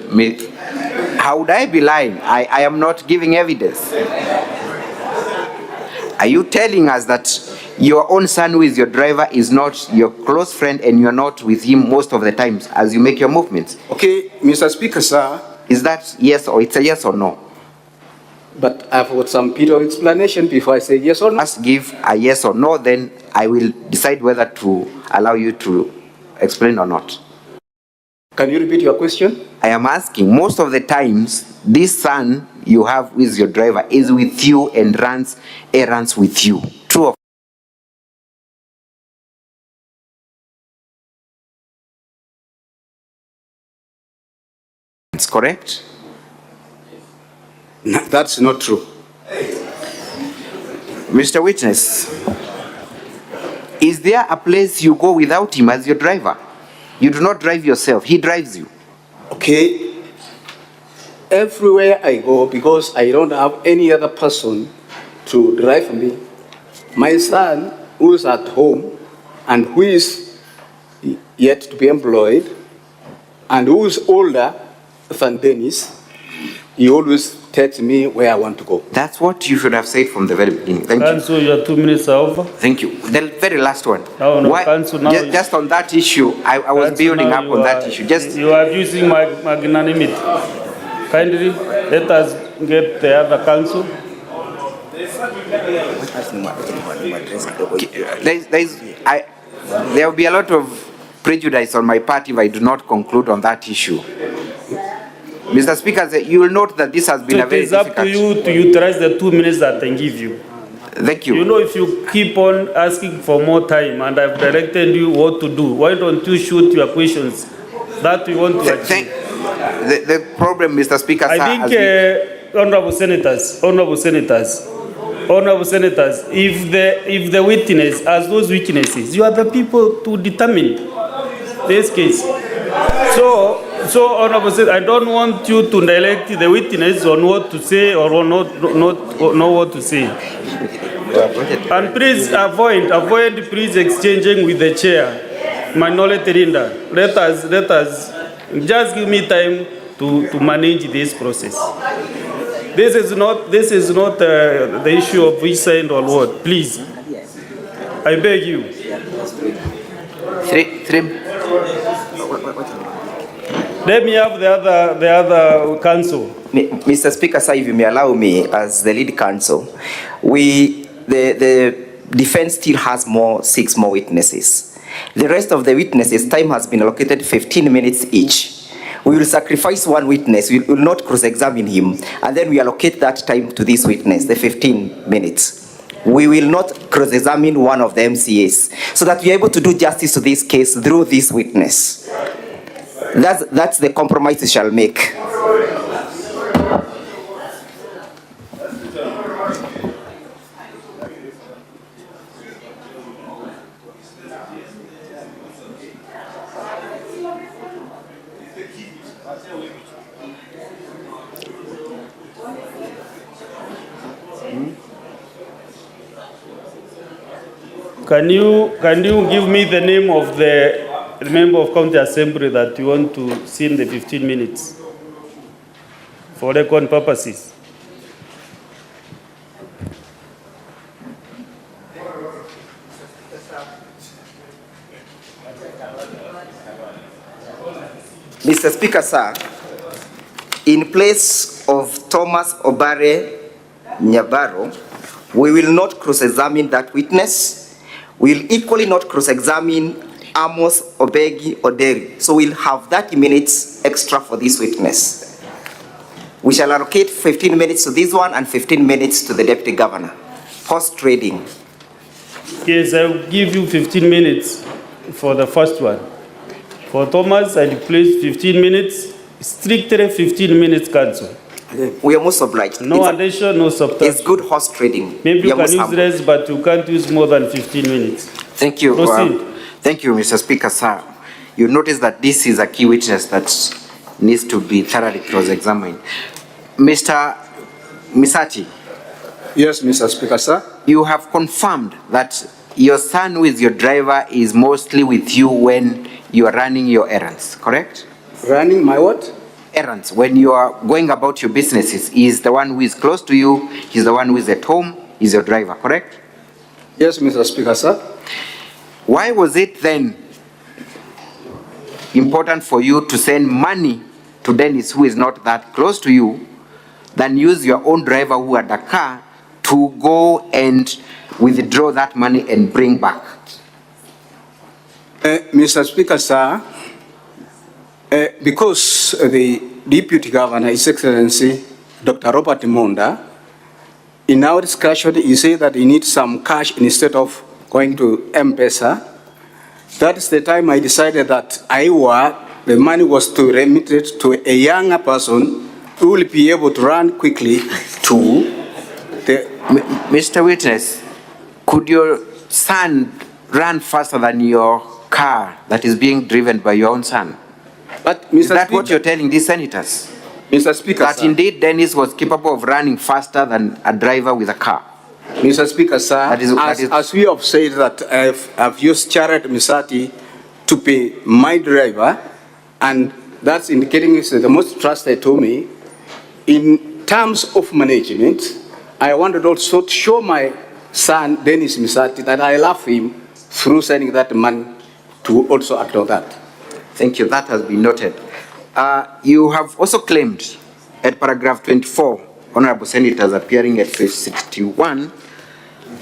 How would I be lying? I am not giving evidence. Are you telling us that your own son who is your driver is not your close friend and you're not with him most of the times as you make your movements? Okay, Mr. Speaker, sir. Is that yes or it's a yes or no? But I've got some bit of explanation before I say yes or no. Just give a yes or no, then I will decide whether to allow you to explain or not. Can you repeat your question? I am asking, most of the times, this son you have who is your driver is with you and runs errands with you. True or false? Correct? No, that's not true. Mr. Witness, is there a place you go without him as your driver? You do not drive yourself, he drives you. Okay. Everywhere I go, because I don't have any other person to drive me, my son, who is at home and who is yet to be employed and who is older than Dennis, he always takes me where I want to go. That's what you should have said from the very beginning. Thank you. Council, your 2 minutes are over. Thank you. The very last one. No, Council, now just on that issue, I was building up on that issue. You are using my magnanimity. Kindly let us get the other council. There will be a lot of prejudice on my part if I do not conclude on that issue. Mr. Speaker, you will note that this has been a very difficult... It is up to you to utilize the 2 minutes that I give you. Thank you. You know, if you keep on asking for more time, and I've directed you what to do, why don't you shoot your questions that we want to achieve? The problem, Mr. Speaker, I think, honorable senators, if the witness has those weaknesses, you are the people to determine this case. So honorable senators, I don't want you to direct the witness on what to say or not know what to say. And please avoid please exchanging with the chair, minority leader. Let us just give me time to manage this process. This is not the issue of which side or what. Please, I beg you. Let me have the other counsel. Mr. Speaker, sir, if you may allow me, as the lead counsel, the defense still has 6 more witnesses. The rest of the witnesses, time has been allocated 15 minutes each. We will sacrifice one witness, we will not cross-examine him, and then we allocate that time to this witness, the 15 minutes. We will not cross-examine one of the MCAs, so that we are able to do justice to this case through this witness. That's the compromise we shall make. Can you give me the name of the member of County Assembly that you want to see in the 15 minutes for record purposes? Mr. Speaker, sir, in place of Thomas Obare Nyabaro, we will not cross-examine that witness. We will equally not cross-examine Amos Obegi Oderi. So we'll have 30 minutes extra for this witness. We shall allocate 15 minutes to this one and 15 minutes to the Deputy Governor. Post-trading. Yes, I will give you 15 minutes for the first one. For Thomas, I place 15 minutes, strictly 15 minutes counsel. We are most obliged. No addition, no subtraction. It's good horse trading. Maybe you can use less, but you can't use more than 15 minutes. Thank you. Proceed. Thank you, Mr. Speaker, sir. You notice that this is a key witness that needs to be thoroughly cross-examined. Mr. Misati. Yes, Mr. Speaker, sir. You have confirmed that your son, who is your driver, is mostly with you when you are running your errands, correct? Running my what? Errands. When you are going about your businesses, he is the one who is close to you, he's the one who is at home, he's your driver, correct? Yes, Mr. Speaker, sir. Why was it then important for you to send money to Dennis, who is not that close to you, than use your own driver who had a car to go and withdraw that money and bring back? Mr. Speaker, sir, because the Deputy Governor, His Excellency, Dr. Robert Monda, in our discussion, he said that he needs some cash instead of going to M-Pesa. That is the time I decided that the money was to remit it to a younger person who will be able to run quickly to the... Mr. Witness, could your son run faster than your car that is being driven by your own son? But, Mr. Is that Speaker, what you're telling these senators? Mr. Speaker, that sir, indeed Dennis was capable of running faster than a driver with a car? Mr. Speaker, sir, as we have said that I've used Charet Misati to be my driver, and that's indicating is the most trusted to me. In terms of management, I wanted also to show my son, Dennis Misati, that I love him through sending that money to also act on that. Thank you, that has been noted. You have also claimed at paragraph 24, honorable senators appearing at page 61,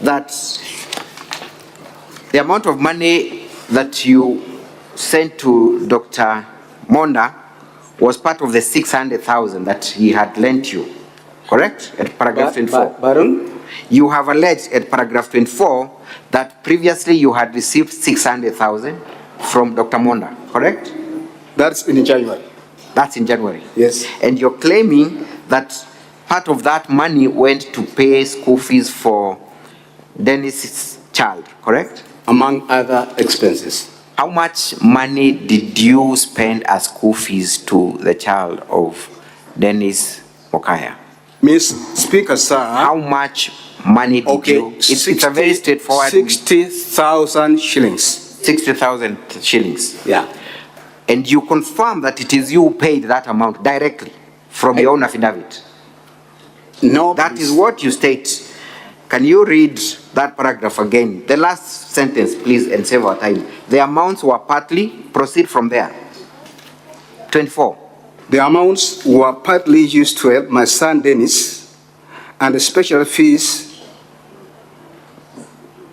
that the amount of money that you sent to Dr. Monda was part of the 600,000 that he had lent you, correct? At paragraph 24. Baron? You have alleged at paragraph 24 that previously you had received 600,000 from Dr. Monda, correct? That's in January. That's in January? Yes. And you're claiming that part of that money went to pay school fees for Dennis's child, correct? Among other expenses. How much money did you spend as school fees to the child of Dennis Mokaya? Mr. Speaker, sir. How much money did you? It's a very straightforward. 60,000 shillings. 60,000 shillings. Yeah. And you confirm that it is you who paid that amount directly from your own affidavit? No. That is what you state. Can you read that paragraph again? The last sentence, please, and save our time. The amounts were partly, proceed from there. 24. The amounts were partly used to help my son Dennis, and the special fees.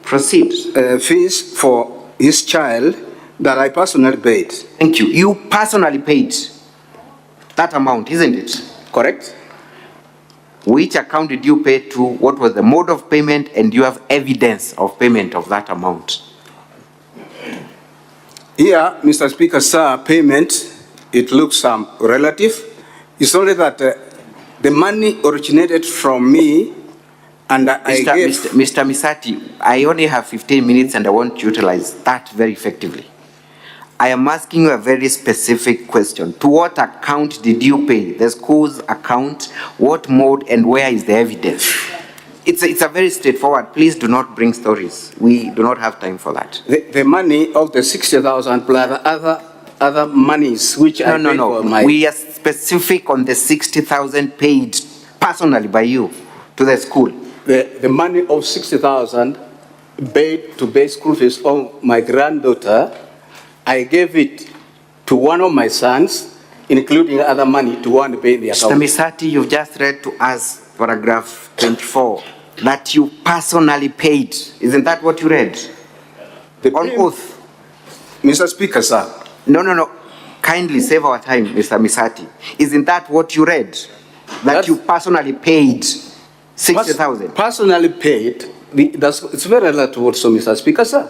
Proceed. Fees for his child that I personally paid. Thank you. You personally paid that amount, isn't it? Correct. Which account did you pay to? What was the mode of payment? And do you have evidence of payment of that amount? Here, Mr. Speaker, sir, payment, it looks relative. It's only that the money originated from me, and Mr. Misati, I only have 15 minutes and I want to utilize that very effectively. I am asking you a very specific question. To what account did you pay? The school's account, what mode, and where is the evidence? It's a very straightforward. Please do not bring stories. We do not have time for that. The money of the 60,000 plus other monies which I paid for my... We are specific on the 60,000 paid personally by you to the school. The money of 60,000 paid to pay school fees of my granddaughter, I gave it to one of my sons, including other money to one to pay the account. Mr. Misati, you've just read to us paragraph 24, that you personally paid. Isn't that what you read? On oath. Mr. Speaker, sir. No. Kindly save our time, Mr. Misati. Isn't that what you read? That you personally paid 60,000? Personally paid, it's very relative also, Mr. Speaker, sir.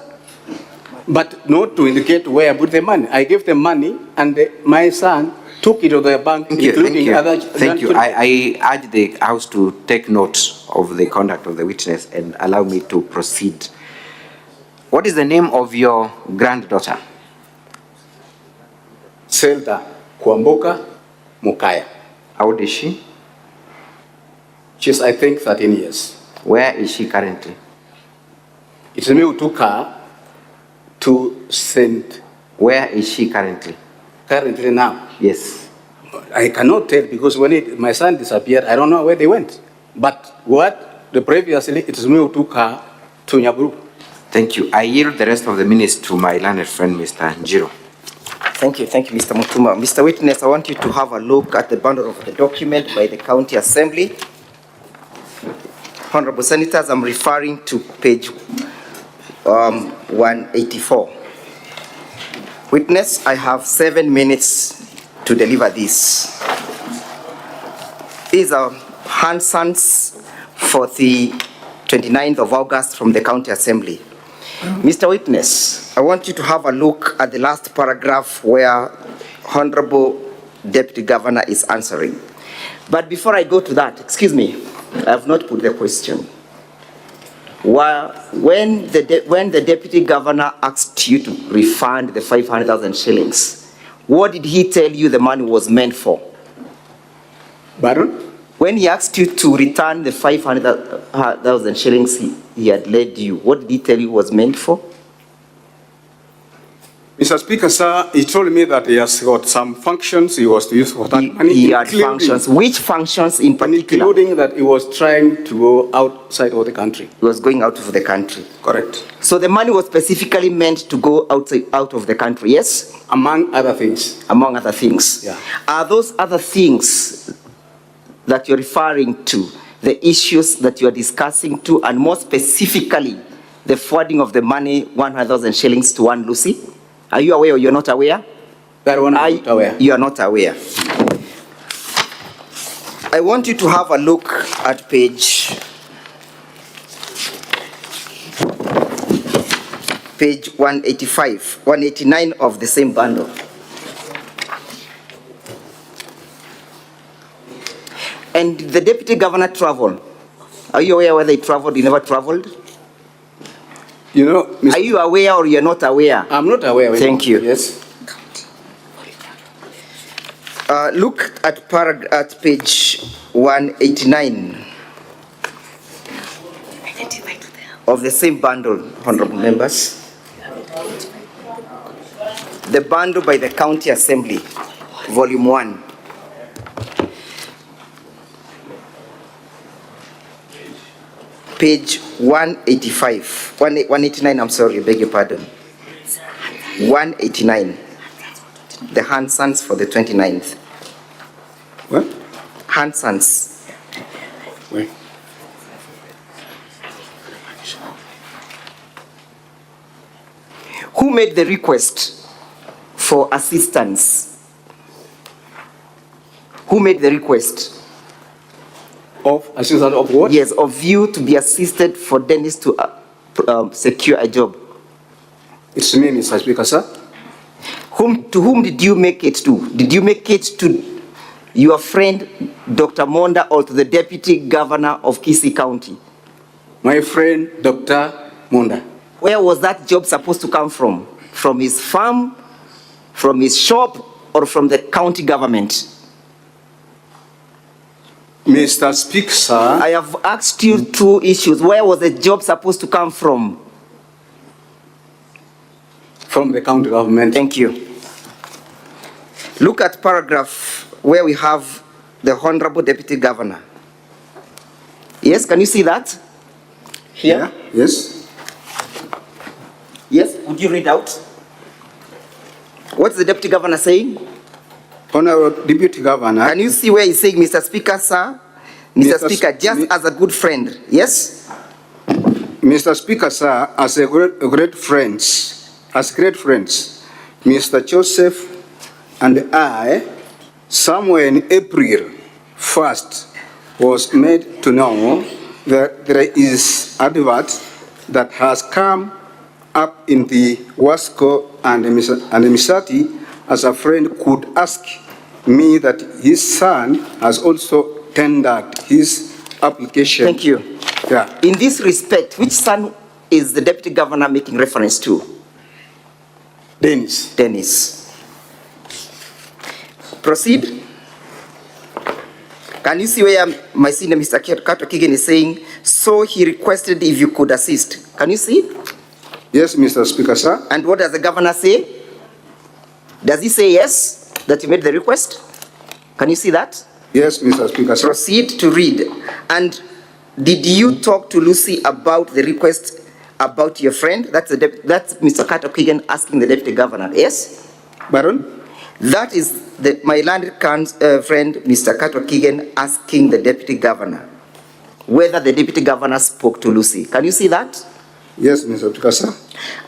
But not to indicate where I put the money. I gave the money, and my son took it to the bank, including other... Thank you. I urge the House to take note of the conduct of the witness and allow me to proceed. What is the name of your granddaughter? Zelda Kwamboka Mukaya. How old is she? She's, I think, 13 years. Where is she currently? It's me who took her to St. Where is she currently? Currently now? Yes. I cannot tell because when my son disappeared, I don't know where they went. But previously, it is me who took her to Nyaburu. Thank you. I yield the rest of the minutes to my learned friend, Mr. Njiro. Thank you, Mr. Mutuma. Mr. Witness, I want you to have a look at the bundle of the document by the County Assembly. Honorable Senators, I'm referring to page 184. Witness, I have 7 minutes to deliver this. These are Hanson's for the 29th of August from the County Assembly. Mr. Witness, I want you to have a look at the last paragraph where Honorable Deputy Governor is answering. But before I go to that, excuse me, I have not put the question. When the Deputy Governor asked you to refund the 500,000 shillings, what did he tell you the money was meant for? Pardon? When he asked you to return the 500,000 shillings he had led you, what did he tell you was meant for? Mr. Speaker, sir, he told me that he has got some functions he was to use for that money. He had functions. Which functions in particular? Including that he was trying to go outside of the country. He was going out of the country. Correct. So the money was specifically meant to go out of the country, yes? Among other things. Among other things. Yeah. Are those other things that you're referring to the issues that you're discussing to, and more specifically, the forwarding of the money, 100,000 shillings to one Lucy? Are you aware or you're not aware? That one I'm not aware. You are not aware. I want you to have a look at page page 185, 189 of the same bundle. And the deputy governor traveled. Are you aware whether he traveled, he never traveled? You know, Are you aware or you're not aware? I'm not aware. Thank you. Yes. Look at page 189 of the same bundle, honorable members. The bundle by the County Assembly, volume 1. Page 185, 189, I'm sorry, beg your pardon. 189, the Hansons for the 29th. What? Hansons. Wait. Who made the request for assistance? Who made the request? Of assistance of what? Yes, of you to be assisted for Dennis to secure a job. It's me, Mr. Speaker, sir. To whom did you make it to? Did you make it to your friend, Dr. Monda, or to the Deputy Governor of Kisii County? My friend, Dr. Monda. Where was that job supposed to come from? From his farm, from his shop, or from the county government? Mr. Speaker, sir. I have asked you two issues. Where was the job supposed to come from? From the county government. Thank you. Look at paragraph where we have the Honorable Deputy Governor. Yes, can you see that? Here? Yeah. Yes. Yes, would you read out? What's the Deputy Governor saying? Honorable Deputy Governor. Can you see where he's saying, Mr. Speaker, sir? Mr. Speaker, just as a good friend, yes? Mr. Speaker, sir, as a great friends, Mr. Joseph and I, somewhere in April 1st, was made to know that there is advert that has come up in the Wasco and Misati as a friend could ask me that his son has also tendered his application. Thank you. Yeah. In this respect, which son is the Deputy Governor making reference to? Dennis. Dennis. Proceed. Can you see where my senior Mr. Kato Kigen is saying, so he requested if you could assist? Can you see? Yes, Mr. Speaker, sir. And what does the governor say? Does he say yes, that you made the request? Can you see that? Yes, Mr. Speaker, sir. Proceed to read. And did you talk to Lucy about the request about your friend? That's Mr. Kato Kigen asking the Deputy Governor, yes? Baron? That is my landed friend, Mr. Kato Kigen, asking the Deputy Governor whether the Deputy Governor spoke to Lucy. Can you see that? Yes, Mr. Speaker, sir.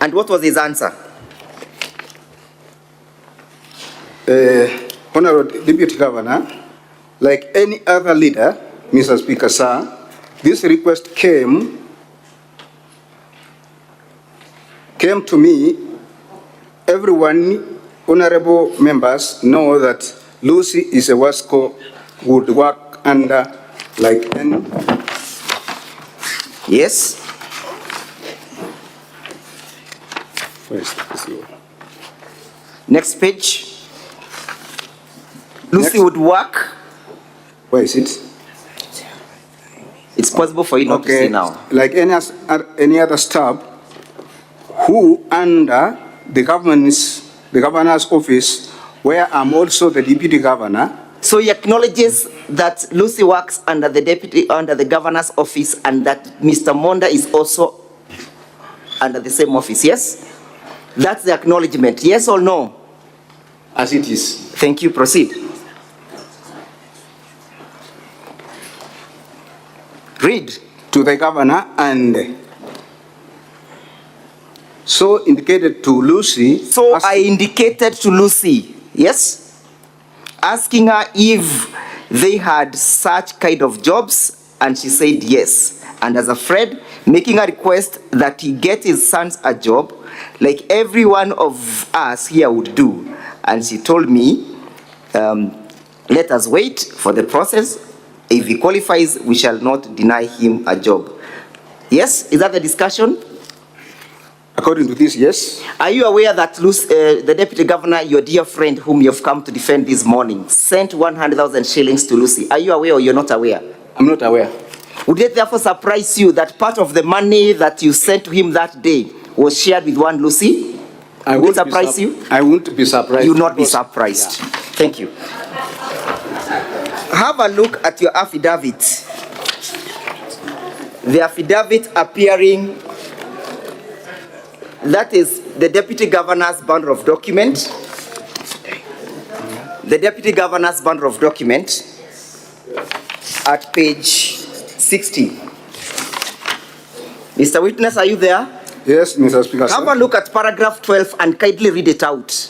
And what was his answer? Honorable Deputy Governor, like any other leader, Mr. Speaker, sir, this request came to me. Everyone, honorable members, know that Lucy is a Wasco, would work under like any. Yes. Next page. Lucy would work. Where is it? It's possible for you not to see now. Like any other staff who under the governor's office, where I'm also the deputy governor. So he acknowledges that Lucy works under the governor's office and that Mr. Monda is also under the same office, yes? That's the acknowledgement, yes or no? As it is. Thank you, proceed. Read. To the governor and so indicated to Lucy. So I indicated to Lucy, yes? Asking her if they had such kind of jobs, and she said yes. And as a friend, making a request that he get his sons a job like every one of us here would do. And she told me, let us wait for the process. If he qualifies, we shall not deny him a job. Yes, is that the discussion? According to this, yes. Are you aware that the Deputy Governor, your dear friend whom you have come to defend this morning, sent 100,000 shillings to Lucy? Are you aware or you're not aware? I'm not aware. Would it therefore surprise you that part of the money that you sent to him that day was shared with one Lucy? Would it surprise you? I won't be surprised. You will not be surprised. Yeah. Thank you. Have a look at your affidavit. The affidavit appearing, that is the Deputy Governor's bundle of document. The Deputy Governor's bundle of document at page 60. Mr. Witness, are you there? Yes, Mr. Speaker. Have a look at paragraph 12 and kindly read it out.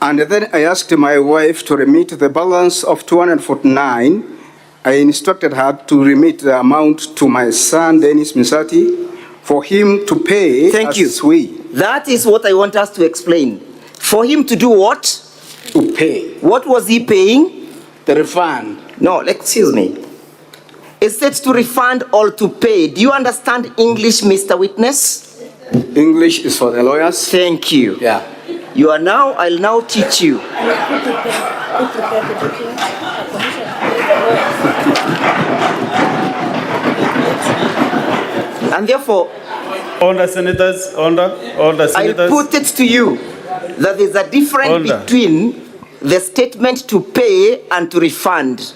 And then I asked my wife to remit the balance of 249. I instructed her to remit the amount to my son, Dennis Misati, for him to pay. Thank you. That is what I want us to explain. For him to do what? To pay. What was he paying? The refund. No, excuse me. Is it to refund or to pay? Do you understand English, Mr. Witness? English is for the lawyers. Thank you. Yeah. You are now, I'll now teach you. And therefore, Order, senators, order, senators. I'll put it to you that there's a difference between the statement to pay and to refund.